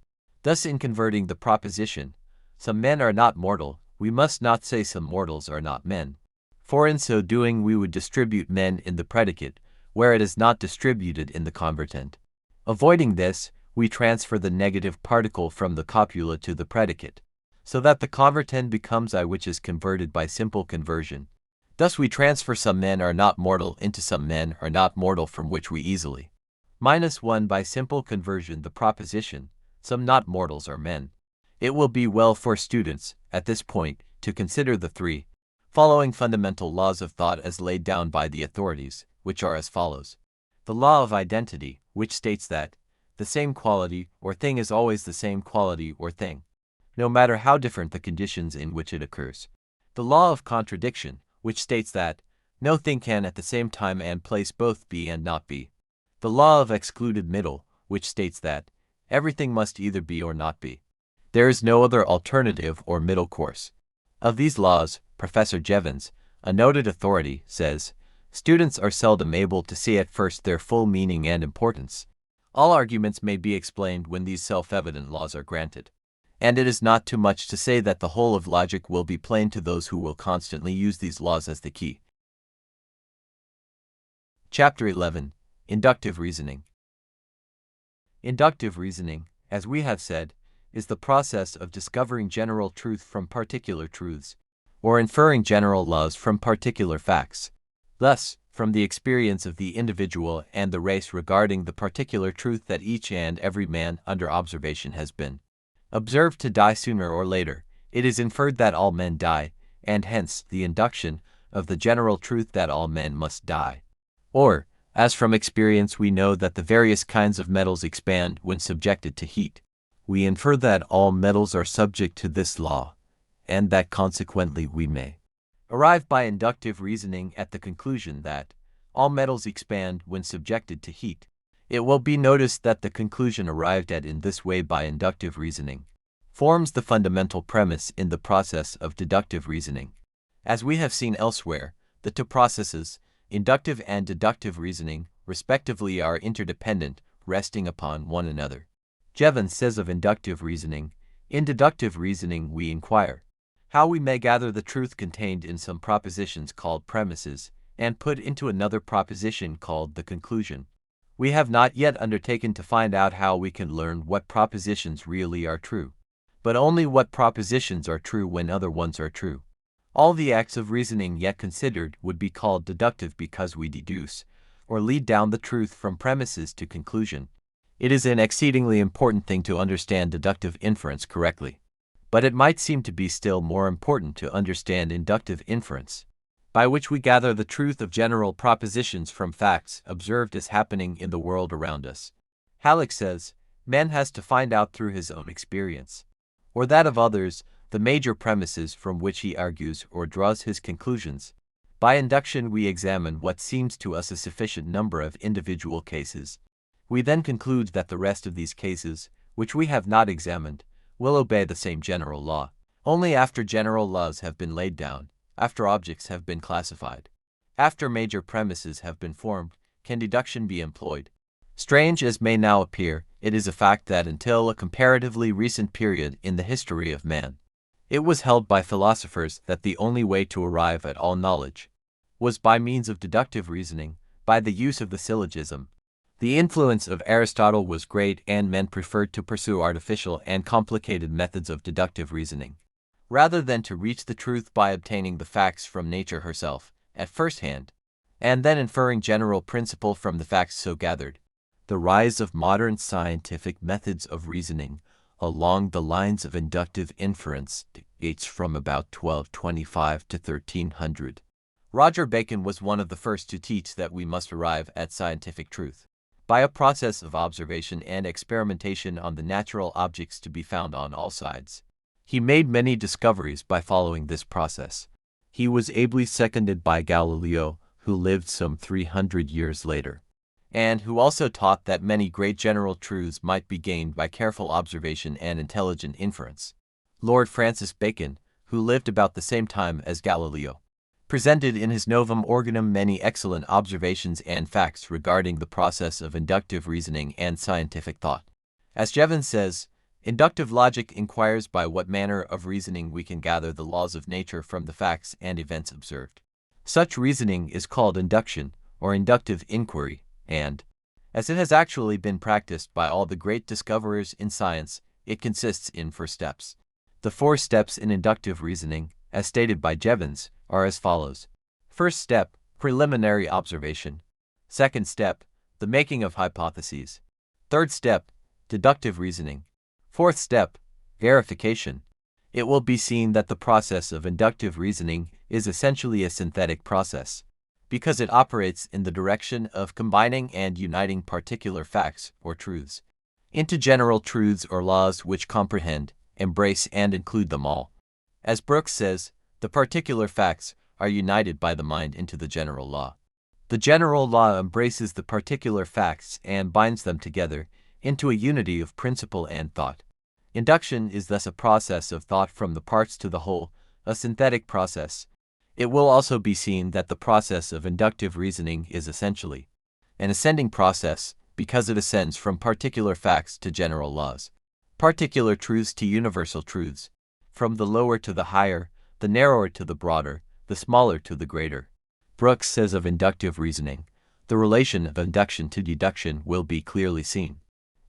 Thus in converting the proposition, some men are not mortal, we must not say some mortals are not men. For in so doing we would distribute men in the predicate, where it is not distributed in the convertent. Avoiding this, we transfer the negative particle from the copula to the predicate, so that the convertent becomes I, which is converted by simple conversion. Thus we transfer some men are not mortal into some men are not mortal, from which we easily -1 by simple conversion the proposition, some not mortals are men. It will be well for students, at this point, to consider the three following fundamental laws of thought as laid down by the authorities, which are as follows. The law of identity, which states that the same quality or thing is always the same quality or thing, no matter how different the conditions in which it occurs. The law of contradiction, which states that no thing can at the same time and place both be and not be. The law of excluded middle, which states that everything must either be or not be. There is no other alternative or middle course. Of these laws, Professor Jevons, a noted authority, says, students are seldom able to see at first their full meaning and importance. All arguments may be explained when these self-evident laws are granted. And it is not too much to say that the whole of logic will be plain to those who will constantly use these laws as the key. Chapter 11. Inductive Reasoning. Inductive reasoning, as we have said, is the process of discovering general truth from particular truths, or inferring general laws from particular facts. Thus, from the experience of the individual and the race regarding the particular truth that each and every man under observation has been observed to die sooner or later, it is inferred that all men die, and hence the induction of the general truth that all men must die. Or, as from experience we know that the various kinds of metals expand when subjected to heat, we infer that all metals are subject to this law, and that consequently we may arrive by inductive reasoning at the conclusion that all metals expand when subjected to heat. It will be noticed that the conclusion arrived at in this way by inductive reasoning forms the fundamental premise in the process of deductive reasoning. As we have seen elsewhere, the two processes, inductive and deductive reasoning, respectively, are interdependent, resting upon one another. Jevons says of inductive reasoning, in deductive reasoning we inquire how we may gather the truth contained in some propositions called premises, and put into another proposition called the conclusion. We have not yet undertaken to find out how we can learn what propositions really are true, but only what propositions are true when other ones are true. All the acts of reasoning yet considered would be called deductive because we deduce, or lead down the truth from premises to conclusion. It is an exceedingly important thing to understand deductive inference correctly, but it might seem to be still more important to understand inductive inference, by which we gather the truth of general propositions from facts observed as happening in the world around us. Halleck says, man has to find out through his own experience, or that of others, the major premises from which he argues or draws his conclusions. By induction we examine what seems to us a sufficient number of individual cases. We then conclude that the rest of these cases, which we have not examined, will obey the same general law. Only after general laws have been laid down, after objects have been classified, after major premises have been formed, can deduction be employed. Strange as may now appear, it is a fact that until a comparatively recent period in the history of man, it was held by philosophers that the only way to arrive at all knowledge was by means of deductive reasoning, by the use of the syllogism. The influence of Aristotle was great, and men preferred to pursue artificial and complicated methods of deductive reasoning, rather than to reach the truth by obtaining the facts from nature herself, at first hand, and then inferring general principle from the facts so gathered. The rise of modern scientific methods of reasoning along the lines of inductive inference dates from about 1225 to 1300. Roger Bacon was one of the first to teach that we must arrive at scientific truth by a process of observation and experimentation on the natural objects to be found on all sides. He made many discoveries by following this process. He was ably seconded by Galileo, who lived some 300 years later, and who also taught that many great general truths might be gained by careful observation and intelligent inference. Lord Francis Bacon, who lived about the same time as Galileo, presented in his Novum Organum many excellent observations and facts regarding the process of inductive reasoning and scientific thought. As Jevons says, inductive logic inquires by what manner of reasoning we can gather the laws of nature from the facts and events observed. Such reasoning is called induction, or inductive inquiry, and, as it has actually been practiced by all the great discoverers in science, it consists in 4 steps. The 4 steps in inductive reasoning, as stated by Jevons, are as follows. First step, preliminary observation. Second step, the making of hypotheses. Third step, deductive reasoning. Fourth step, verification. It will be seen that the process of inductive reasoning is essentially a synthetic process, because it operates in the direction of combining and uniting particular facts or truths into general truths or laws which comprehend, embrace, and include them all. As Brooks says, the particular facts are united by the mind into the general law. The general law embraces the particular facts and binds them together into a unity of principle and thought. Induction is thus a process of thought from the parts to the whole, a synthetic process. It will also be seen that the process of inductive reasoning is essentially an ascending process, because it ascends from particular facts to general laws, particular truths to universal truths, from the lower to the higher, the narrower to the broader, the smaller to the greater. Brooks says of inductive reasoning, the relation of induction to deduction will be clearly seen.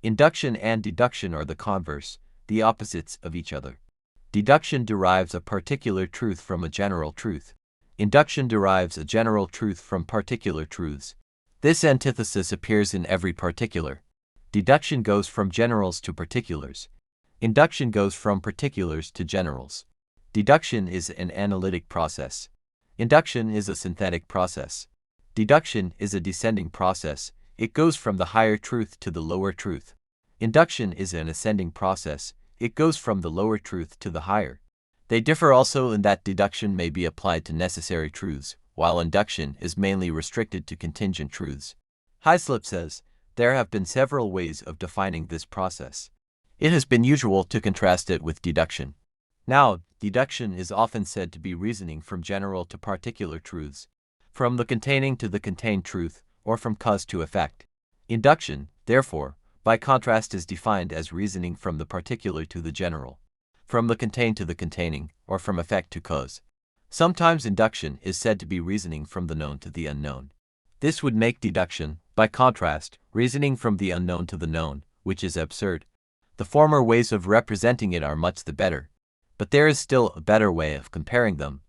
Induction and deduction are the converse, the opposites of each other. Deduction derives a particular truth from a general truth. Induction derives a general truth from particular truths. This antithesis appears in every particular. Deduction goes from generals to particulars. Induction goes from particulars to generals. Deduction is an analytic process. Induction is a synthetic process. Deduction is a descending process. It goes from the higher truth to the lower truth. Induction is an ascending process. It goes from the lower truth to the higher. They differ also in that deduction may be applied to necessary truths, while induction is mainly restricted to contingent truths. Hyslop says, there have been several ways of defining this process. It has been usual to contrast it with deduction. Now, deduction is often said to be reasoning from general to particular truths, from the containing to the contained truth, or from cause to effect. Induction, therefore, by contrast is defined as reasoning from the particular to the general, from the contained to the containing, or from effect to cause. Sometimes induction is said to be reasoning from the known to the unknown. This would make deduction, by contrast, reasoning from the unknown to the known, which is absurd. The former ways of representing it are much the better, but there is still a better way of comparing them.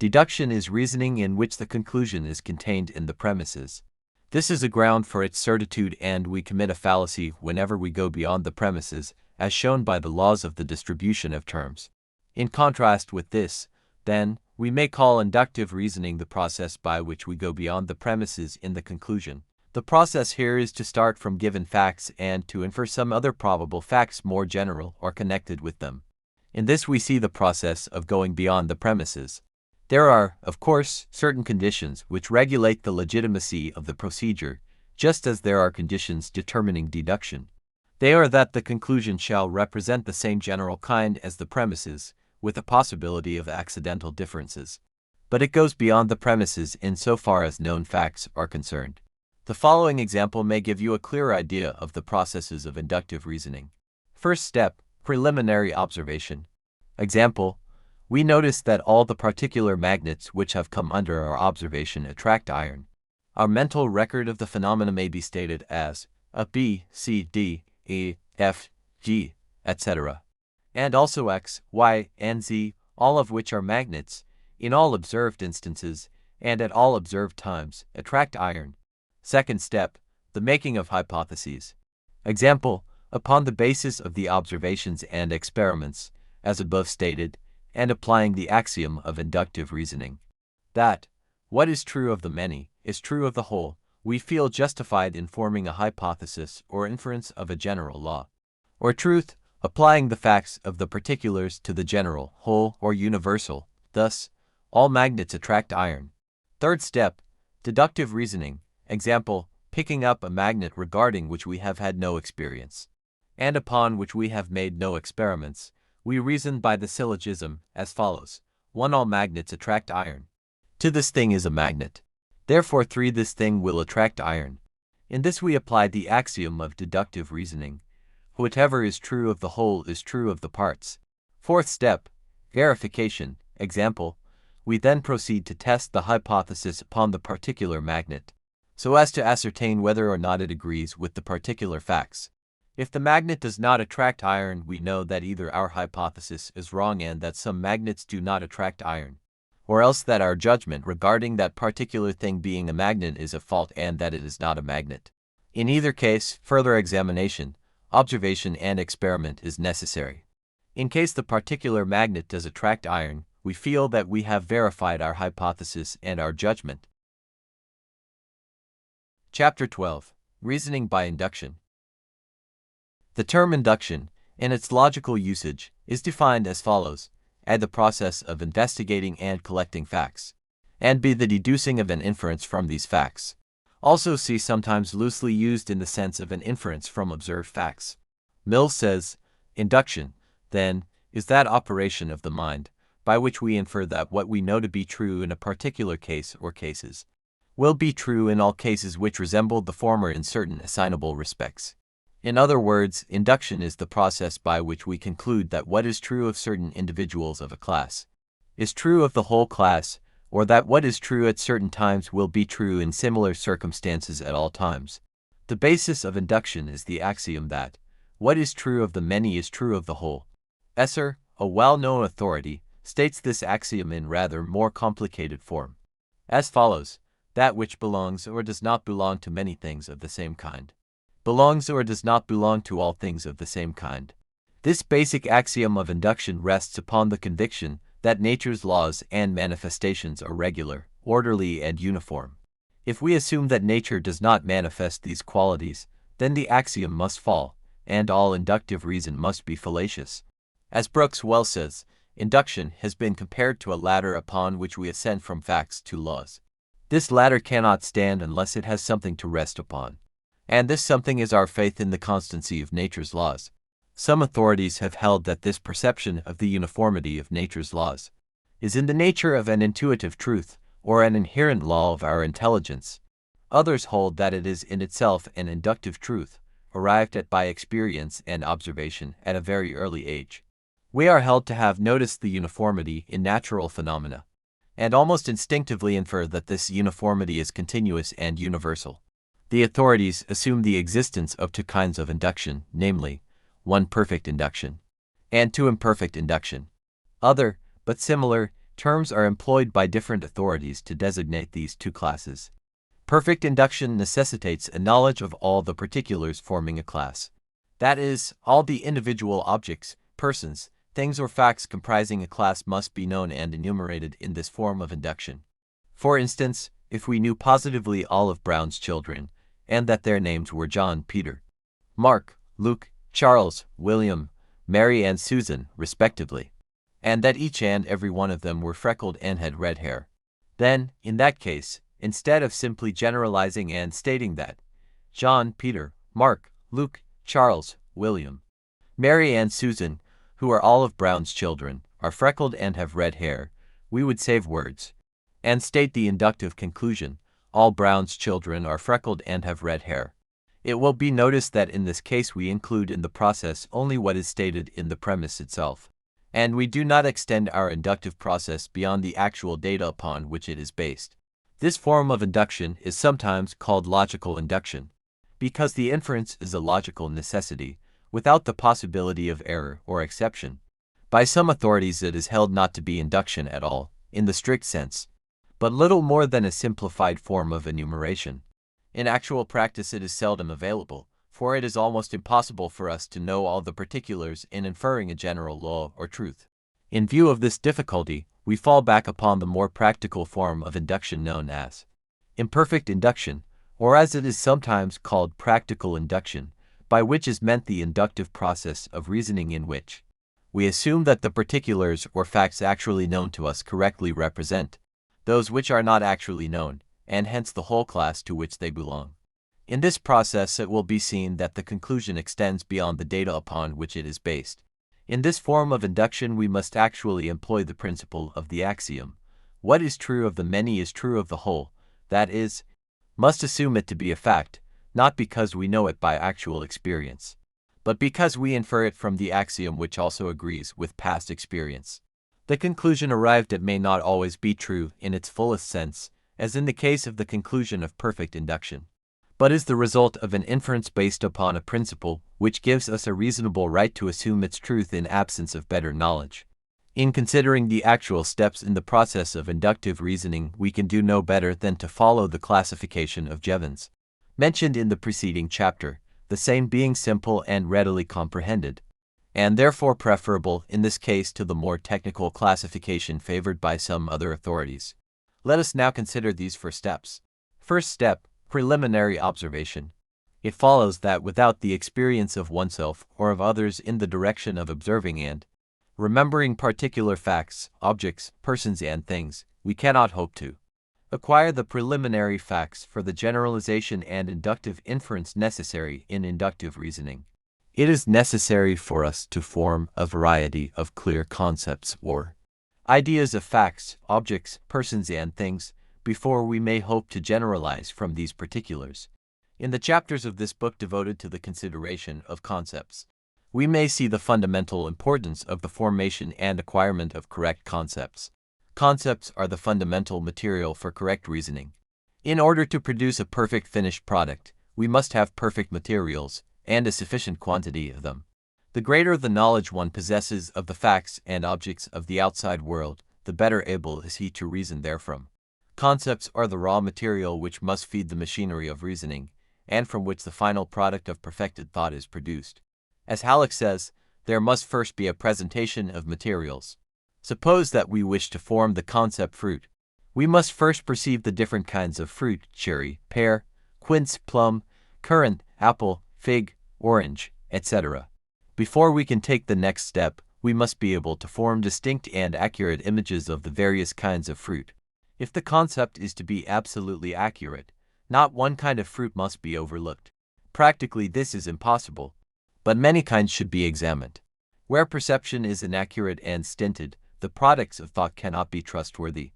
Deduction is reasoning in which the conclusion is contained in the premises. This is a ground for its certitude, and we commit a fallacy whenever we go beyond the premises, as shown by the laws of the distribution of terms. In contrast with this, then, we may call inductive reasoning the process by which we go beyond the premises in the conclusion. The process here is to start from given facts and to infer some other probable facts more general or connected with them. In this we see the process of going beyond the premises. There are, of course, certain conditions which regulate the legitimacy of the procedure, just as there are conditions determining deduction. They are that the conclusion shall represent the same general kind as the premises, with a possibility of accidental differences. But it goes beyond the premises in so far as known facts are concerned. The following example may give you a clear idea of the processes of inductive reasoning. First step, preliminary observation. Example, we notice that all the particular magnets which have come under our observation attract iron. Our mental record of the phenomena may be stated as a B, C, D, E, F, G, etc. and also X, Y, and Z, all of which are magnets, in all observed instances, and at all observed times, attract iron. Second step, the making of hypotheses. Example, upon the basis of the observations and experiments, as above stated, and applying the axiom of inductive reasoning, that what is true of the many is true of the whole, we feel justified in forming a hypothesis or inference of a general law or truth, applying the facts of the particulars to the general, whole, or universal. Thus, all magnets attract iron. Third step, deductive reasoning. Example, picking up a magnet regarding which we have had no experience, and upon which we have made no experiments. We reason by the syllogism as follows. 1. All magnets attract iron. 2. This thing is a magnet. Therefore 3. This thing will attract iron. In this we apply the axiom of deductive reasoning. Whatever is true of the whole is true of the parts. Fourth step, verification. Example, we then proceed to test the hypothesis upon the particular magnet, so as to ascertain whether or not it agrees with the particular facts. If the magnet does not attract iron, we know that either our hypothesis is wrong and that some magnets do not attract iron, or else that our judgment regarding that particular thing being a magnet is at fault and that it is not a magnet. In either case, further examination, observation, and experiment is necessary. In case the particular magnet does attract iron, we feel that we have verified our hypothesis and our judgment. Chapter 12. Reasoning by Induction. The term induction, in its logical usage, is defined as follows: A. The process of investigating and collecting facts, and B. The deducing of an inference from these facts. Also C. Sometimes loosely used in the sense of an inference from observed facts. Mill says, induction, then, is that operation of the mind, by which we infer that what we know to be true in a particular case or cases will be true in all cases which resemble the former in certain assignable respects. In other words, induction is the process by which we conclude that what is true of certain individuals of a class is true of the whole class, or that what is true at certain times will be true in similar circumstances at all times. The basis of induction is the axiom that what is true of the many is true of the whole. Esser, a well-known authority, states this axiom in rather more complicated form, as follows: that which belongs or does not belong to many things of the same kind belongs or does not belong to all things of the same kind. This basic axiom of induction rests upon the conviction that nature's laws and manifestations are regular, orderly, and uniform. If we assume that nature does not manifest these qualities, then the axiom must fall, and all inductive reason must be fallacious. As Brooks well says, induction has been compared to a ladder upon which we ascend from facts to laws. This ladder cannot stand unless it has something to rest upon, and this something is our faith in the constancy of nature's laws. Some authorities have held that this perception of the uniformity of nature's laws is in the nature of an intuitive truth, or an inherent law of our intelligence. Others hold that it is in itself an inductive truth, arrived at by experience and observation at a very early age. We are held to have noticed the uniformity in natural phenomena, and almost instinctively infer that this uniformity is continuous and universal. The authorities assume the existence of two kinds of induction, namely, 1. Perfect induction, and 2. Imperfect induction. Other, but similar, terms are employed by different authorities to designate these two classes. Perfect induction necessitates a knowledge of all the particulars forming a class. That is, all the individual objects, persons, things, or facts comprising a class must be known and enumerated in this form of induction. For instance, if we knew positively all of Brown's children, and that their names were John, Peter, Mark, Luke, Charles, William, Mary, and Susan, respectively, and that each and every one of them were freckled and had red hair, then, in that case, instead of simply generalizing and stating that John, Peter, Mark, Luke, Charles, William, Mary, and Susan, who are all of Brown's children, are freckled and have red hair, we would save words and state the inductive conclusion: all Brown's children are freckled and have red hair. It will be noticed that in this case we include in the process only what is stated in the premise itself, and we do not extend our inductive process beyond the actual data upon which it is based. This form of induction is sometimes called logical induction, because the inference is a logical necessity, without the possibility of error or exception. By some authorities it is held not to be induction at all, in the strict sense, but little more than a simplified form of enumeration. In actual practice it is seldom available, for it is almost impossible for us to know all the particulars in inferring a general law or truth. In view of this difficulty, we fall back upon the more practical form of induction known as imperfect induction, or as it is sometimes called practical induction, by which is meant the inductive process of reasoning in which we assume that the particulars or facts actually known to us correctly represent those which are not actually known, and hence the whole class to which they belong. In this process it will be seen that the conclusion extends beyond the data upon which it is based. In this form of induction we must actually employ the principle of the axiom, what is true of the many is true of the whole, that is, must assume it to be a fact, not because we know it by actual experience, but because we infer it from the axiom which also agrees with past experience. The conclusion arrived at may not always be true in its fullest sense, as in the case of the conclusion of perfect induction, but is the result of an inference based upon a principle which gives us a reasonable right to assume its truth in absence of better knowledge. In considering the actual steps in the process of inductive reasoning, we can do no better than to follow the classification of Jevons, mentioned in the preceding chapter, the same being simple and readily comprehended, and therefore preferable in this case to the more technical classification favored by some other authorities. Let us now consider these 4 steps. First step, preliminary observation. It follows that without the experience of oneself or of others in the direction of observing and remembering particular facts, objects, persons and things, we cannot hope to acquire the preliminary facts for the generalization and inductive inference necessary in inductive reasoning. It is necessary for us to form a variety of clear concepts or ideas of facts, objects, persons and things before we may hope to generalize from these particulars. In the chapters of this book devoted to the consideration of concepts, we may see the fundamental importance of the formation and acquirement of correct concepts. Concepts are the fundamental material for correct reasoning. In order to produce a perfect finished product, we must have perfect materials, and a sufficient quantity of them. The greater the knowledge one possesses of the facts and objects of the outside world, the better able is he to reason therefrom. Concepts are the raw material which must feed the machinery of reasoning, and from which the final product of perfected thought is produced. As Halleck says, there must first be a presentation of materials. Suppose that we wish to form the concept fruit. We must first perceive the different kinds of fruit, cherry, pear, quince, plum, currant, apple, fig, orange, etc. Before we can take the next step, we must be able to form distinct and accurate images of the various kinds of fruit. If the concept is to be absolutely accurate, not one kind of fruit must be overlooked. Practically this is impossible, but many kinds should be examined. Where perception is inaccurate and stinted, the products of thought cannot be trustworthy.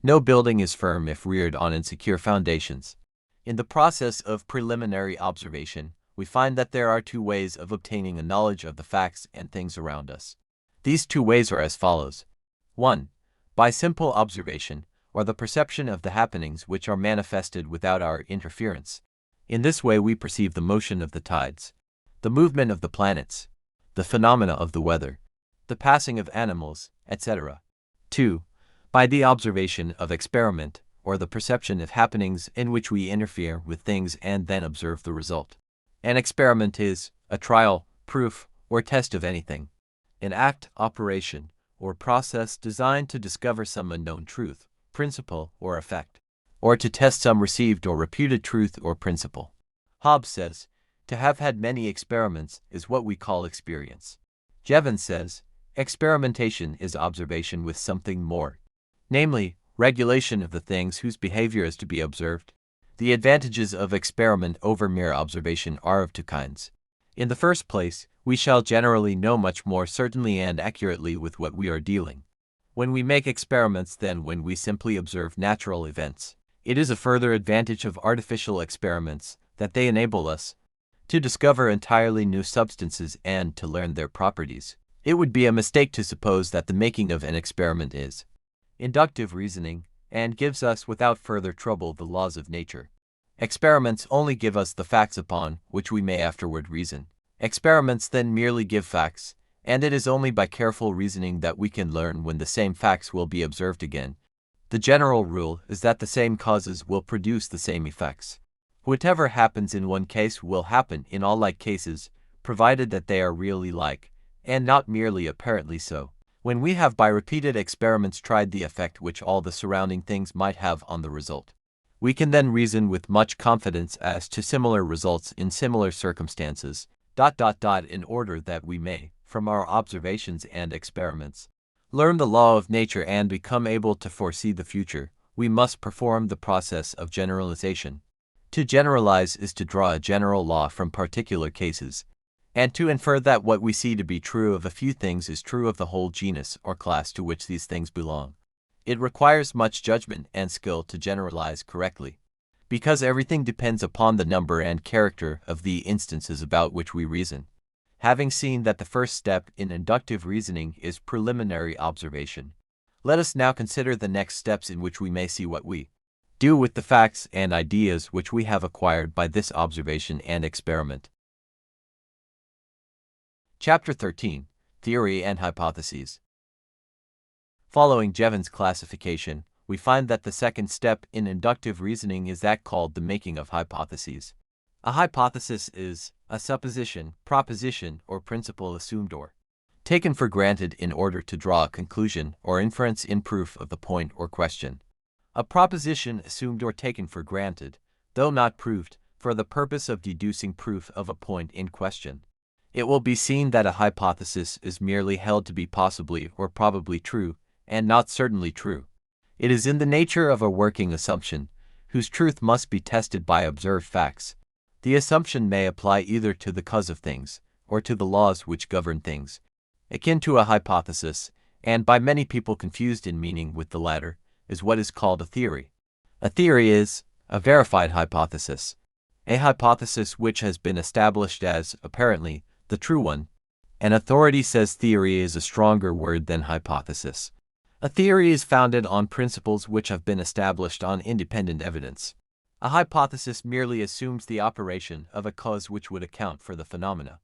No building is firm if reared on insecure foundations. In the process of preliminary observation, we find that there are 2 ways of obtaining a knowledge of the facts and things around us. These 2 ways are as follows. 1. By simple observation, or the perception of the happenings which are manifested without our interference. In this way we perceive the motion of the tides, the movement of the planets, the phenomena of the weather, the passing of animals, etc. 2. By the observation of experiment, or the perception of happenings in which we interfere with things and then observe the result. An experiment is a trial, proof, or test of anything, an act, operation, or process designed to discover some unknown truth, principle, or effect, or to test some received or reputed truth or principle. Hobbes says, to have had many experiments is what we call experience. Jevons says, experimentation is observation with something more, namely, regulation of the things whose behavior is to be observed. The advantages of experiment over mere observation are of 2 kinds. In the first place, we shall generally know much more certainly and accurately with what we are dealing when we make experiments than when we simply observe natural events. It is a further advantage of artificial experiments that they enable us to discover entirely new substances and to learn their properties. It would be a mistake to suppose that the making of an experiment is inductive reasoning and gives us without further trouble the laws of nature. Experiments only give us the facts upon which we may afterward reason. Experiments then merely give facts, and it is only by careful reasoning that we can learn when the same facts will be observed again. The general rule is that the same causes will produce the same effects. Whatever happens in one case will happen in all like cases, provided that they are really like, and not merely apparently so. When we have by repeated experiments tried the effect which all the surrounding things might have on the result, We can then reason with much confidence as to similar results in similar circumstances, in order that we may, from our observations and experiments, learn the law of nature and become able to foresee the future. We must perform the process of generalization. To generalize is to draw a general law from particular cases, and to infer that what we see to be true of a few things is true of the whole genus or class to which these things belong. It requires much judgment and skill to generalize correctly, because everything depends upon the number and character of the instances about which we reason. Having seen that the first step in inductive reasoning is preliminary observation, let us now consider the next steps in which we may see what we do with the facts and ideas which we have acquired by this observation and experiment. Chapter 13. Theory and Hypotheses. Following Jevons' classification, we find that the second step in inductive reasoning is that called the making of hypotheses. A hypothesis is a supposition, proposition, or principle assumed or taken for granted in order to draw a conclusion or inference in proof of the point or question. A proposition assumed or taken for granted, though not proved, for the purpose of deducing proof of a point in question. It will be seen that a hypothesis is merely held to be possibly or probably true, and not certainly true. It is in the nature of a working assumption, whose truth must be tested by observed facts. The assumption may apply either to the cause of things, or to the laws which govern things. Akin to a hypothesis, and by many people confused in meaning with the latter, is what is called a theory. A theory is a verified hypothesis, a hypothesis which has been established as, apparently, the true one. An authority says theory is a stronger word than hypothesis. A theory is founded on principles which have been established on independent evidence. A hypothesis merely assumes the operation of a cause which would account for the phenomena,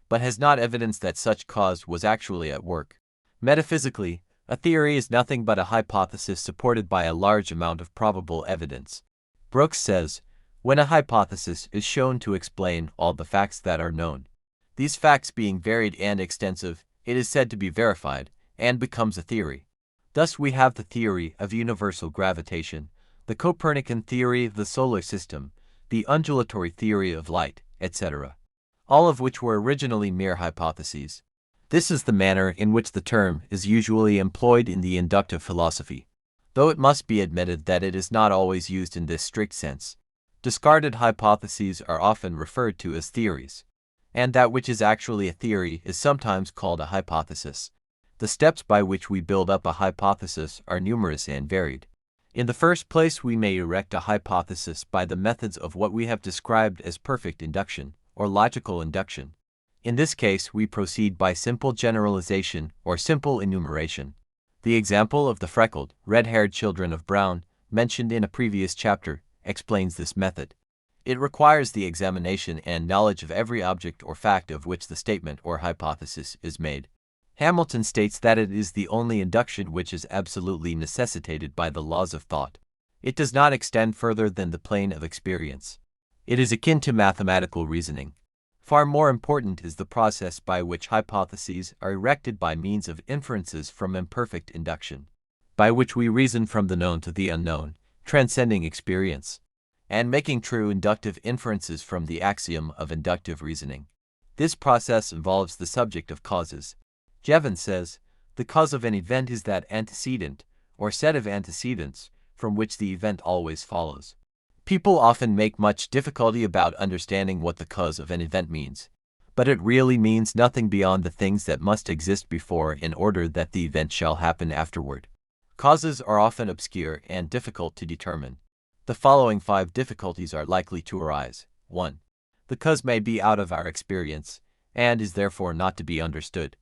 but has not evidence that such cause was actually at work. Metaphysically, a theory is nothing but a hypothesis supported by a large amount of probable evidence. Brooks says, when a hypothesis is shown to explain all the facts that are known, these facts being varied and extensive, it is said to be verified, and becomes a theory. Thus we have the theory of universal gravitation, the Copernican theory of the solar system, the undulatory theory of light, etc., all of which were originally mere hypotheses. This is the manner in which the term is usually employed in the inductive philosophy, though it must be admitted that it is not always used in this strict sense. Discarded hypotheses are often referred to as theories, and that which is actually a theory is sometimes called a hypothesis. The steps by which we build up a hypothesis are numerous and varied. In the first place, we may erect a hypothesis by the methods of what we have described as perfect induction, or logical induction. In this case, we proceed by simple generalization or simple enumeration. The example of the freckled, red-haired children of Brown, mentioned in a previous chapter, explains this method. It requires the examination and knowledge of every object or fact of which the statement or hypothesis is made. Hamilton states that it is the only induction which is absolutely necessitated by the laws of thought. It does not extend further than the plane of experience. It is akin to mathematical reasoning. Far more important is the process by which hypotheses are erected by means of inferences from imperfect induction, by which we reason from the known to the unknown, transcending experience, and making true inductive inferences from the axiom of inductive reasoning. This process involves the subject of causes. Jevons says, the cause of an event is that antecedent, or set of antecedents, from which the event always follows. People often make much difficulty about understanding what the cause of an event means, but it really means nothing beyond the things that must exist before in order that the event shall happen afterward. Causes are often obscure and difficult to determine. The following 5 difficulties are likely to arise. 1. The cause may be out of our experience, and is therefore not to be understood.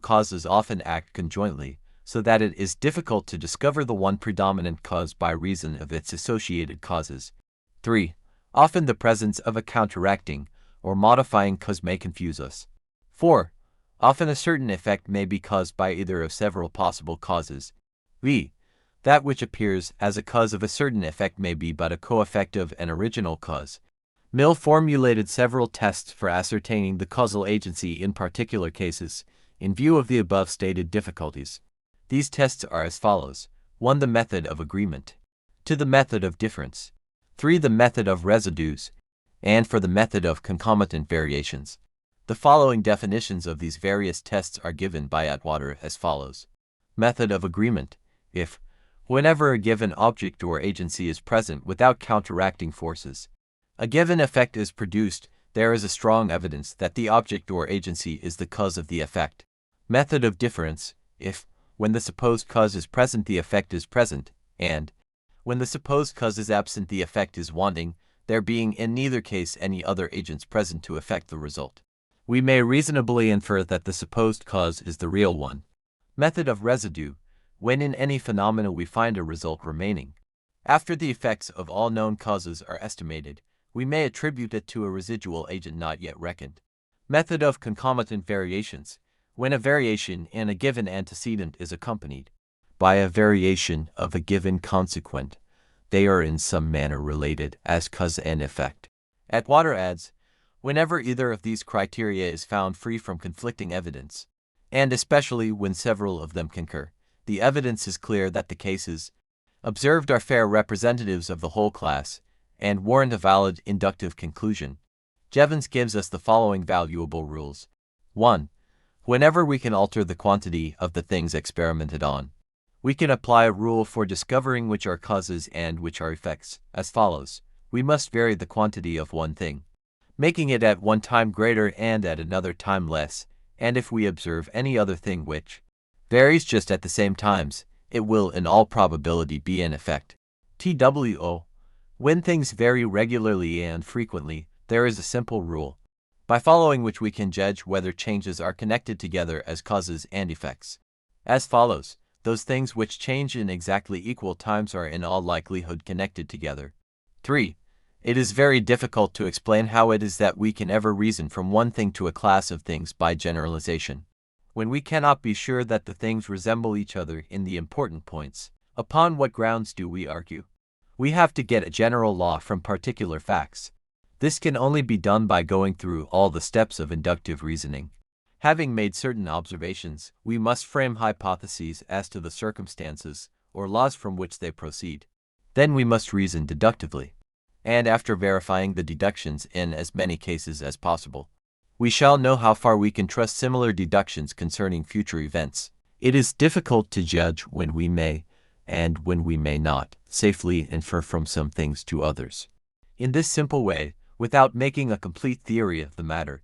Causes often act conjointly, so that it is difficult to discover the one predominant cause by reason of its associated causes. 3. Often the presence of a counteracting or modifying cause may confuse us. 4. Often a certain effect may be caused by either of several possible causes. v. That which appears as a cause of a certain effect may be but a co-effect of an original cause. Mill formulated several tests for ascertaining the causal agency in particular cases, in view of the above stated difficulties. These tests are as follows. 1. The method of agreement. to the method of difference, 3. the method of residues, and for the method of concomitant variations. The following definitions of these various tests are given by Atwater as follows. Method of agreement, if, whenever a given object or agency is present without counteracting forces, a given effect is produced, there is a strong evidence that the object or agency is the cause of the effect. Method of difference, if, when the supposed cause is present the effect is present, and, when the supposed cause is absent the effect is wanting, there being in neither case any other agents present to affect the result. We may reasonably infer that the supposed cause is the real one. Method of residue, when in any phenomena we find a result remaining. After the effects of all known causes are estimated, we may attribute it to a residual agent not yet reckoned. Method of concomitant variations, when a variation in a given antecedent is accompanied by a variation of a given consequent, they are in some manner related as cause and effect. Atwater adds, whenever either of these criteria is found free from conflicting evidence, and especially when several of them concur, the evidence is clear that the cases observed are fair representatives of the whole class and warrant a valid inductive conclusion. Jevons gives us the following valuable rules. 1. Whenever we can alter the quantity of the things experimented on, we can apply a rule for discovering which are causes and which are effects, as follows. We must vary the quantity of one thing, making it at one time greater and at another time less, and if we observe any other thing which varies just at the same times, it will in all probability be an effect. TWO. When things vary regularly and frequently, there is a simple rule, by following which we can judge whether changes are connected together as causes and effects. As follows. Those things which change in exactly equal times are in all likelihood connected together. 3. It is very difficult to explain how it is that we can ever reason from one thing to a class of things by generalization, when we cannot be sure that the things resemble each other in the important points. Upon what grounds do we argue? We have to get a general law from particular facts. This can only be done by going through all the steps of inductive reasoning. Having made certain observations, we must frame hypotheses as to the circumstances or laws from which they proceed. Then we must reason deductively, and after verifying the deductions in as many cases as possible, we shall know how far we can trust similar deductions concerning future events. It is difficult to judge when we may, and when we may not, safely infer from some things to others. In this simple way, without making a complete theory of the matter,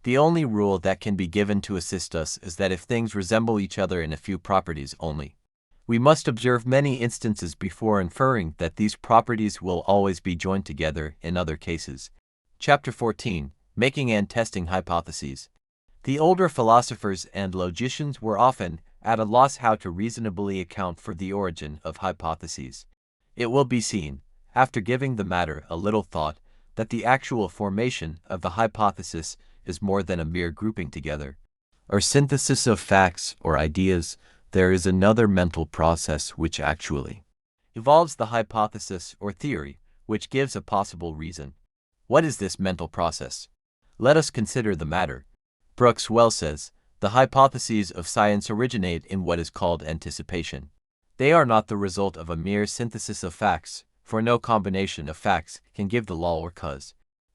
the only rule that can be given to assist us is that if things resemble each other in a few properties only, we must observe many instances before inferring that these properties will always be joined together in other cases. Chapter 14. Making and Testing Hypotheses. The older philosophers and logicians were often at a loss how to reasonably account for the origin of hypotheses. It will be seen, after giving the matter a little thought, that the actual formation of the hypothesis is more than a mere grouping together, or synthesis of facts or ideas. There is another mental process which actually evolves the hypothesis or theory, which gives a possible reason. What is this mental process? Let us consider the matter. Brooks well says, the hypotheses of science originate in what is called anticipation. They are not the result of a mere synthesis of facts, for no combination of facts can give the law or cause.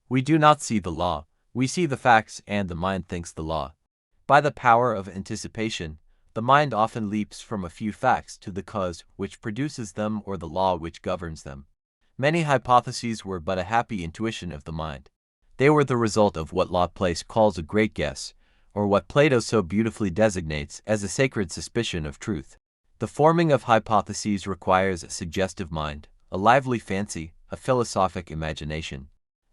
We do not see the law, we see the facts and the mind thinks the law. By the power of anticipation, the mind often leaps from a few facts to the cause which produces them or the law which governs them. Many hypotheses were but a happy intuition of the mind. They were the result of what Laplace calls a great guess, or what Plato so beautifully designates as a sacred suspicion of truth. The forming of hypotheses requires a suggestive mind, a lively fancy, a philosophic imagination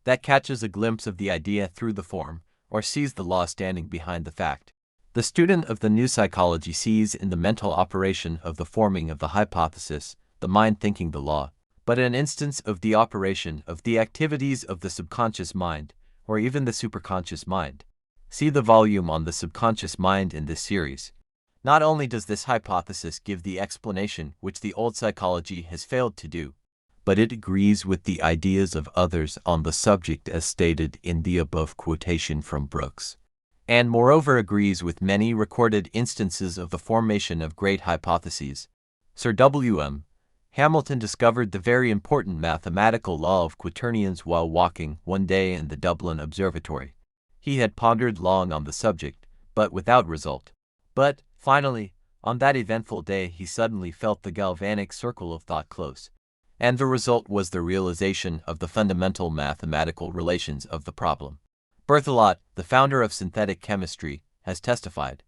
that catches a glimpse of the idea through the form, or sees the law standing behind the fact. The student of the new psychology sees in the mental operation of the forming of the hypothesis, the mind thinking the law, but an instance of the operation of the activities of the subconscious mind, or even the superconscious mind. See the volume on the subconscious mind in this series. Not only does this hypothesis give the explanation which the old psychology has failed to do, but it agrees with the ideas of others on the subject as stated in the above quotation from Brooks, and moreover agrees with many recorded instances of the formation of great hypotheses. Sir W.M. Hamilton discovered the very important mathematical law of quaternions while walking one day in the Dublin Observatory. He had pondered long on the subject, but without result. But, finally, on that eventful day he suddenly felt the galvanic circle of thought close, and the result was the realization of the fundamental mathematical relations of the problem. Berthelot, the founder of synthetic chemistry, has testified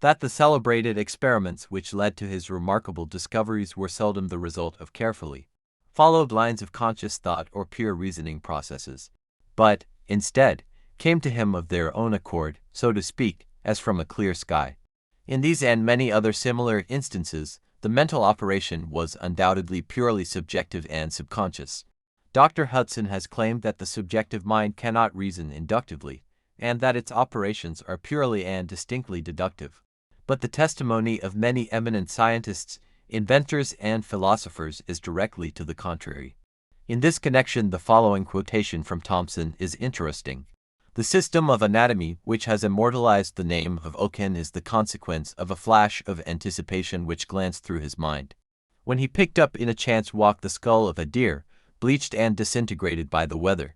that the celebrated experiments which led to his remarkable discoveries were seldom the result of carefully followed lines of conscious thought or pure reasoning processes, but, instead, came to him of their own accord, so to speak, as from a clear sky. In these and many other similar instances, the mental operation was undoubtedly purely subjective and subconscious. Dr. Hudson has claimed that the subjective mind cannot reason inductively, and that its operations are purely and distinctly deductive. But the testimony of many eminent scientists, inventors, and philosophers is directly to the contrary. In this connection, the following quotation from Thomson is interesting. The system of anatomy which has immortalized the name of Oken is the consequence of a flash of anticipation which glanced through his mind, when he picked up in a chance walk the skull of a deer, bleached and disintegrated by the weather,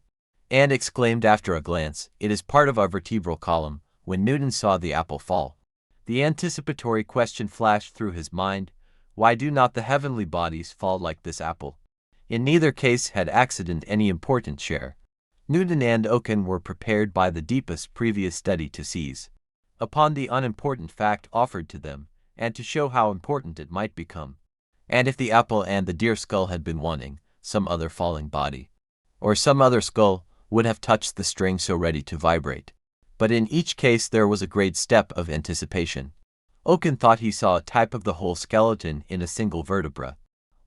and exclaimed after a glance, "It is part of our vertebral column," when Newton saw the apple fall. The anticipatory question flashed through his mind, why do not the heavenly bodies fall like this apple? In neither case had accident any important share. Newton and Oken were prepared by the deepest previous study to seize upon the unimportant fact offered to them, and to show how important it might become. And if the apple and the deer skull had been wanting, some other falling body, or some other skull, would have touched the string so ready to vibrate. But in each case there was a great step of anticipation. Oken thought he saw a type of the whole skeleton in a single vertebra,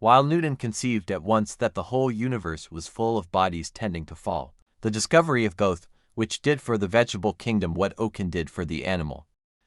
while Newton conceived at once that the whole universe was full of bodies tending to fall. The discovery of Goethe, which did for the vegetable kingdom what Oken did for the animal,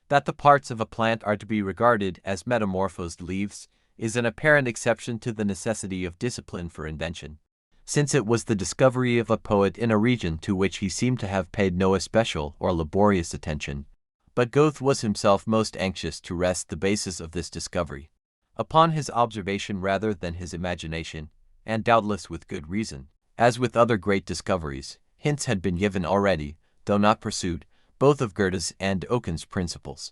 that the parts of a plant are to be regarded as metamorphosed leaves, is an apparent exception to the necessity of discipline for invention, since it was the discovery of a poet in a region to which he seemed to have paid no especial or laborious attention. But Goethe was himself most anxious to rest the basis of this discovery upon his observation rather than his imagination, and doubtless with good reason. As with other great discoveries, hints had been given already, though not pursued, both of Goethe's and Oken's principles.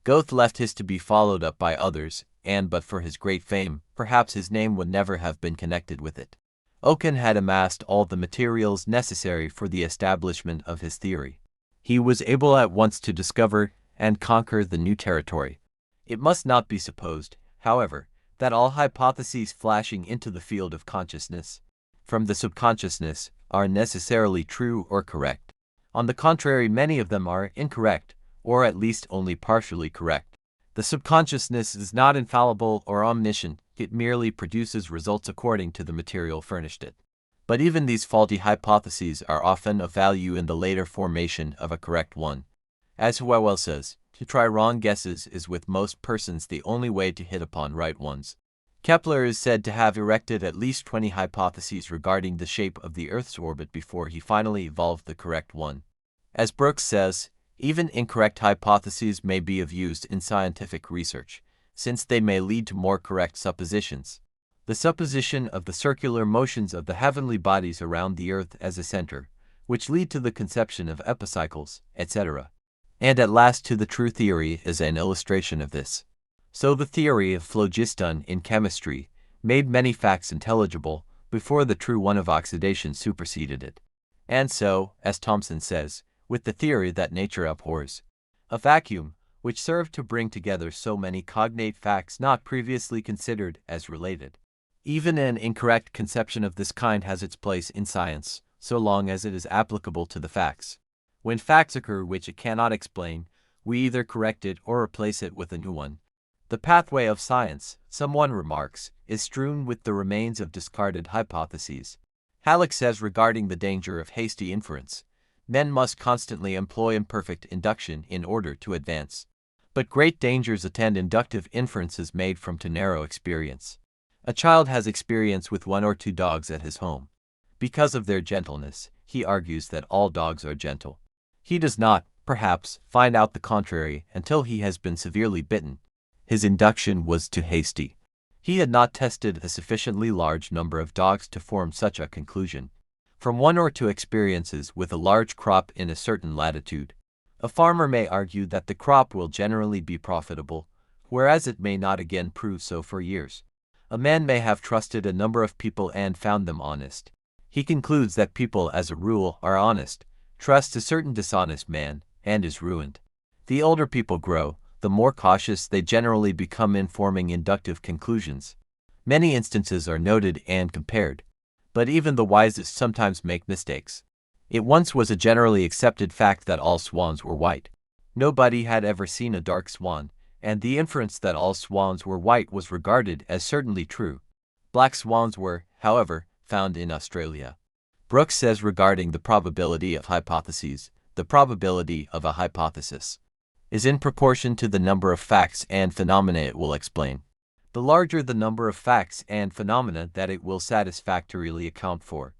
Goethe left his to be followed up by others, and but for his great fame, perhaps his name would never have been connected with it. Oken had amassed all the materials necessary for the establishment of his theory. He was able at once to discover and conquer the new territory. It must not be supposed, however, that all hypotheses flashing into the field of consciousness from the subconsciousness are necessarily true or correct. On the contrary, many of them are incorrect, or at least only partially correct. The subconsciousness is not infallible or omniscient, it merely produces results according to the material furnished it. But even these faulty hypotheses are often of value in the later formation of a correct one. As Howell says, to try wrong guesses is with most persons the only way to hit upon right ones. Kepler is said to have erected at least 20 hypotheses regarding the shape of the Earth's orbit before he finally evolved the correct one. As Brooks says, even incorrect hypotheses may be of use in scientific research, since they may lead to more correct suppositions. The supposition of the circular motions of the heavenly bodies around the Earth as a center, which lead to the conception of epicycles, etc., and at last to the true theory, is an illustration of this. So the theory of phlogiston in chemistry made many facts intelligible before the true one of oxidation superseded it. And so, as Thomson says, with the theory that nature abhors, a vacuum which served to bring together so many cognate facts not previously considered as related. Even an incorrect conception of this kind has its place in science, so long as it is applicable to the facts. When facts occur which it cannot explain, we either correct it or replace it with a new one. The pathway of science, someone remarks, is strewn with the remains of discarded hypotheses. Halleck says regarding the danger of hasty inference, men must constantly employ imperfect induction in order to advance. But great dangers attend inductive inferences made from too narrow experience. A child has experience with 1 or 2 dogs at his home. Because of their gentleness, he argues that all dogs are gentle. He does not, perhaps, find out the contrary until he has been severely bitten. His induction was too hasty. He had not tested a sufficiently large number of dogs to form such a conclusion. From one or two experiences with a large crop in a certain latitude, a farmer may argue that the crop will generally be profitable, whereas it may not again prove so for years. A man may have trusted a number of people and found them honest. He concludes that people as a rule are honest, trusts a certain dishonest man, and is ruined. The older people grow, the more cautious they generally become in forming inductive conclusions. Many instances are noted and compared, but even the wisest sometimes make mistakes. It once was a generally accepted fact that all swans were white. Nobody had ever seen a dark swan, and the inference that all swans were white was regarded as certainly true. Black swans were, however, found in Australia. Brooks says regarding the probability of hypotheses, the probability of a hypothesis is in proportion to the number of facts and phenomena it will explain. The larger the number of facts and phenomena that it will satisfactorily account for,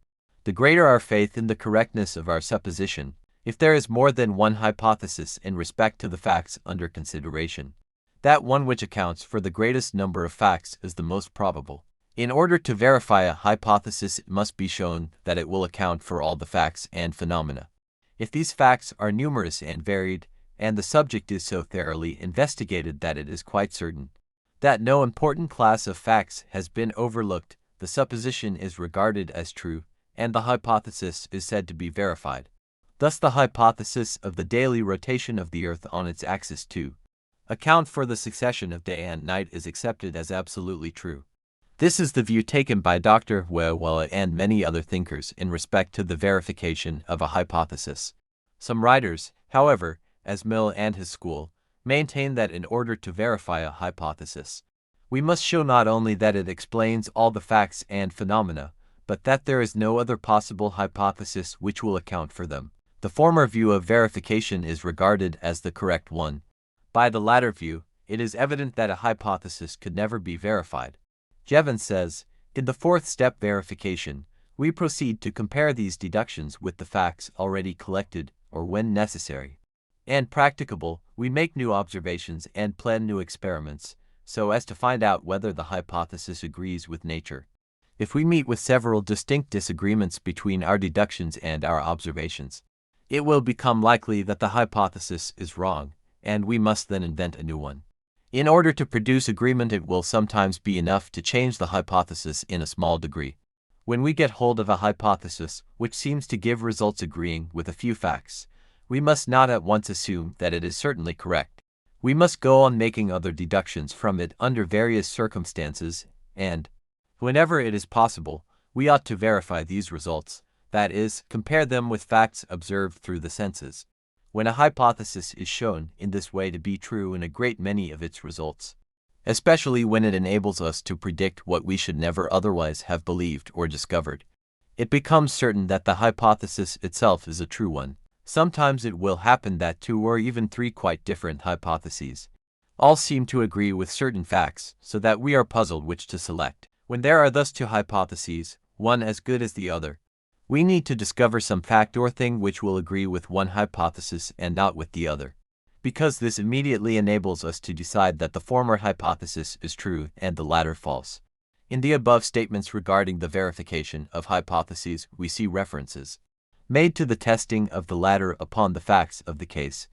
the greater our faith in the correctness of our supposition. If there is more than one hypothesis in respect to the facts under consideration, that one which accounts for the greatest number of facts is the most probable. In order to verify a hypothesis, it must be shown that it will account for all the facts and phenomena. If these facts are numerous and varied, and the subject is so thoroughly investigated that it is quite certain that no important class of facts has been overlooked, the supposition is regarded as true, and the hypothesis is said to be verified. Thus the hypothesis of the daily rotation of the Earth on its axis to account for the succession of day and night is accepted as absolutely true. This is the view taken by Dr. Whewell and many other thinkers in respect to the verification of a hypothesis. Some writers, however, as Mill and his school, maintain that in order to verify a hypothesis, we must show not only that it explains all the facts and phenomena, but that there is no other possible hypothesis which will account for them. The former view of verification is regarded as the correct one. By the latter view, it is evident that a hypothesis could never be verified. Jevons says, in the fourth step verification, we proceed to compare these deductions with the facts already collected, or when necessary and practicable, we make new observations and plan new experiments, so as to find out whether the hypothesis agrees with nature. If we meet with several distinct disagreements between our deductions and our observations, it will become likely that the hypothesis is wrong, and we must then invent a new one. In order to produce agreement, it will sometimes be enough to change the hypothesis in a small degree. When we get hold of a hypothesis which seems to give results agreeing with a few facts, we must not at once assume that it is certainly correct. We must go on making other deductions from it under various circumstances, and, whenever it is possible, we ought to verify these results, that is, compare them with facts observed through the senses. When a hypothesis is shown in this way to be true in a great many of its results, especially when it enables us to predict what we should never otherwise have believed or discovered, it becomes certain that the hypothesis itself is a true one. Sometimes it will happen that two or even three quite different hypotheses all seem to agree with certain facts, so that we are puzzled which to select. When there are thus two hypotheses, one as good as the other, we need to discover some fact or thing which will agree with one hypothesis and not with the other, because this immediately enables us to decide that the former hypothesis is true and the latter false. In the above statements regarding the verification of hypotheses, we see references made to the testing of the latter upon the facts of the case.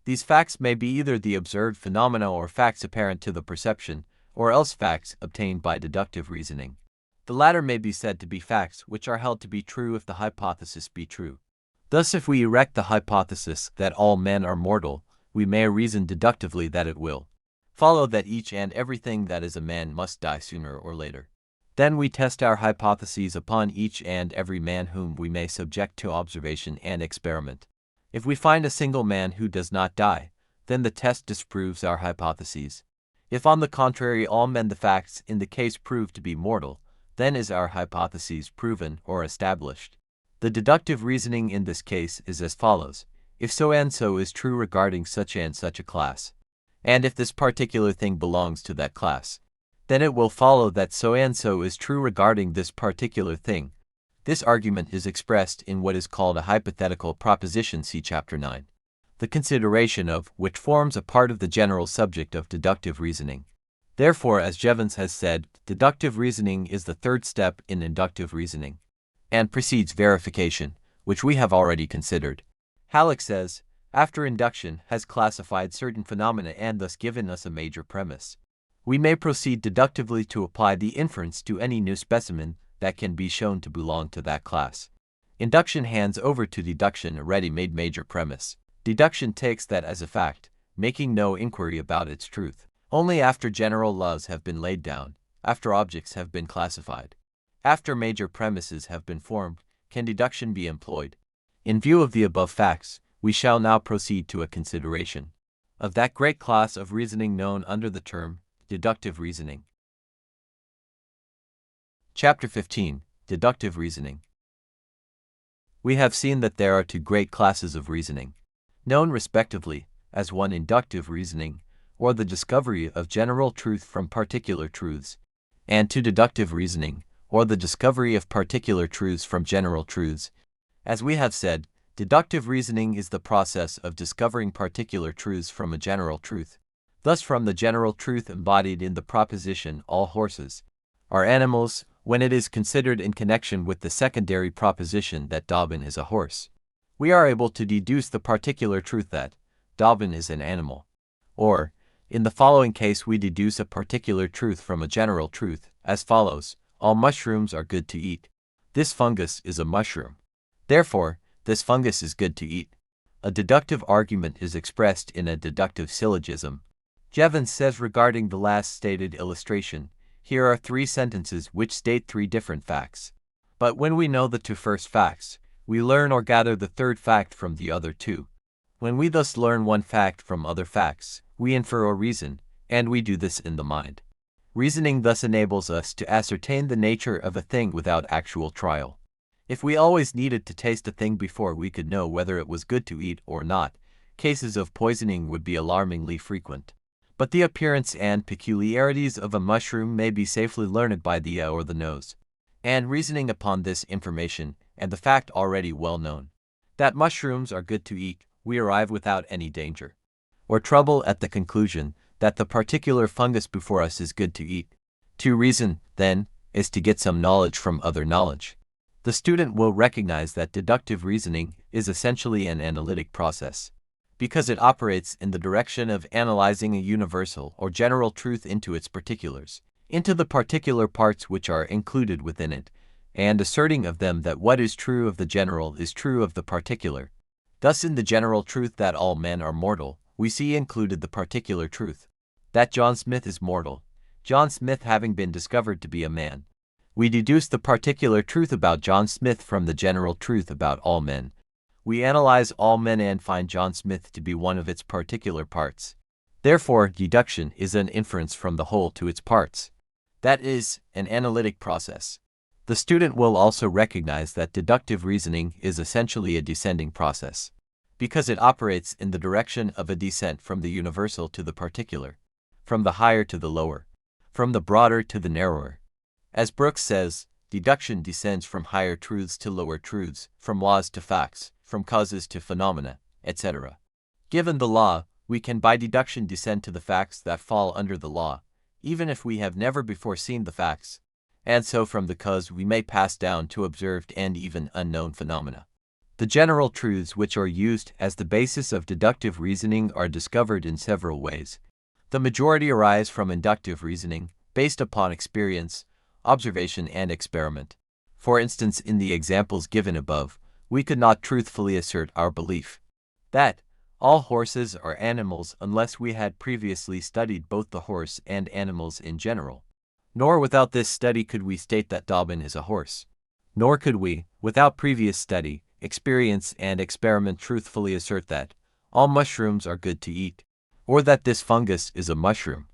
These facts may be either the observed phenomena or facts apparent to the perception, or else facts obtained by deductive reasoning. The latter may be said to be facts which are held to be true if the hypothesis be true. Thus, if we erect the hypothesis that all men are mortal, we may reason deductively that it will follow that each and everything that is a man must die sooner or later. Then we test our hypotheses upon each and every man whom we may subject to observation and experiment. If we find a single man who does not die, then the test disproves our hypotheses. If on the contrary all men the facts in the case prove to be mortal, then is our hypothesis proven or established. The deductive reasoning in this case is as follows: if so and so is true regarding such and such a class, and if this particular thing belongs to that class, then it will follow that so and so is true regarding this particular thing. This argument is expressed in what is called a hypothetical proposition, see Chapter 9, the consideration of which forms a part of the general subject of deductive reasoning. Therefore, as Jevons has said, deductive reasoning is the third step in inductive reasoning, and precedes verification, which we have already considered. Halleck says, after induction has classified certain phenomena and thus given us a major premise, we may proceed deductively to apply the inference to any new specimen that can be shown to belong to that class. Induction hands over to deduction a ready-made major premise. Deduction takes that as a fact, making no inquiry about its truth. Only after general laws have been laid down, after objects have been classified, after major premises have been formed, can deduction be employed. In view of the above facts, we shall now proceed to a consideration of that great class of reasoning known under the term deductive reasoning. Chapter 15. Deductive Reasoning. We have seen that there are two great classes of reasoning, known respectively as one inductive reasoning, or the discovery of general truth from particular truths, and two deductive reasoning, or the discovery of particular truths from general truths. As we have said, deductive reasoning is the process of discovering particular truths from a general truth. Thus, from the general truth embodied in the proposition, all horses are animals, when it is considered in connection with the secondary proposition that Dobbin is a horse, we are able to deduce the particular truth that Dobbin is an animal. Or, in the following case, we deduce a particular truth from a general truth, as follows: all mushrooms are good to eat. This fungus is a mushroom. Therefore, this fungus is good to eat. A deductive argument is expressed in a deductive syllogism. Jevons says regarding the last stated illustration, here are three sentences which state three different facts. But when we know the two first facts, we learn or gather the third fact from the other two. When we thus learn one fact from other facts, we infer or reason, and we do this in the mind. Reasoning thus enables us to ascertain the nature of a thing without actual trial. If we always needed to taste a thing before we could know whether it was good to eat or not, cases of poisoning would be alarmingly frequent. But the appearance and peculiarities of a mushroom may be safely learned by the eye or the nose. And reasoning upon this information, and the fact already well known, that mushrooms are good to eat, we arrive without any danger or trouble at the conclusion that the particular fungus before us is good to eat. To reason, then, is to get some knowledge from other knowledge. The student will recognize that deductive reasoning is essentially an analytic process, because it operates in the direction of analyzing a universal or general truth into its particulars, into the particular parts which are included within it, and asserting of them that what is true of the general is true of the particular. Thus, in the general truth that all men are mortal, we see included the particular truth that John Smith is mortal, John Smith having been discovered to be a man. We deduce the particular truth about John Smith from the general truth about all men. We analyze all men and find John Smith to be one of its particular parts. Therefore, deduction is an inference from the whole to its parts. That is, an analytic process. The student will also recognize that deductive reasoning is essentially a descending process, because it operates in the direction of a descent from the universal to the particular, from the higher to the lower, from the broader to the narrower. As Brooks says, deduction descends from higher truths to lower truths, from laws to facts, from causes to phenomena, etc. Given the law, we can by deduction descend to the facts that fall under the law, even if we have never before seen the facts, and so from the cause we may pass down to observed and even unknown phenomena. The general truths which are used as the basis of deductive reasoning are discovered in several ways. The majority arise from inductive reasoning, based upon experience, observation, and experiment. For instance, in the examples given above, we could not truthfully assert our belief that all horses are animals unless we had previously studied both the horse and animals in general. Nor without this study could we state that Dobbin is a horse. Nor could we, without previous study, experience, and experiment truthfully assert that all mushrooms are good to eat, or that this fungus is a mushroom,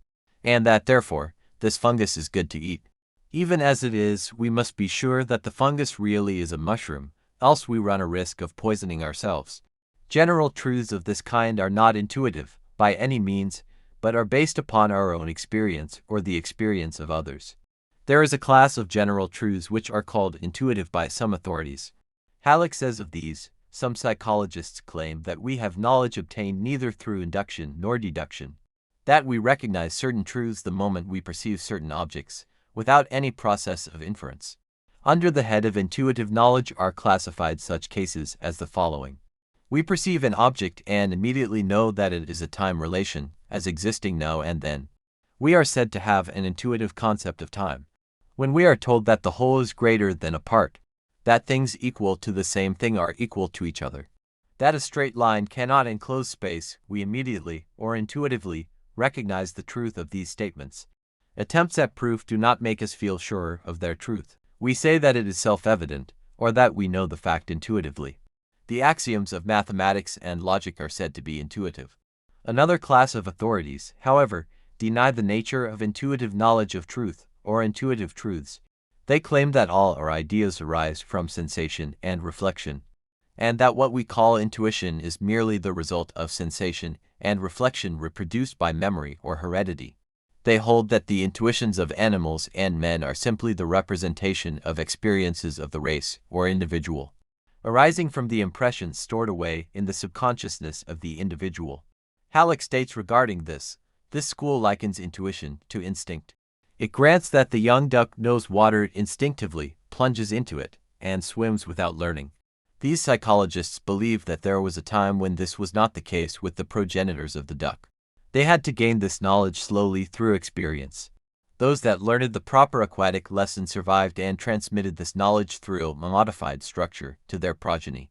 and that, therefore, this fungus is good to eat. Even as it is, we must be sure that the fungus really is a mushroom, else we run a risk of poisoning ourselves. General truths of this kind are not intuitive, by any means, but are based upon our own experience or the experience of others. There is a class of general truths which are called intuitive by some authorities. Halleck says of these, some psychologists claim that we have knowledge obtained neither through induction nor deduction. that we recognize certain truths the moment we perceive certain objects, without any process of inference. Under the head of intuitive knowledge are classified such cases as the following. We perceive an object and immediately know that it is a time relation, as existing now and then. We are said to have an intuitive concept of time. When we are told that the whole is greater than a part, that things equal to the same thing are equal to each other, that a straight line cannot enclose space, we immediately, or intuitively, recognize the truth of these statements. Attempts at proof do not make us feel sure of their truth. We say that it is self-evident, or that we know the fact intuitively. The axioms of mathematics and logic are said to be intuitive. Another class of authorities, however, deny the nature of intuitive knowledge of truth, or intuitive truths. They claim that all our ideas arise from sensation and reflection, and that what we call intuition is merely the result of sensation and reflection reproduced by memory or heredity. They hold that the intuitions of animals and men are simply the representation of experiences of the race or individual, arising from the impressions stored away in the subconsciousness of the individual. Halleck states regarding this school likens intuition to instinct. It grants that the young duck knows water instinctively, plunges into it, and swims without learning. These psychologists believe that there was a time when this was not the case with the progenitors of the duck. They had to gain this knowledge slowly through experience. Those that learned the proper aquatic lesson survived and transmitted this knowledge through a modified structure to their progeny.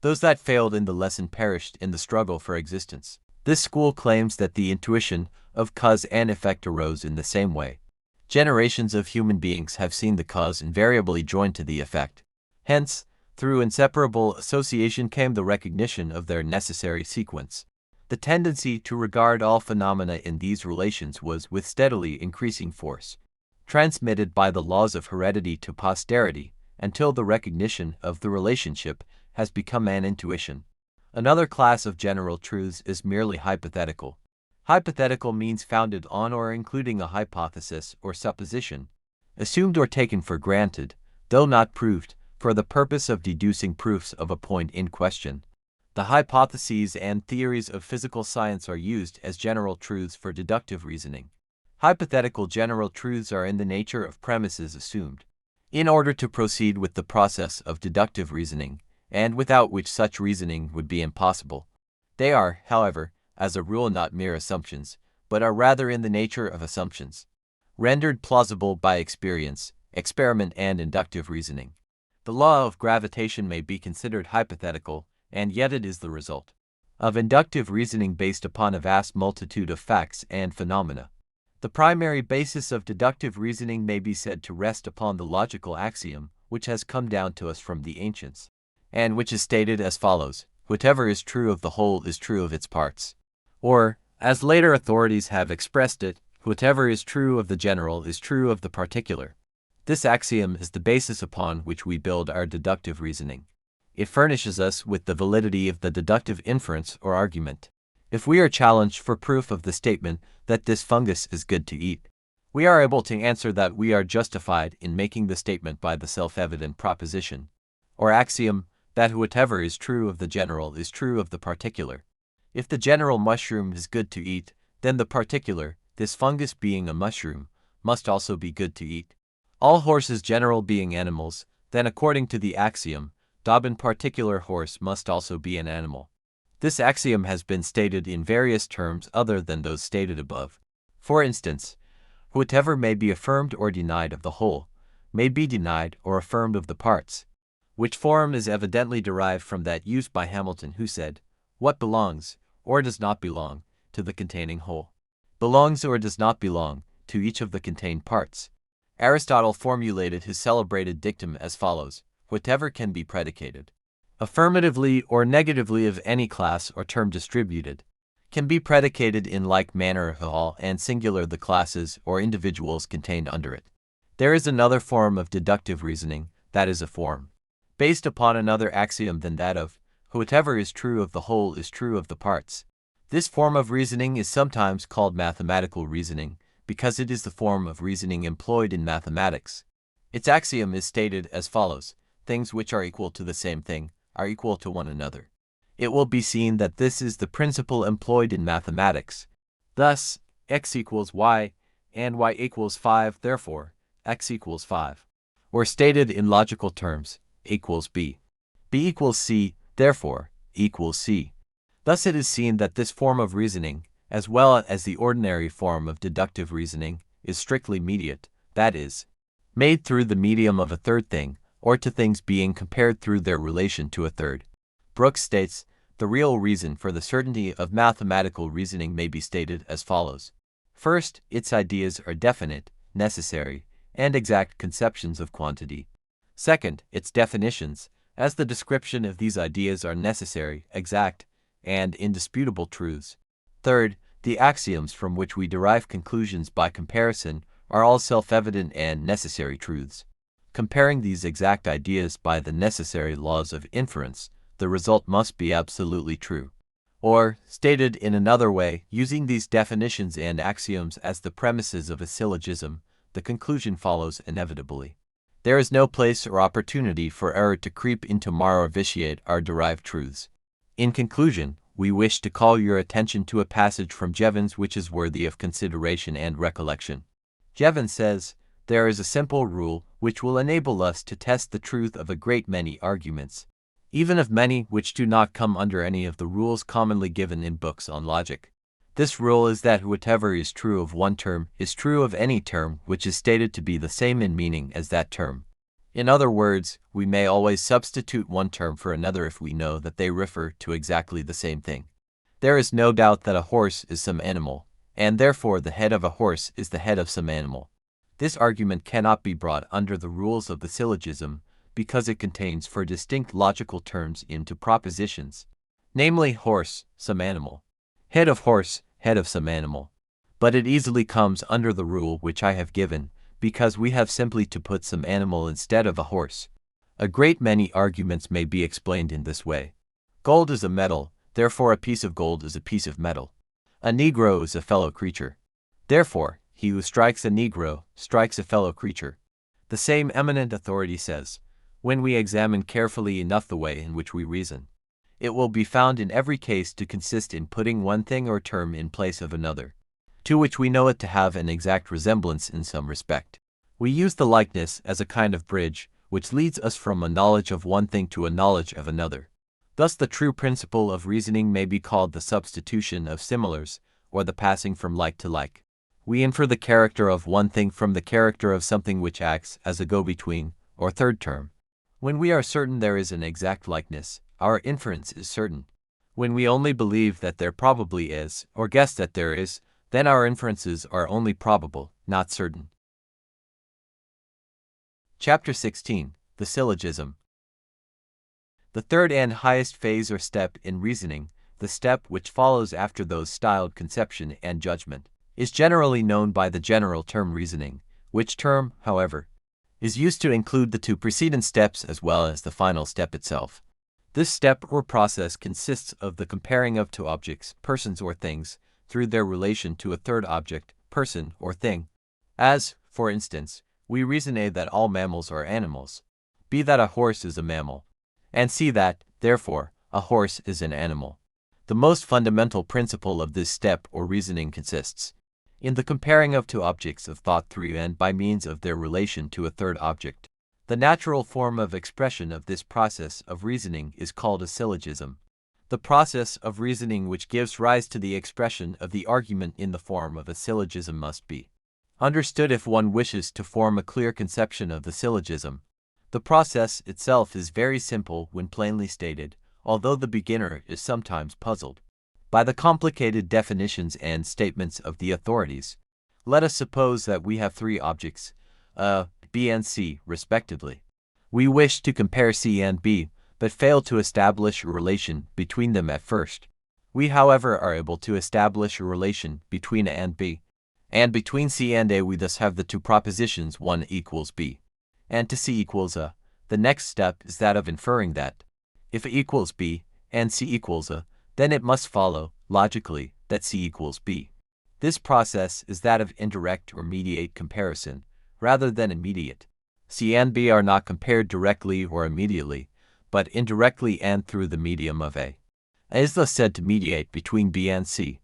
Those that failed in the lesson perished in the struggle for existence. This school claims that the intuition of cause and effect arose in the same way. Generations of human beings have seen the cause invariably joined to the effect. Hence, through inseparable association came the recognition of their necessary sequence. The tendency to regard all phenomena in these relations was with steadily increasing force, transmitted by the laws of heredity to posterity, until the recognition of the relationship has become an intuition. Another class of general truths is merely hypothetical. Hypothetical means founded on or including a hypothesis or supposition, assumed or taken for granted, though not proved, for the purpose of deducing proofs of a point in question. The hypotheses and theories of physical science are used as general truths for deductive reasoning. Hypothetical general truths are in the nature of premises assumed, in order to proceed with the process of deductive reasoning, and without which such reasoning would be impossible. They are, however, as a rule not mere assumptions, but are rather in the nature of assumptions, rendered plausible by experience, experiment, and inductive reasoning. The law of gravitation may be considered hypothetical, and yet it is the result of inductive reasoning based upon a vast multitude of facts and phenomena. The primary basis of deductive reasoning may be said to rest upon the logical axiom which has come down to us from the ancients, and which is stated as follows: whatever is true of the whole is true of its parts. Or, as later authorities have expressed it, whatever is true of the general is true of the particular. This axiom is the basis upon which we build our deductive reasoning. It furnishes us with the validity of the deductive inference or argument. If we are challenged for proof of the statement that this fungus is good to eat, we are able to answer that we are justified in making the statement by the self-evident proposition, or axiom, that whatever is true of the general is true of the particular. If the general mushroom is good to eat, then the particular, this fungus being a mushroom, must also be good to eat. All horses general being animals, then according to the axiom, Dobbin particular horse must also be an animal. This axiom has been stated in various terms other than those stated above. For instance, whatever may be affirmed or denied of the whole, may be denied or affirmed of the parts, which form is evidently derived from that used by Hamilton, who said, "What belongs, or does not belong, to the containing whole, belongs or does not belong to each of the contained parts." Aristotle formulated his celebrated dictum as follows: whatever can be predicated, affirmatively or negatively of any class or term distributed, can be predicated in like manner of all and singular the classes or individuals contained under it. There is another form of deductive reasoning, that is a form based upon another axiom than that of whatever is true of the whole is true of the parts. This form of reasoning is sometimes called mathematical reasoning, because it is the form of reasoning employed in mathematics. Its axiom is stated as follows: things which are equal to the same thing are equal to one another. It will be seen that this is the principle employed in mathematics. Thus, x equals y, and y equals 5, therefore, x equals 5. Or stated in logical terms, equals b. b equals c, therefore, equals c. Thus it is seen that this form of reasoning, as well as the ordinary form of deductive reasoning, is strictly mediate, that is, made through the medium of a third thing, or to things being compared through their relation to a third. Brooks states, the real reason for the certainty of mathematical reasoning may be stated as follows. First, its ideas are definite, necessary, and exact conceptions of quantity. Second, its definitions, as the description of these ideas are necessary, exact, and indisputable truths. Third, the axioms from which we derive conclusions by comparison are all self-evident and necessary truths. Comparing these exact ideas by the necessary laws of inference, the result must be absolutely true. Or, stated in another way, using these definitions and axioms as the premises of a syllogism, the conclusion follows inevitably. There is no place or opportunity for error to creep into mar or vitiate our derived truths. In conclusion, we wish to call your attention to a passage from Jevons which is worthy of consideration and recollection. Jevons says, there is a simple rule which will enable us to test the truth of a great many arguments, even of many which do not come under any of the rules commonly given in books on logic. This rule is that whatever is true of one term is true of any term which is stated to be the same in meaning as that term. In other words, we may always substitute one term for another if we know that they refer to exactly the same thing. There is no doubt that a horse is some animal, and therefore the head of a horse is the head of some animal. This argument cannot be brought under the rules of the syllogism because it contains four distinct logical terms into propositions, namely horse, some animal, head of horse, head of some animal. But it easily comes under the rule which I have given, because we have simply to put some animal instead of a horse. A great many arguments may be explained in this way. Gold is a metal, therefore a piece of gold is a piece of metal. A Negro is a fellow creature. Therefore, he who strikes a Negro strikes a fellow creature. The same eminent authority says, when we examine carefully enough the way in which we reason, it will be found in every case to consist in putting one thing or term in place of another, to which we know it to have an exact resemblance in some respect. We use the likeness as a kind of bridge, which leads us from a knowledge of one thing to a knowledge of another. Thus the true principle of reasoning may be called the substitution of similars, or the passing from like to like. We infer the character of one thing from the character of something which acts as a go-between, or third term. When we are certain there is an exact likeness, our inference is certain. When we only believe that there probably is, or guess that there is, then our inferences are only probable, not certain. Chapter 16. The Syllogism. The third and highest phase or step in reasoning, the step which follows after those styled conception and judgment, is generally known by the general term reasoning, which term, however, is used to include the two preceding steps as well as the final step itself. This step or process consists of the comparing of two objects, persons or things, through their relation to a third object, person or thing. As, for instance, we reason A that all mammals are animals, B that a horse is a mammal, and C that, therefore, a horse is an animal. The most fundamental principle of this step or reasoning consists in the comparing of two objects of thought through and by means of their relation to a third object. The natural form of expression of this process of reasoning is called a syllogism. The process of reasoning which gives rise to the expression of the argument in the form of a syllogism must be understood if one wishes to form a clear conception of the syllogism. The process itself is very simple when plainly stated, although the beginner is sometimes puzzled by the complicated definitions and statements of the authorities. Let us suppose that we have three objects, A, B and C, respectively. We wish to compare C and B, but fail to establish a relation between them at first. We, however, are able to establish a relation between A and B, and between C and A we thus have the two propositions 1 equals B, and to C equals A. The next step is that of inferring that, if A equals B and C equals A, then it must follow, logically, that C equals B. This process is that of indirect or mediate comparison, rather than immediate. C and B are not compared directly or immediately, but indirectly and through the medium of A. A is thus said to mediate between B and C.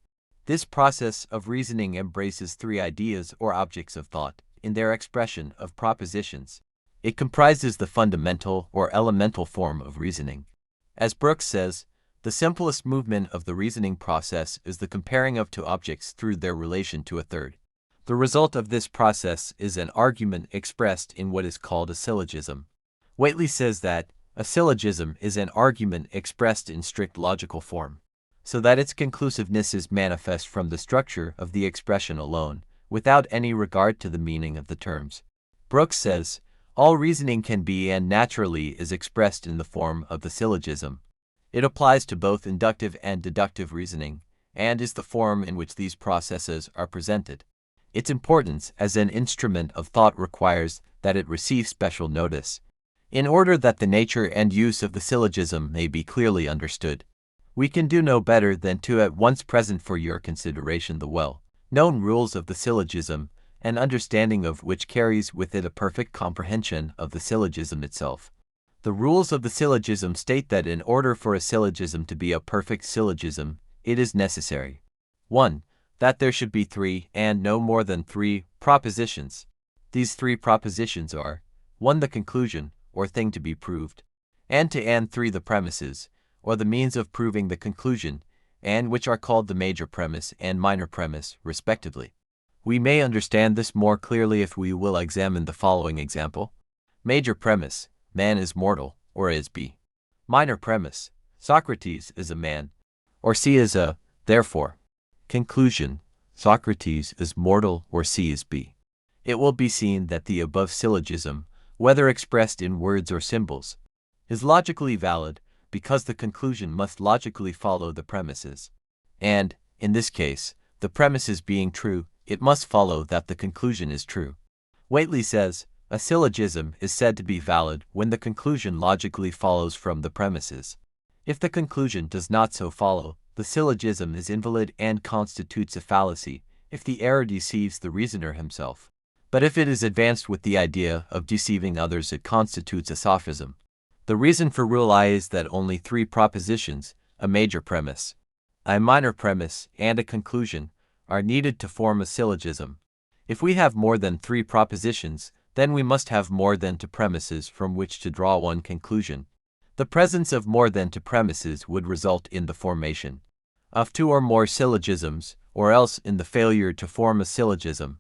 This process of reasoning embraces three ideas or objects of thought in their expression of propositions. It comprises the fundamental or elemental form of reasoning. As Brooks says, the simplest movement of the reasoning process is the comparing of two objects through their relation to a third. The result of this process is an argument expressed in what is called a syllogism. Whately says that a syllogism is an argument expressed in strict logical form, so that its conclusiveness is manifest from the structure of the expression alone, without any regard to the meaning of the terms. Brooks says, all reasoning can be and naturally is expressed in the form of the syllogism. It applies to both inductive and deductive reasoning, and is the form in which these processes are presented. Its importance as an instrument of thought requires that it receive special notice. In order that the nature and use of the syllogism may be clearly understood, we can do no better than to at once present for your consideration the well-known rules of the syllogism, an understanding of which carries with it a perfect comprehension of the syllogism itself. The rules of the syllogism state that in order for a syllogism to be a perfect syllogism, it is necessary 1. That there should be three, and no more than three, propositions. These three propositions are 1. The conclusion, or thing to be proved, and 3. The premises, or the means of proving the conclusion, and which are called the major premise and minor premise, respectively. We may understand this more clearly if we will examine the following example. Major premise: man is mortal, or is B. Minor premise: Socrates is a man, or C is a, therefore. Conclusion: Socrates is mortal, or C is B. It will be seen that the above syllogism, whether expressed in words or symbols, is logically valid because the conclusion must logically follow the premises. And, in this case, the premises being true, it must follow that the conclusion is true. Whately says, a syllogism is said to be valid when the conclusion logically follows from the premises. If the conclusion does not so follow, the syllogism is invalid and constitutes a fallacy if the error deceives the reasoner himself. But if it is advanced with the idea of deceiving others, it constitutes a sophism. The reason for rule I is that only three propositions, a major premise, a minor premise, and a conclusion, are needed to form a syllogism. If we have more than three propositions, then we must have more than two premises from which to draw one conclusion. The presence of more than two premises would result in the formation of two or more syllogisms, or else in the failure to form a syllogism.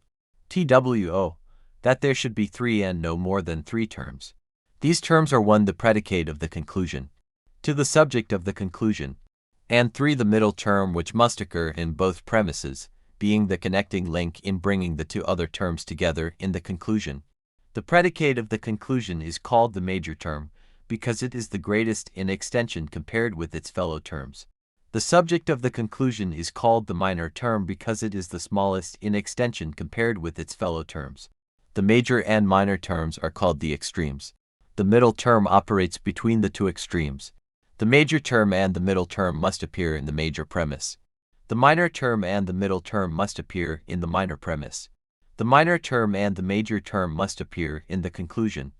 TWO, that there should be three and no more than three terms. These terms are 1. The predicate of the conclusion, 2. The subject of the conclusion, and 3. The middle term which must occur in both premises, being the connecting link in bringing the two other terms together in the conclusion. The predicate of the conclusion is called the major term, because it is the greatest in extension compared with its fellow terms. The subject of the conclusion is called the minor term because it is the smallest in extension compared with its fellow terms. The major and minor terms are called the extremes. The middle term operates between the two extremes. The major term and the middle term must appear in the major premise. The minor term and the middle term must appear in the minor premise. The minor term and the major term must appear in the conclusion.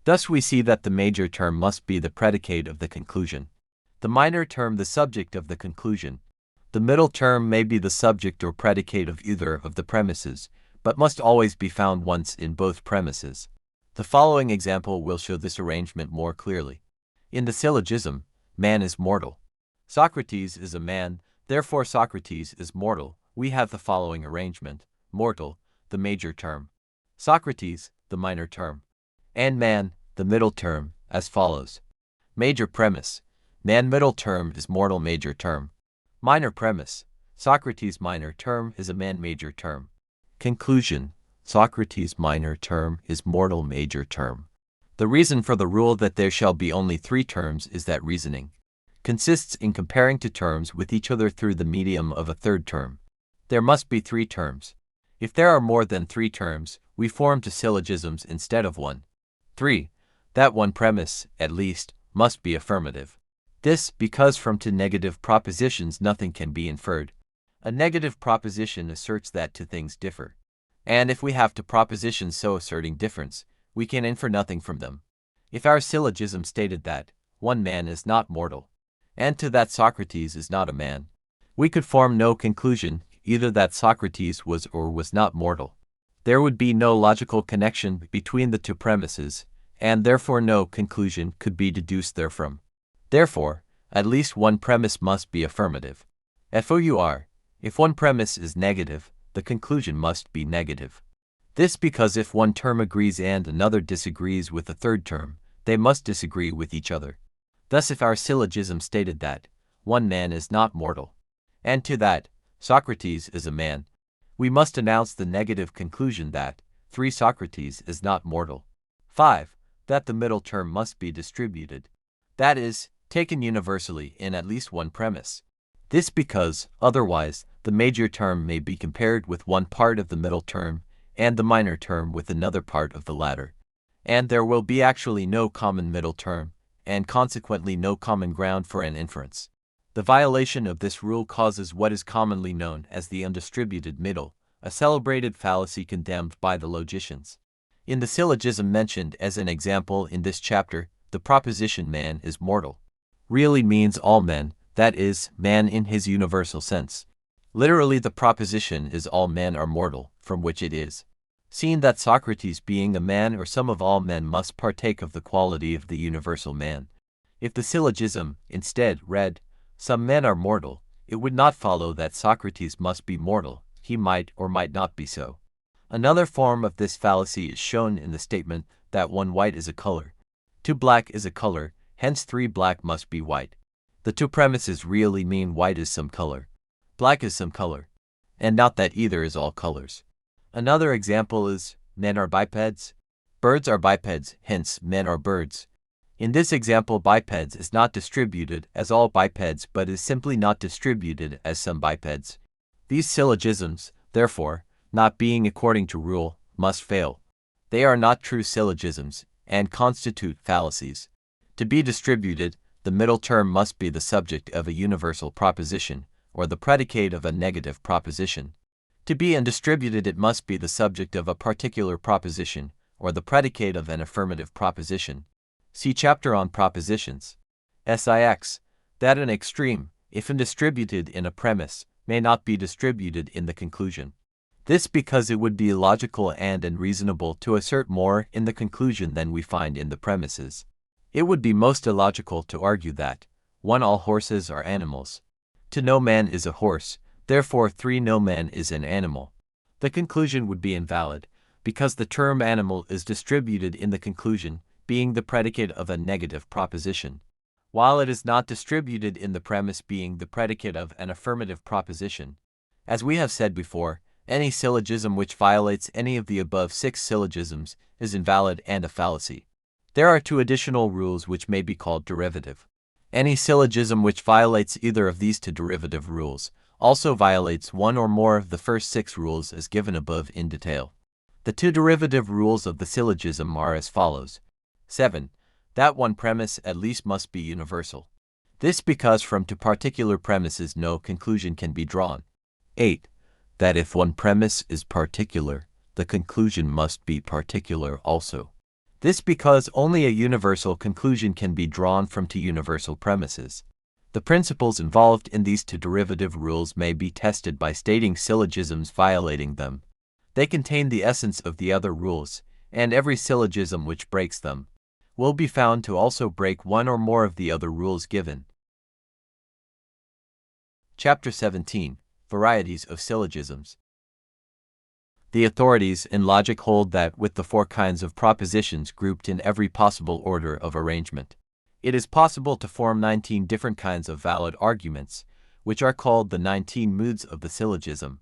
Thus we see that the major term must be the predicate of the conclusion, the minor term the subject of the conclusion. The middle term may be the subject or predicate of either of the premises, but must always be found once in both premises. The following example will show this arrangement more clearly. In the syllogism, man is mortal. Socrates is a man, therefore Socrates is mortal. We have the following arrangement: mortal, the major term; Socrates, the minor term; and man, the middle term, as follows. Major premise: man middle term is mortal major term. Minor premise: Socrates minor term is a man major term. Conclusion: Socrates minor term is mortal major term. The reason for the rule that there shall be only three terms is that reasoning consists in comparing two terms with each other through the medium of a third term. There must be three terms. If there are more than three terms, we form two syllogisms instead of one. 3. That one premise, at least, must be affirmative. This because from two negative propositions nothing can be inferred. A negative proposition asserts that two things differ. And if we have two propositions so asserting difference, we can infer nothing from them. If our syllogism stated that one man is not mortal, and to that Socrates is not a man, we could form no conclusion either that Socrates was or was not mortal. There would be no logical connection between the two premises, and therefore no conclusion could be deduced therefrom. Therefore, at least one premise must be affirmative. For, if one premise is negative, the conclusion must be negative. This because if one term agrees and another disagrees with the third term, they must disagree with each other. Thus if our syllogism stated that one man is not mortal, and to that Socrates is a man, we must announce the negative conclusion that 3 Socrates is not mortal. 5. That the middle term must be distributed, that is, taken universally in at least one premise. This because, otherwise, the major term may be compared with one part of the middle term, and the minor term with another part of the latter, and there will be actually no common middle term, and consequently no common ground for an inference. The violation of this rule causes what is commonly known as the undistributed middle, a celebrated fallacy condemned by the logicians. In the syllogism mentioned as an example in this chapter, the proposition man is mortal really means all men, that is, man in his universal sense. Literally the proposition is all men are mortal, from which it is seen that Socrates being a man or some of all men must partake of the quality of the universal man. If the syllogism, instead, read, some men are mortal, it would not follow that Socrates must be mortal, he might or might not be so. Another form of this fallacy is shown in the statement that 1 white is a color, 2 black is a color, hence 3 black must be white. The two premises really mean white is some color, black is some color, and not that either is all colors. Another example is, men are bipeds, birds are bipeds, hence men are birds. In this example, bipeds is not distributed as all bipeds but is simply not distributed as some bipeds. These syllogisms, therefore, not being according to rule, must fail. They are not true syllogisms, and constitute fallacies. To be distributed, the middle term must be the subject of a universal proposition, or the predicate of a negative proposition. To be undistributed, it must be the subject of a particular proposition, or the predicate of an affirmative proposition. See chapter on propositions. Six. That an extreme, if undistributed in a premise, may not be distributed in the conclusion. This because it would be illogical and unreasonable to assert more in the conclusion than we find in the premises. It would be most illogical to argue that 1 all horses are animals, 2 no man is a horse, therefore 3 no man is an animal. The conclusion would be invalid, because the term animal is distributed in the conclusion, being the predicate of a negative proposition, while it is not distributed in the premise being the predicate of an affirmative proposition. As we have said before, any syllogism which violates any of the above 6 syllogisms is invalid and a fallacy. There are 2 additional rules which may be called derivative. Any syllogism which violates either of these 2 derivative rules also violates one or more of the first 6 rules as given above in detail. The 2 derivative rules of the syllogism are as follows. 7. That one premise at least must be universal. This because from 2 particular premises no conclusion can be drawn. 8. That if one premise is particular, the conclusion must be particular also. This because only a universal conclusion can be drawn from 2 universal premises. The principles involved in these 2 derivative rules may be tested by stating syllogisms violating them. They contain the essence of the other rules, and every syllogism which breaks them will be found to also break one or more of the other rules given. Chapter 17. Varieties of Syllogisms. The authorities in logic hold that with the 4 kinds of propositions grouped in every possible order of arrangement, it is possible to form 19 different kinds of valid arguments, which are called the 19 moods of the syllogism.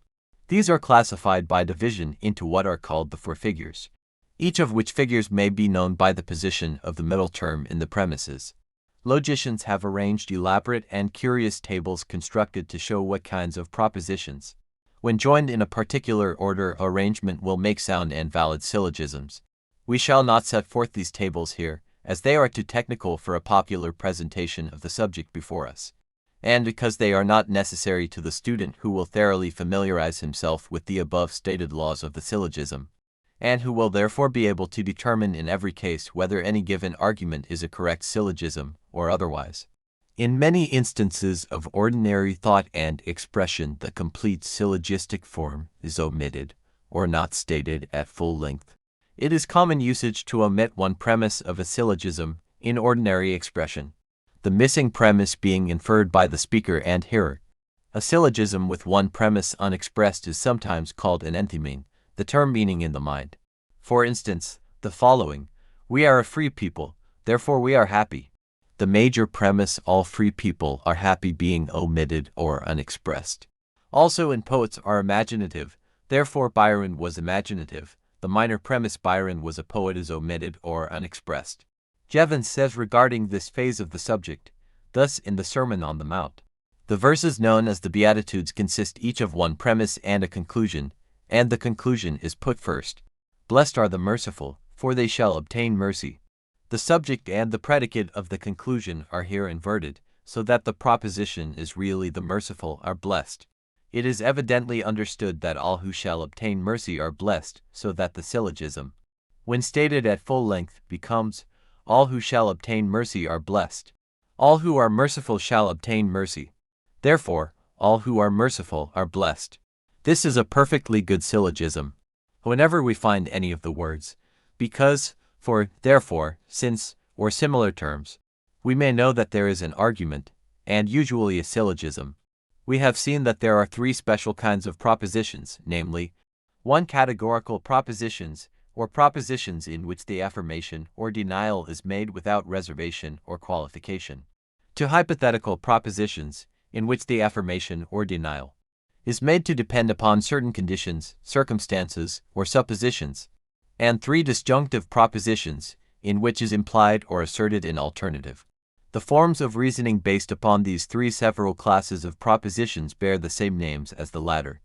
These are classified by division into what are called the 4 figures, each of which figures may be known by the position of the middle term in the premises. Logicians have arranged elaborate and curious tables constructed to show what kinds of propositions, when joined in a particular order arrangement, will make sound and valid syllogisms. We shall not set forth these tables here, as they are too technical for a popular presentation of the subject before us, and because they are not necessary to the student who will thoroughly familiarize himself with the above stated laws of the syllogism, and who will therefore be able to determine in every case whether any given argument is a correct syllogism or otherwise. In many instances of ordinary thought and expression, the complete syllogistic form is omitted or not stated at full length. It is common usage to omit one premise of a syllogism in ordinary expression, the missing premise being inferred by the speaker and hearer. A syllogism with one premise unexpressed is sometimes called an enthymeme, the term meaning in the mind. For instance, the following: "We are a free people, therefore we are happy." The major premise, "all free people are happy," being omitted or unexpressed. Also in poets are imaginative, therefore Byron was imaginative. The minor premise, "Byron was a poet," is omitted or unexpressed. Jevons says regarding this phase of the subject, thus in the Sermon on the Mount: "The verses known as the Beatitudes consist each of one premise and a conclusion, and the conclusion is put first. Blessed are the merciful, for they shall obtain mercy." The subject and the predicate of the conclusion are here inverted, so that the proposition is really "the merciful are blessed." It is evidently understood that all who shall obtain mercy are blessed, so that the syllogism, when stated at full length, becomes "all who shall obtain mercy are blessed. All who are merciful shall obtain mercy. Therefore, all who are merciful are blessed." This is a perfectly good syllogism. Whenever we find any of the words because, for, therefore, since, or similar terms, we may know that there is an argument, and usually a syllogism. We have seen that there are three special kinds of propositions, namely, 1. Categorical propositions, or propositions in which the affirmation or denial is made without reservation or qualification. 2. Hypothetical propositions, in which the affirmation or denial is made to depend upon certain conditions, circumstances, or suppositions. And 3. Disjunctive propositions, in which is implied or asserted an alternative. The forms of reasoning based upon these three several classes of propositions bear the same names as the latter,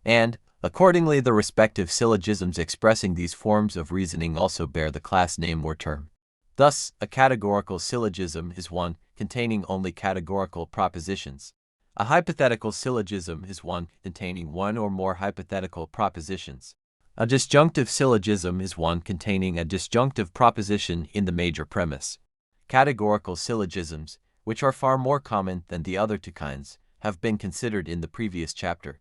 and, accordingly, the respective syllogisms expressing these forms of reasoning also bear the class name or term. Thus, a categorical syllogism is one containing only categorical propositions. A hypothetical syllogism is one containing one or more hypothetical propositions. A disjunctive syllogism is one containing a disjunctive proposition in the major premise. Categorical syllogisms, which are far more common than the other two kinds, have been considered in the previous chapter,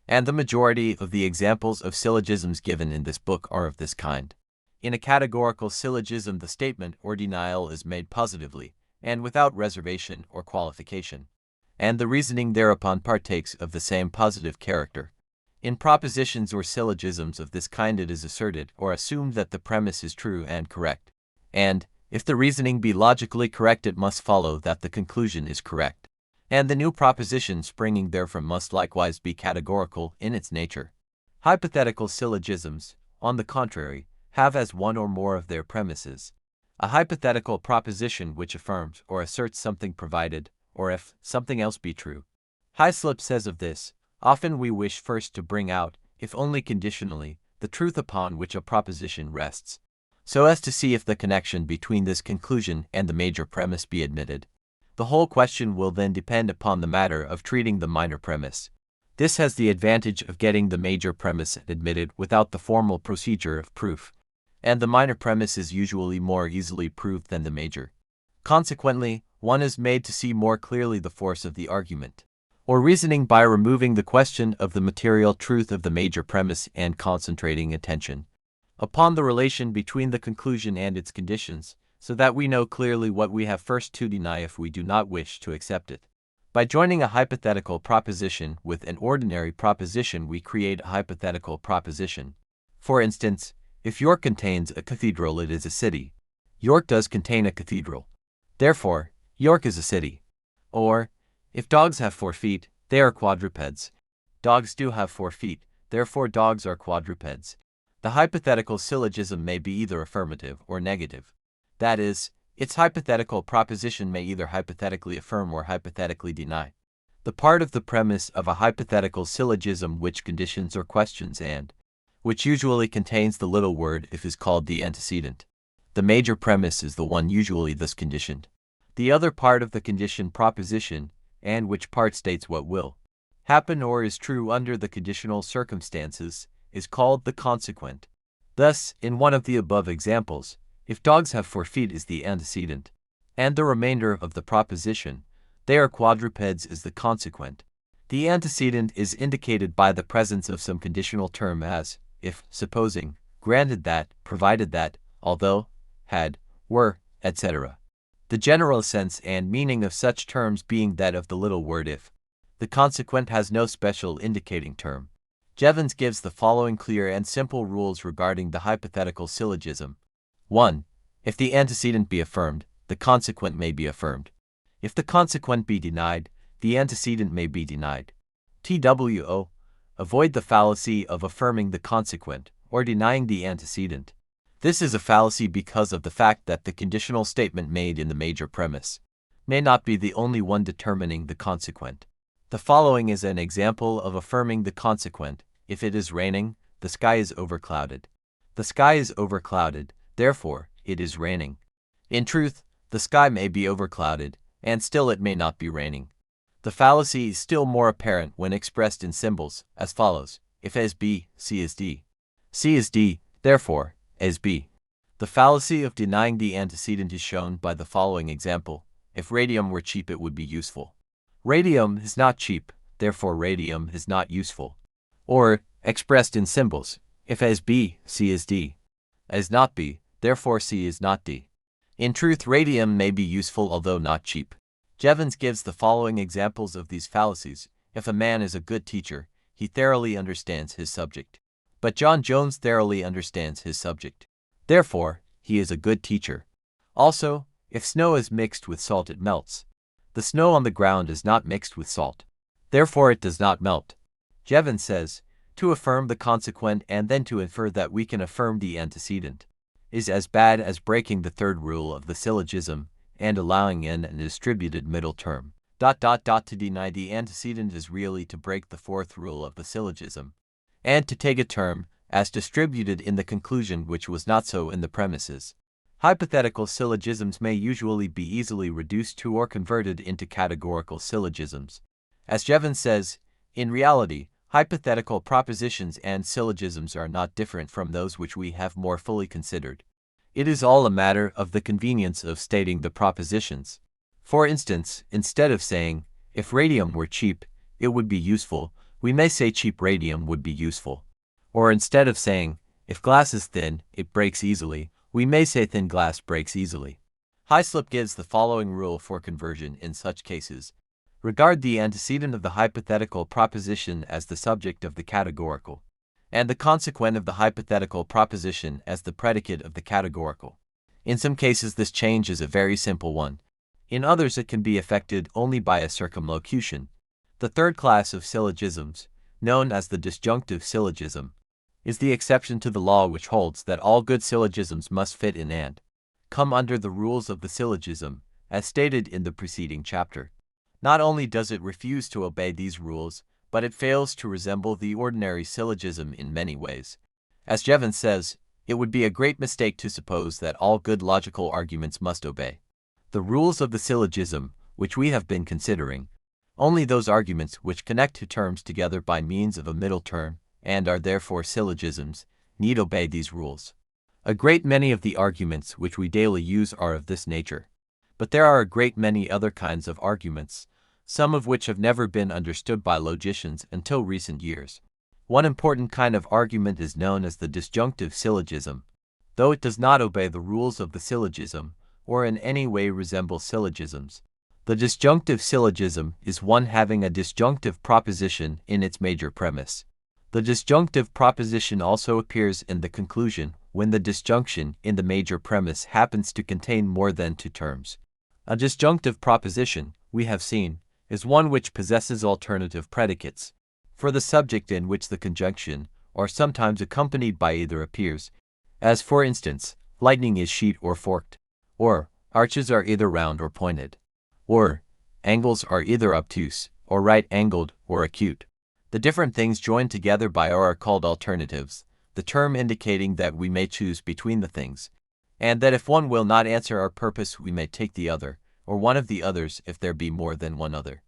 and the majority of the examples of syllogisms given in this book are of this kind. In a categorical syllogism, the statement or denial is made positively, and without reservation or qualification, and the reasoning thereupon partakes of the same positive character. In propositions or syllogisms of this kind, it is asserted or assumed that the premise is true and correct, and, if the reasoning be logically correct, it must follow that the conclusion is correct, and the new proposition springing therefrom must likewise be categorical in its nature. Hypothetical syllogisms, on the contrary, have as one or more of their premises a hypothetical proposition which affirms or asserts something provided, or if something else be true. Hyslop says of this: "Often we wish first to bring out, if only conditionally, the truth upon which a proposition rests, so as to see if the connection between this conclusion and the major premise be admitted. The whole question will then depend upon the matter of treating the minor premise. This has the advantage of getting the major premise admitted without the formal procedure of proof, and the minor premise is usually more easily proved than the major. Consequently, one is made to see more clearly the force of the argument or reasoning by removing the question of the material truth of the major premise and concentrating attention upon the relation between the conclusion and its conditions, so that we know clearly what we have first to deny if we do not wish to accept it. By joining a hypothetical proposition with an ordinary proposition, we create a hypothetical proposition. For instance, if York contains a cathedral, it is a city. York does contain a cathedral. Therefore, York is a city. Or, if dogs have 4 feet, they are quadrupeds. Dogs do have 4 feet, therefore dogs are quadrupeds. The hypothetical syllogism may be either affirmative or negative. That is, its hypothetical proposition may either hypothetically affirm or hypothetically deny. The part of the premise of a hypothetical syllogism which conditions or questions and which usually contains the little word if is called the antecedent. The major premise is the one usually thus conditioned. The other part of the condition proposition, and which part states what will happen or is true under the conditional circumstances, is called the consequent. Thus, in one of the above examples, if dogs have 4 feet is the antecedent, and the remainder of the proposition, They are quadrupeds is the consequent. The antecedent is indicated by the presence of some conditional term as, if, supposing, granted that, provided that, although, had, were, etc. The general sense and meaning of such terms being that of the little word if. The consequent has no special indicating term. Jevons gives the following clear and simple rules regarding the hypothetical syllogism. 1. If the antecedent be affirmed, the consequent may be affirmed. If the consequent be denied, the antecedent may be denied. TWO. Avoid the fallacy of affirming the consequent, or denying the antecedent. This is a fallacy because of the fact that the conditional statement made in the major premise may not be the only one determining the consequent. The following is an example of affirming the consequent. If it is raining, the sky is overclouded. The sky is overclouded, therefore, it is raining. In truth, the sky may be overclouded, and still it may not be raining. The fallacy is still more apparent when expressed in symbols, as follows: if A is B, C is D. C is D, therefore, A is B. The fallacy of denying the antecedent is shown by the following example: if radium were cheap it would be useful. Radium is not cheap, therefore radium is not useful. Or, expressed in symbols, if A is B, C is D. A is not B, therefore C is not D. In truth, radium may be useful although not cheap. Jevons gives the following examples of these fallacies. If a man is a good teacher, he thoroughly understands his subject. But John Jones thoroughly understands his subject. Therefore, he is a good teacher. Also, if snow is mixed with salt it melts. The snow on the ground is not mixed with salt. Therefore it does not melt. Jevons says, to affirm the consequent and then to infer that we can affirm the antecedent is as bad as breaking the third rule of the syllogism and allowing in a distributed middle term. To deny the antecedent is really to break the fourth rule of the syllogism, and to take a term as distributed in the conclusion which was not so in the premises. Hypothetical syllogisms may usually be easily reduced to or converted into categorical syllogisms. As Jevons says, in reality, hypothetical propositions and syllogisms are not different from those which we have more fully considered. It is all a matter of the convenience of stating the propositions. For instance, instead of saying, if radium were cheap, it would be useful, we may say cheap radium would be useful. Or instead of saying, if glass is thin, it breaks easily, we may say thin glass breaks easily. Hyslop gives the following rule for conversion in such cases. Regard the antecedent of the hypothetical proposition as the subject of the categorical, and the consequent of the hypothetical proposition as the predicate of the categorical. In some cases this change is a very simple one. In others it can be effected only by a circumlocution. The third class of syllogisms, known as the disjunctive syllogism, is the exception to the law which holds that all good syllogisms must fit in and come under the rules of the syllogism, as stated in the preceding chapter. Not only does it refuse to obey these rules, but it fails to resemble the ordinary syllogism in many ways. As Jevons says, it would be a great mistake to suppose that all good logical arguments must obey the rules of the syllogism, which we have been considering. Only those arguments which connect two terms together by means of a middle term, and are therefore syllogisms, need obey these rules. A great many of the arguments which we daily use are of this nature. But there are a great many other kinds of arguments, some of which have never been understood by logicians until recent years. One important kind of argument is known as the disjunctive syllogism. Though it does not obey the rules of the syllogism, or in any way resemble syllogisms, the disjunctive syllogism is one having a disjunctive proposition in its major premise. The disjunctive proposition also appears in the conclusion when the disjunction in the major premise happens to contain more than two terms. A disjunctive proposition, we have seen, is one which possesses alternative predicates for the subject in which the conjunction, or sometimes accompanied by either, appears, as for instance, lightning is sheet or forked, or arches are either round or pointed, or angles are either obtuse, or right-angled, or acute. The different things joined together by or are called alternatives, the term indicating that we may choose between the things, and that if one will not answer our purpose we may take the other, or one of the others if there be more than one other.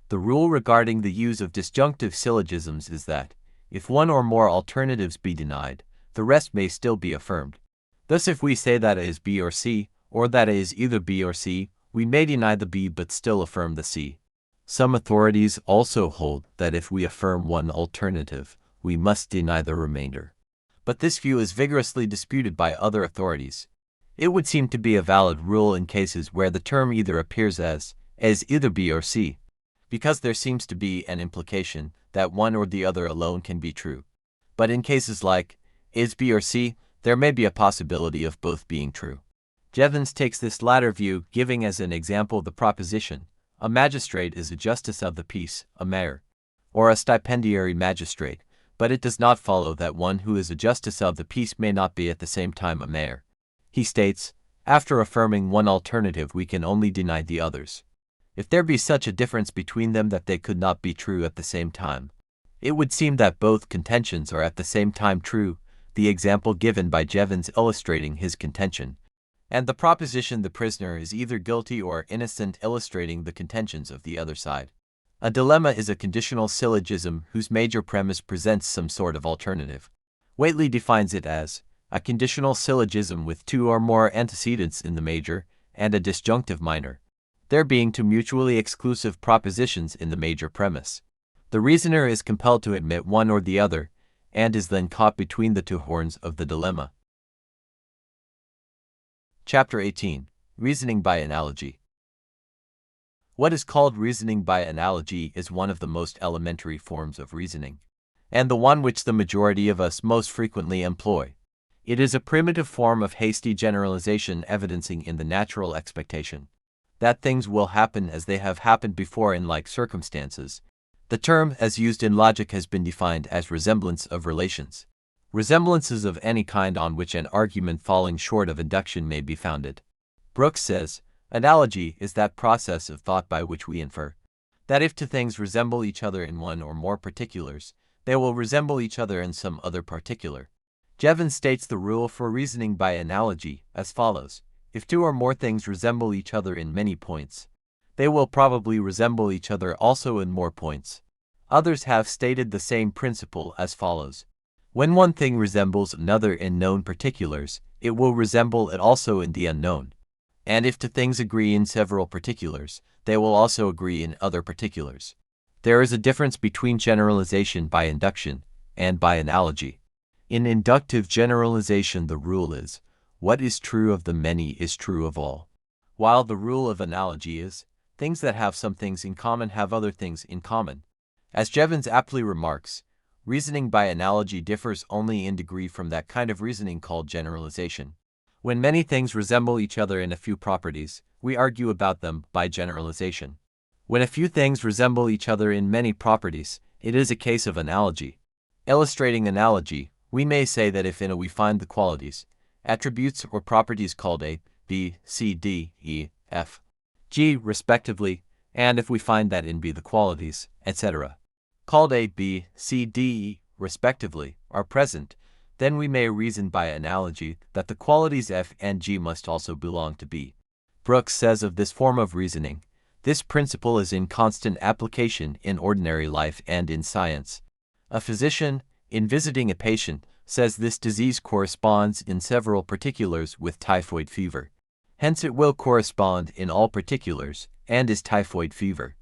The rule regarding the use of disjunctive syllogisms is that, if one or more alternatives be denied, the rest may still be affirmed. Thus if we say that A is B or C, or that A is either B or C, we may deny the B but still affirm the C. Some authorities also hold that if we affirm one alternative, we must deny the remainder. But this view is vigorously disputed by other authorities. It would seem to be a valid rule in cases where the term either appears as either B or C, because there seems to be an implication that one or the other alone can be true. But in cases like is B or C, there may be a possibility of both being true. Jevons takes this latter view, giving as an example the proposition, a magistrate is a justice of the peace, a mayor, or a stipendiary magistrate, but it does not follow that one who is a justice of the peace may not be at the same time a mayor. He states, after affirming one alternative we can only deny the others. If there be such a difference between them that they could not be true at the same time, it would seem that both contentions are at the same time true, the example given by Jevons illustrating his contention, and the proposition the prisoner is either guilty or innocent illustrating the contentions of the other side. A dilemma is a conditional syllogism whose major premise presents some sort of alternative. Whately defines it as a conditional syllogism with two or more antecedents in the major and a disjunctive minor, there being two mutually exclusive propositions in the major premise. The reasoner is compelled to admit one or the other, and is then caught between the two horns of the dilemma. Chapter 18. Reasoning by Analogy. What is called reasoning by analogy is one of the most elementary forms of reasoning, and the one which the majority of us most frequently employ. It is a primitive form of hasty generalization evidencing in the natural expectation that things will happen as they have happened before in like circumstances. The term, as used in logic, has been defined as resemblance of relations. Resemblances of any kind on which an argument falling short of induction may be founded. Brooks says, analogy is that process of thought by which we infer that if two things resemble each other in one or more particulars, they will resemble each other in some other particular. Jevons states the rule for reasoning by analogy as follows: if two or more things resemble each other in many points, they will probably resemble each other also in more points. Others have stated the same principle as follows: when one thing resembles another in known particulars, it will resemble it also in the unknown. And if two things agree in several particulars, they will also agree in other particulars. There is a difference between generalization by induction and by analogy. In inductive generalization, the rule is, what is true of the many is true of all, while the rule of analogy is, things that have some things in common have other things in common. As Jevons aptly remarks, reasoning by analogy differs only in degree from that kind of reasoning called generalization. When many things resemble each other in a few properties, we argue about them by generalization. When a few things resemble each other in many properties, it is a case of analogy. Illustrating analogy, we may say that if in A we find the qualities, attributes or properties called A, B, C, D, E, F, G respectively, and if we find that in B the qualities, etc., called A, B, C, D, E respectively, are present, then we may reason by analogy that the qualities F and G must also belong to B. Brooks says of this form of reasoning, this principle is in constant application in ordinary life and in science. A physician, in visiting a patient, says this disease corresponds in several particulars with typhoid fever. Hence it will correspond in all particulars, and is typhoid fever.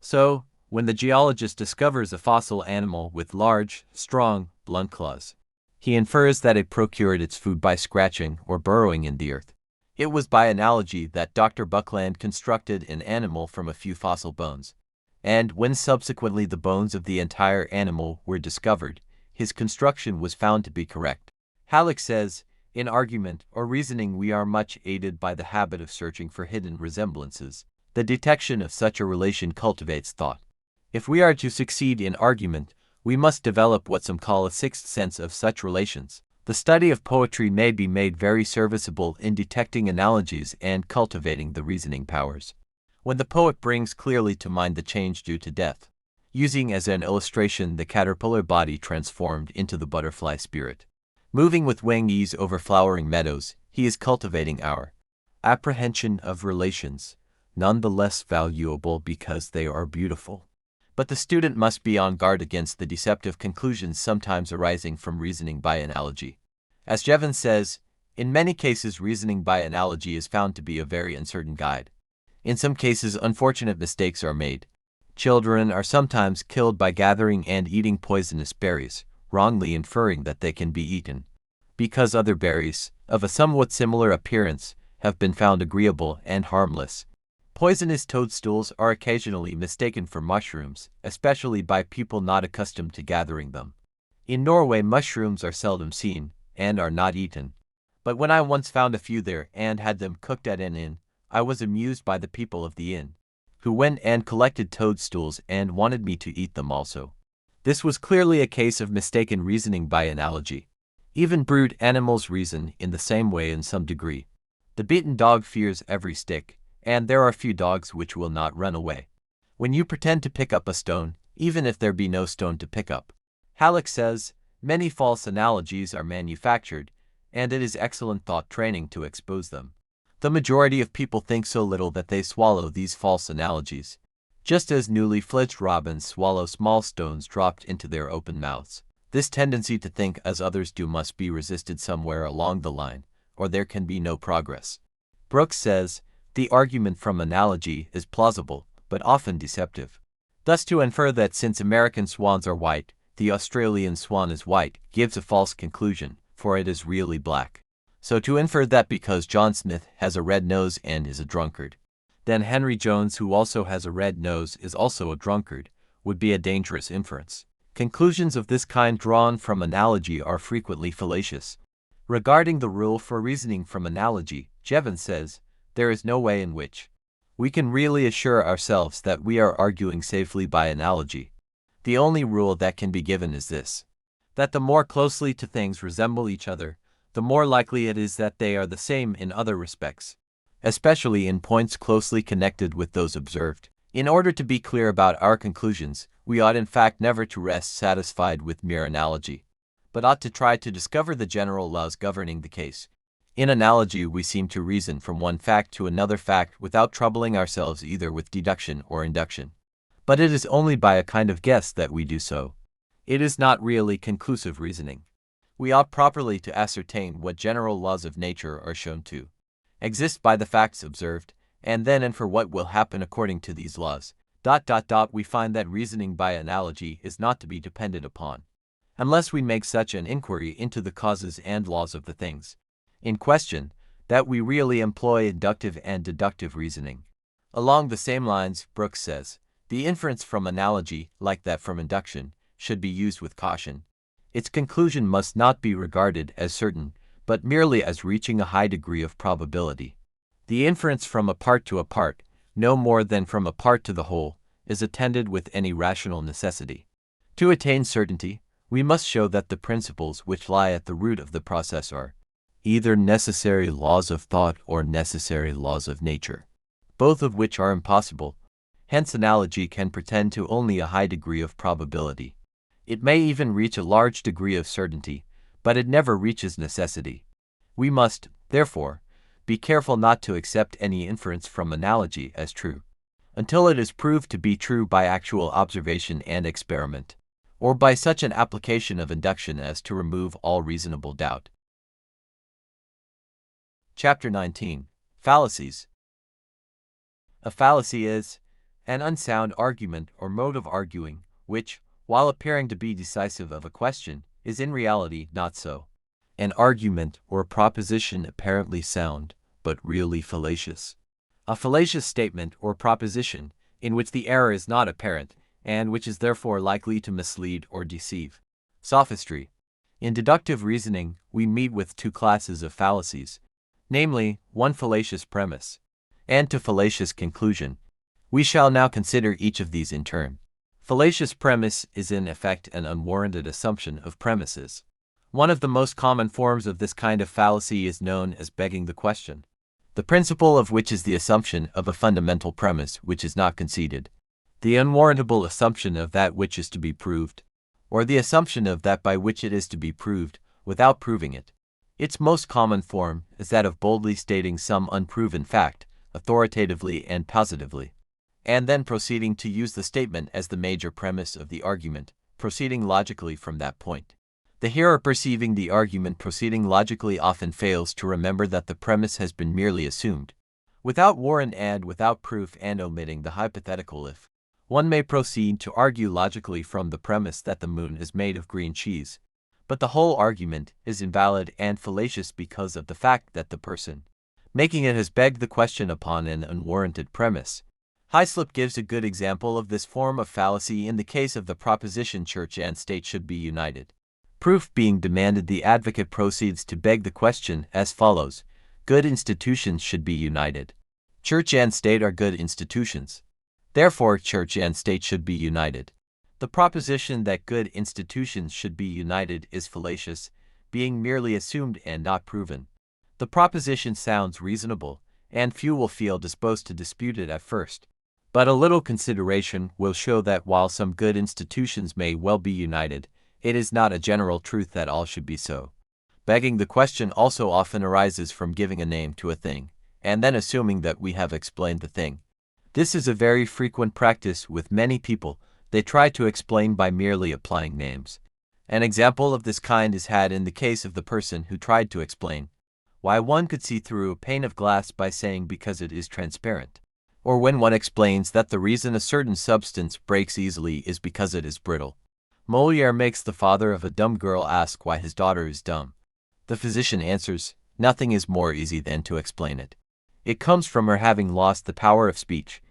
So, when the geologist discovers a fossil animal with large, strong, blunt claws, he infers that it procured its food by scratching or burrowing in the earth. It was by analogy that Dr. Buckland constructed an animal from a few fossil bones, and when subsequently the bones of the entire animal were discovered, his construction was found to be correct. Halleck says, in argument or reasoning we are much aided by the habit of searching for hidden resemblances. The detection of such a relation cultivates thought. If we are to succeed in argument, we must develop what some call a sixth sense of such relations. The study of poetry may be made very serviceable in detecting analogies and cultivating the reasoning powers. When the poet brings clearly to mind the change due to death, using as an illustration the caterpillar body transformed into the butterfly spirit, moving with wing ease over flowering meadows, he is cultivating our apprehension of relations, none the less valuable because they are beautiful. But the student must be on guard against the deceptive conclusions sometimes arising from reasoning by analogy. As Jevons says, in many cases reasoning by analogy is found to be a very uncertain guide. In some cases, unfortunate mistakes are made. Children are sometimes killed by gathering and eating poisonous berries, wrongly inferring that they can be eaten, because other berries, of a somewhat similar appearance, have been found agreeable and harmless. Poisonous toadstools are occasionally mistaken for mushrooms, especially by people not accustomed to gathering them. In Norway, mushrooms are seldom seen, and are not eaten. But when I once found a few there and had them cooked at an inn, I was amused by the people of the inn, who went and collected toadstools and wanted me to eat them also. This was clearly a case of mistaken reasoning by analogy. Even brute animals reason in the same way in some degree. The beaten dog fears every stick, and there are few dogs which will not run away when you pretend to pick up a stone, even if there be no stone to pick up. Halleck says, many false analogies are manufactured, and it is excellent thought training to expose them. The majority of people think so little that they swallow these false analogies, just as newly fledged robins swallow small stones dropped into their open mouths. This tendency to think as others do must be resisted somewhere along the line, or there can be no progress. Brooks says, the argument from analogy is plausible, but often deceptive. Thus to infer that since American swans are white, the Australian swan is white, gives a false conclusion, for it is really black. So to infer that because John Smith has a red nose and is a drunkard, then Henry Jones, who also has a red nose, is also a drunkard, would be a dangerous inference. Conclusions of this kind drawn from analogy are frequently fallacious. Regarding the rule for reasoning from analogy, Jevons says, there is no way in which we can really assure ourselves that we are arguing safely by analogy. The only rule that can be given is this: that the more closely two things resemble each other, the more likely it is that they are the same in other respects, especially in points closely connected with those observed. In order to be clear about our conclusions, we ought in fact never to rest satisfied with mere analogy, but ought to try to discover the general laws governing the case. In analogy, we seem to reason from one fact to another fact without troubling ourselves either with deduction or induction. But it is only by a kind of guess that we do so. It is not really conclusive reasoning. We ought properly to ascertain what general laws of nature are shown to exist by the facts observed, and then infer what will happen according to these laws. We find that reasoning by analogy is not to be depended upon, unless we make such an inquiry into the causes and laws of the things in question, that we really employ inductive and deductive reasoning. Along the same lines, Brooks says, the inference from analogy, like that from induction, should be used with caution. Its conclusion must not be regarded as certain, but merely as reaching a high degree of probability. The inference from a part to a part, no more than from a part to the whole, is attended with any rational necessity. To attain certainty, we must show that the principles which lie at the root of the process are either necessary laws of thought or necessary laws of nature, both of which are impossible. Hence analogy can pretend to only a high degree of probability. It may even reach a large degree of certainty, but it never reaches necessity. We must, therefore, be careful not to accept any inference from analogy as true, until it is proved to be true by actual observation and experiment, or by such an application of induction as to remove all reasonable doubt. Chapter 19. Fallacies. A fallacy is an unsound argument or mode of arguing, which, while appearing to be decisive of a question, is in reality not so. An argument or proposition apparently sound, but really fallacious. A fallacious statement or proposition, in which the error is not apparent, and which is therefore likely to mislead or deceive. Sophistry. In deductive reasoning, we meet with two classes of fallacies, namely, one fallacious premise, and two fallacious conclusion. We shall now consider each of these in turn. Fallacious premise is in effect an unwarranted assumption of premises. One of the most common forms of this kind of fallacy is known as begging the question, the principle of which is the assumption of a fundamental premise which is not conceded, the unwarrantable assumption of that which is to be proved, or the assumption of that by which it is to be proved, without proving it. Its most common form is that of boldly stating some unproven fact, authoritatively and positively, and then proceeding to use the statement as the major premise of the argument, proceeding logically from that point. The hearer perceiving the argument proceeding logically often fails to remember that the premise has been merely assumed, without warrant and without proof and omitting the hypothetical if. One may proceed to argue logically from the premise that the moon is made of green cheese, but the whole argument is invalid and fallacious because of the fact that the person making it has begged the question upon an unwarranted premise. Hyslop gives a good example of this form of fallacy in the case of the proposition church and state should be united. Proof being demanded, the advocate proceeds to beg the question as follows: good institutions should be united. Church and state are good institutions. Therefore, church and state should be united. The proposition that good institutions should be united is fallacious, being merely assumed and not proven. The proposition sounds reasonable, and few will feel disposed to dispute it at first. But a little consideration will show that while some good institutions may well be united, it is not a general truth that all should be so. Begging the question also often arises from giving a name to a thing, and then assuming that we have explained the thing. This is a very frequent practice with many people. They try to explain by merely applying names. An example of this kind is had in the case of the person who tried to explain why one could see through a pane of glass by saying because it is transparent, or when one explains that the reason a certain substance breaks easily is because it is brittle. Molière makes the father of a dumb girl ask why his daughter is dumb. The physician answers, nothing is more easy than to explain it. It comes from her having lost the power of speech.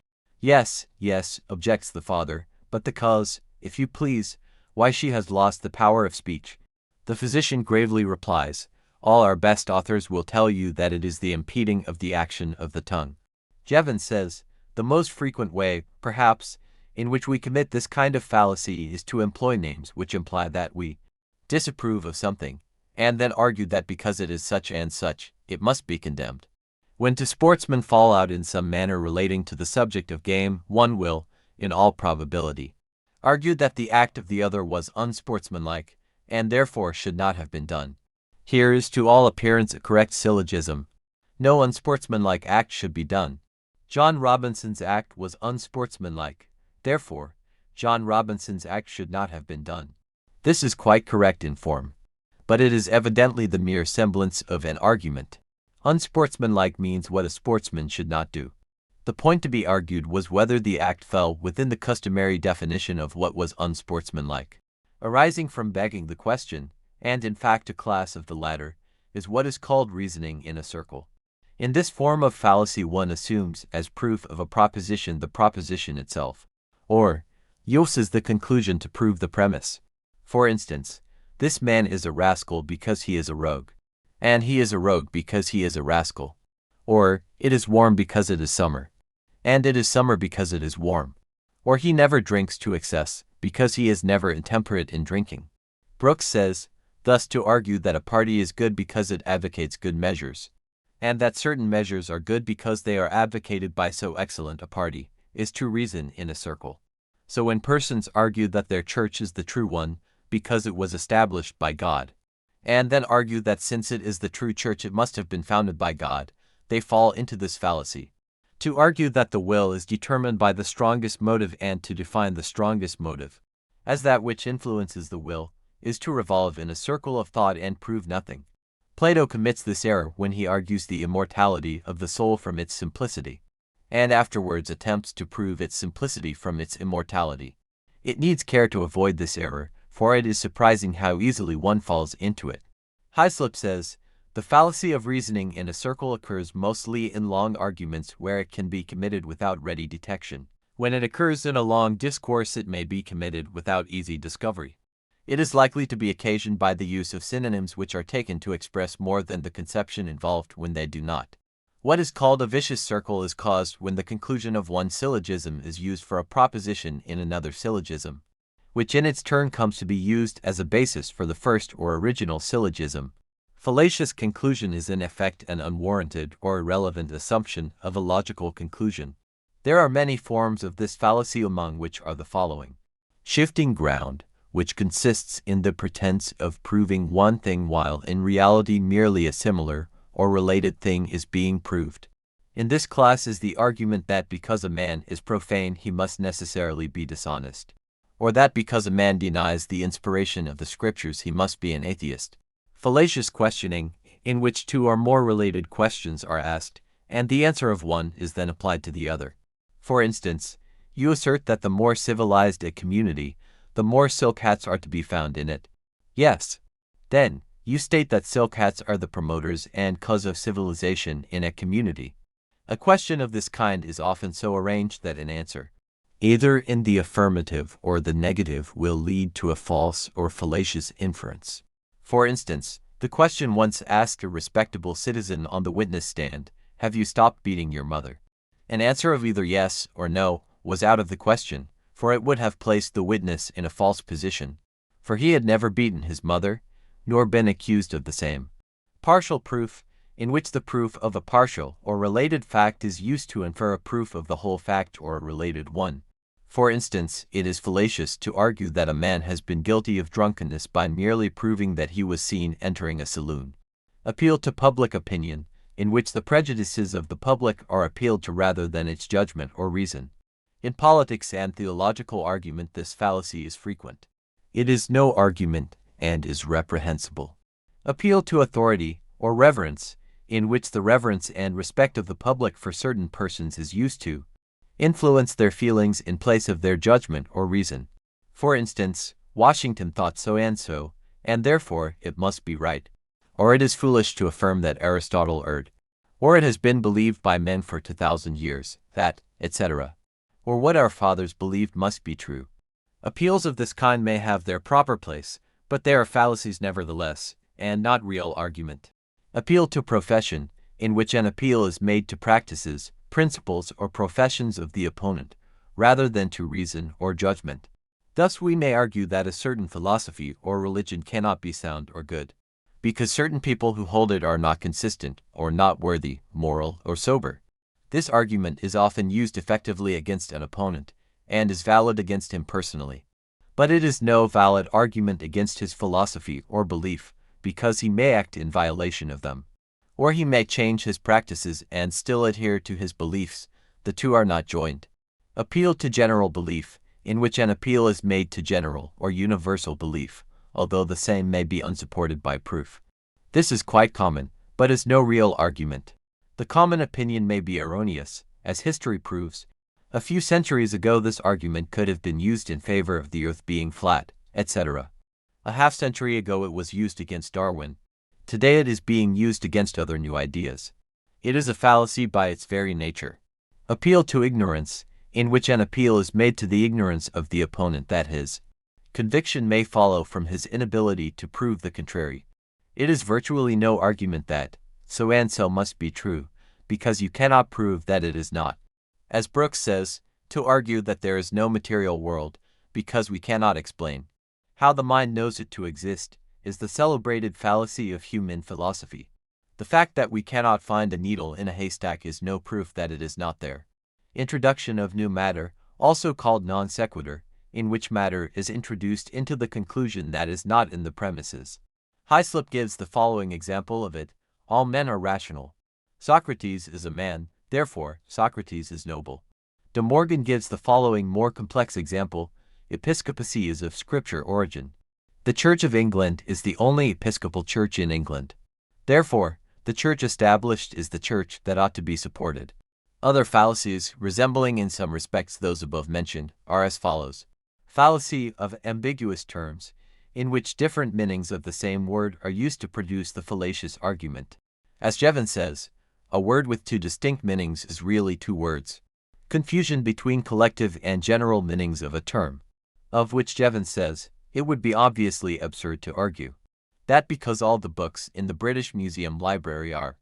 Yes, yes, objects the father, but the cause, if you please, why she has lost the power of speech. The physician gravely replies, all our best authors will tell you that it is the impeding of the action of the tongue. Jevons says, the most frequent way, perhaps, in which we commit this kind of fallacy is to employ names which imply that we disapprove of something, and then argue that because it is such and such, it must be condemned. When two sportsmen fall out in some manner relating to the subject of game, one will, in all probability, argue that the act of the other was unsportsmanlike, and therefore should not have been done. Here is to all appearance a correct syllogism. No unsportsmanlike act should be done. John Robinson's act was unsportsmanlike, therefore, John Robinson's act should not have been done. This is quite correct in form, but it is evidently the mere semblance of an argument. Unsportsmanlike means what a sportsman should not do. The point to be argued was whether the act fell within the customary definition of what was unsportsmanlike. Arising from begging the question, and in fact a class of the latter, is what is called reasoning in a circle. In this form of fallacy one assumes as proof of a proposition the proposition itself, or uses the conclusion to prove the premise. For instance, this man is a rascal because he is a rogue, and he is a rogue because he is a rascal. Or, it is warm because it is summer, and it is summer because it is warm. Or he never drinks to excess, because he is never intemperate in drinking. Brooks says, thus to argue that a party is good because it advocates good measures, and that certain measures are good because they are advocated by so excellent a party, is to reason in a circle. So when persons argue that their church is the true one, because it was established by God, and then argue that since it is the true church it must have been founded by God, they fall into this fallacy. To argue that the will is determined by the strongest motive and to define the strongest motive as that which influences the will is to revolve in a circle of thought and prove nothing. Plato commits this error when he argues the immortality of the soul from its simplicity, and afterwards attempts to prove its simplicity from its immortality. It needs care to avoid this error, for it is surprising how easily one falls into it. Hyslop says, the fallacy of reasoning in a circle occurs mostly in long arguments where it can be committed without ready detection. When it occurs in a long discourse it may be committed without easy discovery. It is likely to be occasioned by the use of synonyms which are taken to express more than the conception involved when they do not. What is called a vicious circle is caused when the conclusion of one syllogism is used for a proposition in another syllogism, which in its turn comes to be used as a basis for the first or original syllogism. Fallacious conclusion is in effect an unwarranted or irrelevant assumption of a logical conclusion. There are many forms of this fallacy, among which are the following. Shifting ground, which consists in the pretense of proving one thing while in reality merely a similar or related thing is being proved. In this class is the argument that because a man is profane he must necessarily be dishonest, or that because a man denies the inspiration of the scriptures he must be an atheist. Fallacious questioning, in which two or more related questions are asked, and the answer of one is then applied to the other. For instance, you assert that the more civilized a community, the more silk hats are to be found in it. Yes. Then, you state that silk hats are the promoters and cause of civilization in a community. A question of this kind is often so arranged that an answer, either in the affirmative or the negative, will lead to a false or fallacious inference. For instance, the question once asked a respectable citizen on the witness stand, "Have you stopped beating your mother?" An answer of either yes or no was out of the question, for it would have placed the witness in a false position, for he had never beaten his mother, nor been accused of the same. Partial proof, in which the proof of a partial or related fact is used to infer a proof of the whole fact or a related one. For instance, it is fallacious to argue that a man has been guilty of drunkenness by merely proving that he was seen entering a saloon. Appeal to public opinion, in which the prejudices of the public are appealed to rather than its judgment or reason. In politics and theological argument, this fallacy is frequent. It is no argument and is reprehensible. Appeal to authority or reverence, in which the reverence and respect of the public for certain persons is used to influence their feelings in place of their judgment or reason. For instance, Washington thought so, and therefore it must be right. Or it is foolish to affirm that Aristotle erred. Or it has been believed by men for 2,000 years that, etc. Or what our fathers believed must be true. Appeals of this kind may have their proper place, but they are fallacies nevertheless, and not real argument. Appeal to profession, in which an appeal is made to practices, principles, or professions of the opponent, rather than to reason or judgment. Thus we may argue that a certain philosophy or religion cannot be sound or good, because certain people who hold it are not consistent, or not worthy, moral, or sober. This argument is often used effectively against an opponent, and is valid against him personally. But it is no valid argument against his philosophy or belief, because he may act in violation of them. Or he may change his practices and still adhere to his beliefs. The two are not joined. Appeal to general belief, in which an appeal is made to general or universal belief, although the same may be unsupported by proof. This is quite common, but is no real argument. The common opinion may be erroneous, as history proves. A few centuries ago this argument could have been used in favor of the earth being flat, etc. A half-century ago it was used against Darwin. Today it is being used against other new ideas. It is a fallacy by its very nature. Appeal to ignorance, in which an appeal is made to the ignorance of the opponent that his conviction may follow from his inability to prove the contrary. It is virtually no argument that so and so must be true, because you cannot prove that it is not. As Brooks says, to argue that there is no material world, because we cannot explain how the mind knows it to exist, is the celebrated fallacy of human philosophy. The fact that we cannot find a needle in a haystack is no proof that it is not there. Introduction of new matter, also called non sequitur, in which matter is introduced into the conclusion that is not in the premises. Hyslop gives the following example of it: all men are rational. Socrates is a man, therefore Socrates is noble. De Morgan gives the following more complex example: episcopacy is of scripture origin. The Church of England is the only episcopal church in England. Therefore, the church established is the church that ought to be supported. Other fallacies, resembling in some respects those above mentioned, are as follows. Fallacy of ambiguous terms, in which different meanings of the same word are used to produce the fallacious argument. As Jevons says, a word with two distinct meanings is really two words. Confusion between collective and general meanings of a term, of which Jevons says, it would be obviously absurd to argue that because all the books in the British Museum Library are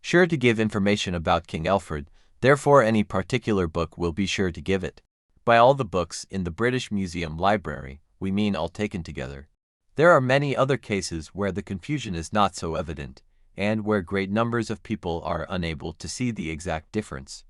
sure to give information about King Alfred, therefore any particular book will be sure to give it. By all the books in the British Museum Library, we mean all taken together. There are many other cases where the confusion is not so evident, and where great numbers of people are unable to see the exact difference.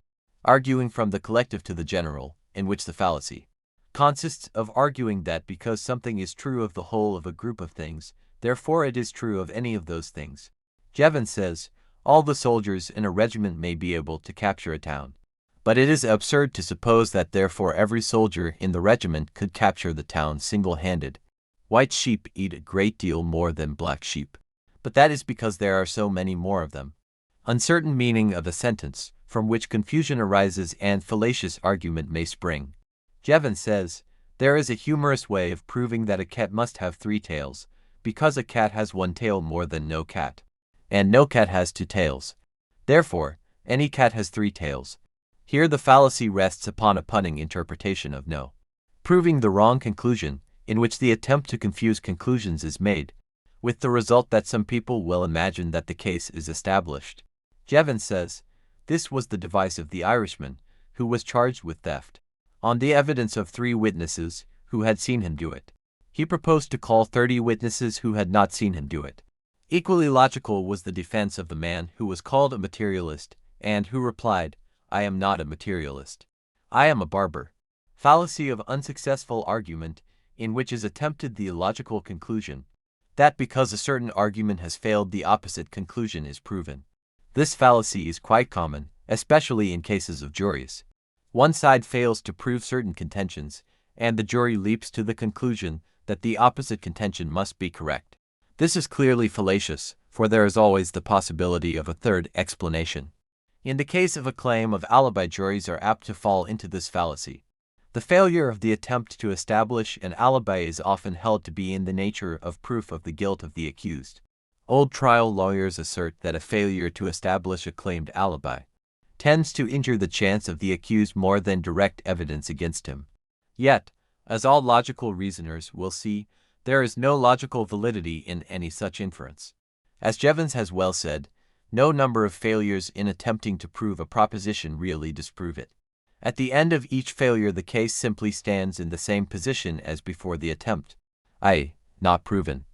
Arguing from the collective to the general, in which the fallacy consists of arguing that because something is true of the whole of a group of things, therefore it is true of any of those things. Jevons says, all the soldiers in a regiment may be able to capture a town, but it is absurd to suppose that therefore every soldier in the regiment could capture the town single-handed. White sheep eat a great deal more than black sheep, but that is because there are so many more of them. uncertain meaning of a sentence, from which confusion arises and fallacious argument may spring. Jevons says, there is a humorous way of proving that a cat must have 3 tails, because a cat has 1 tail more than no cat. And no cat has 2 tails. Therefore, any cat has 3 tails. Here the fallacy rests upon a punning interpretation of no, proving the wrong conclusion, in which the attempt to confuse conclusions is made, with the result that some people will imagine that the case is established. Jevons says, this was the device of the Irishman, who was charged with theft. On the evidence of 3 witnesses who had seen him do it, he proposed to call 30 witnesses who had not seen him do it. Equally logical was the defense of the man who was called a materialist, and who replied, I am not a materialist. I am a barber. Fallacy of unsuccessful argument, in which is attempted the illogical conclusion, that because a certain argument has failed the opposite conclusion is proven. This fallacy is quite common, especially in cases of juries. One side fails to prove certain contentions, and the jury leaps to the conclusion that the opposite contention must be correct. This is clearly fallacious, for there is always the possibility of a third explanation. In the case of a claim of alibi, juries are apt to fall into this fallacy. The failure of the attempt to establish an alibi is often held to be in the nature of proof of the guilt of the accused. Old trial lawyers assert that a failure to establish a claimed alibi tends to injure the chance of the accused more than direct evidence against him. Yet, as all logical reasoners will see, there is no logical validity in any such inference. As Jevons has well said, no number of failures in attempting to prove a proposition really disprove it. At the end of each failure, the case simply stands in the same position as before the attempt, i.e., not proven.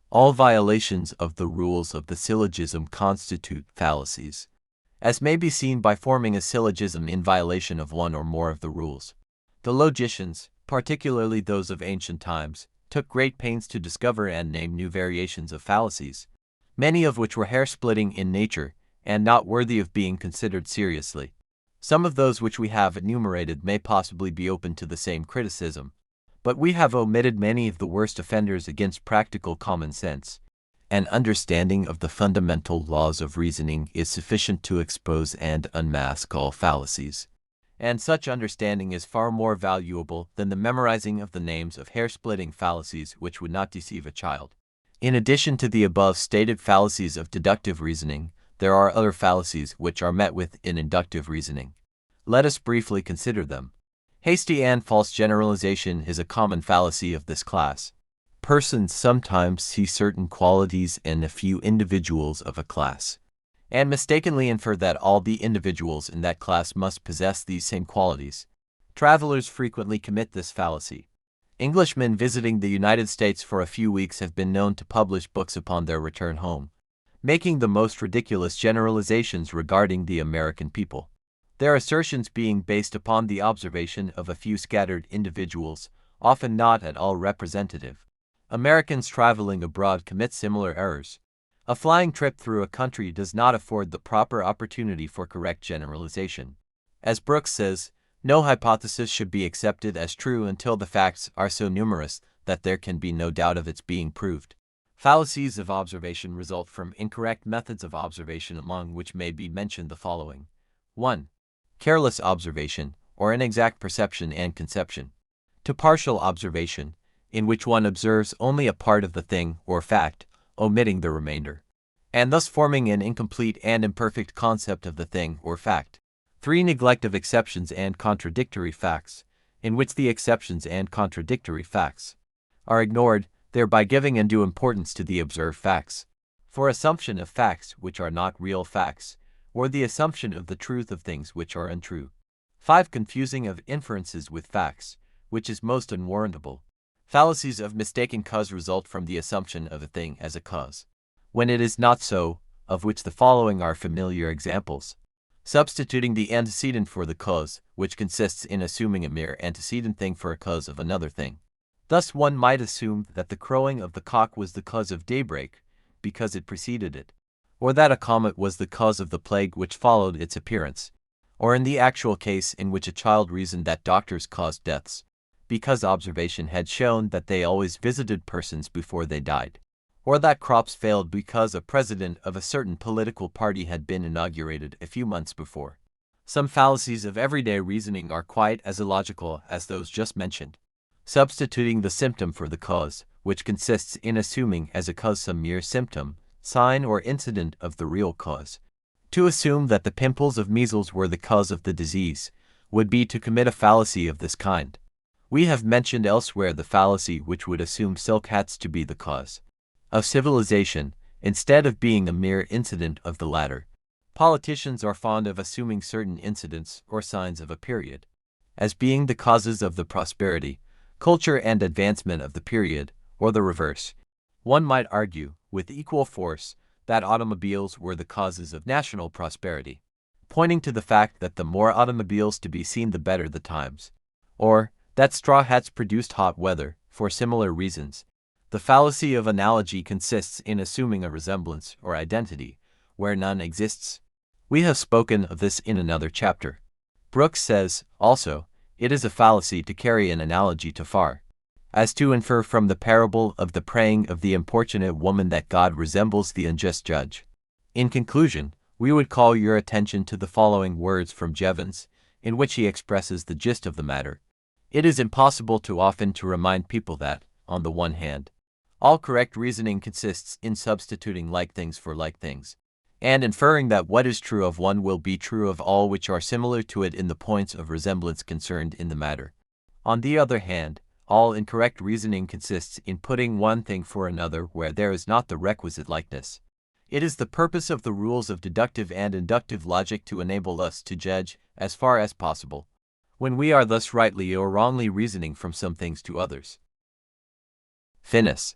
All violations of the rules of the syllogism constitute fallacies, as may be seen by forming a syllogism in violation of one or more of the rules. The logicians, particularly those of ancient times, took great pains to discover and name new variations of fallacies, many of which were hair-splitting in nature and not worthy of being considered seriously. Some of those which we have enumerated may possibly be open to the same criticism, but we have omitted many of the worst offenders against practical common sense. An understanding of the fundamental laws of reasoning is sufficient to expose and unmask all fallacies, and such understanding is far more valuable than the memorizing of the names of hair-splitting fallacies which would not deceive a child. In addition to the above stated fallacies of deductive reasoning, there are other fallacies which are met with in inductive reasoning. Let us briefly consider them. Hasty and false generalization is a common fallacy of this class. Persons sometimes see certain qualities in a few individuals of a class, and mistakenly infer that all the individuals in that class must possess these same qualities. Travelers frequently commit this fallacy. Englishmen visiting the United States for a few weeks have been known to publish books upon their return home, making the most ridiculous generalizations regarding the American people, their assertions being based upon the observation of a few scattered individuals, often not at all representative. Americans traveling abroad commit similar errors. A flying trip through a country does not afford the proper opportunity for correct generalization. As Brooks says, no hypothesis should be accepted as true until the facts are so numerous that there can be no doubt of its being proved. Fallacies of observation result from incorrect methods of observation, among which may be mentioned the following. 1. Careless observation, or inexact perception and conception. 2. Partial observation, in which one observes only a part of the thing or fact, omitting the remainder, and thus forming an incomplete and imperfect concept of the thing or fact. 3. Neglect of exceptions and contradictory facts, in which the exceptions and contradictory facts are ignored, thereby giving undue importance to the observed facts. 4. Assumption of facts which are not real facts, or the assumption of the truth of things which are untrue. 5. Confusing of inferences with facts, which is most unwarrantable. Fallacies of mistaken cause result from the assumption of a thing as a cause, when it is not so, of which the following are familiar examples. Substituting the antecedent for the cause, which consists in assuming a mere antecedent thing for a cause of another thing. Thus one might assume that the crowing of the cock was the cause of daybreak, because it preceded it, or that a comet was the cause of the plague which followed its appearance, or in the actual case in which a child reasoned that doctors caused deaths, because observation had shown that they always visited persons before they died, or that crops failed because a president of a certain political party had been inaugurated a few months before. Some fallacies of everyday reasoning are quite as illogical as those just mentioned. Substituting the symptom for the cause, which consists in assuming as a cause some mere symptom, sign, or incident of the real cause. To assume that the pimples of measles were the cause of the disease would be to commit a fallacy of this kind. We have mentioned elsewhere the fallacy which would assume silk hats to be the cause of civilization, instead of being a mere incident of the latter. Politicians are fond of assuming certain incidents or signs of a period as being the causes of the prosperity, culture, and advancement of the period, or the reverse. One might argue, with equal force, that automobiles were the causes of national prosperity, pointing to the fact that the more automobiles to be seen the better the times, or that straw hats produced hot weather, for similar reasons. The fallacy of analogy consists in assuming a resemblance or identity where none exists. We have spoken of this in another chapter. Brooks says, also, it is a fallacy to carry an analogy too far, as to infer from the parable of the praying of the importunate woman that God resembles the unjust judge. In conclusion, we would call your attention to the following words from Jevons, in which he expresses the gist of the matter. It is impossible too often to remind people that, on the one hand, all correct reasoning consists in substituting like things for like things, and inferring that what is true of one will be true of all which are similar to it in the points of resemblance concerned in the matter. On the other hand, all incorrect reasoning consists in putting one thing for another where there is not the requisite likeness. It is the purpose of the rules of deductive and inductive logic to enable us to judge, as far as possible, when we are thus rightly or wrongly reasoning from some things to others. Finis.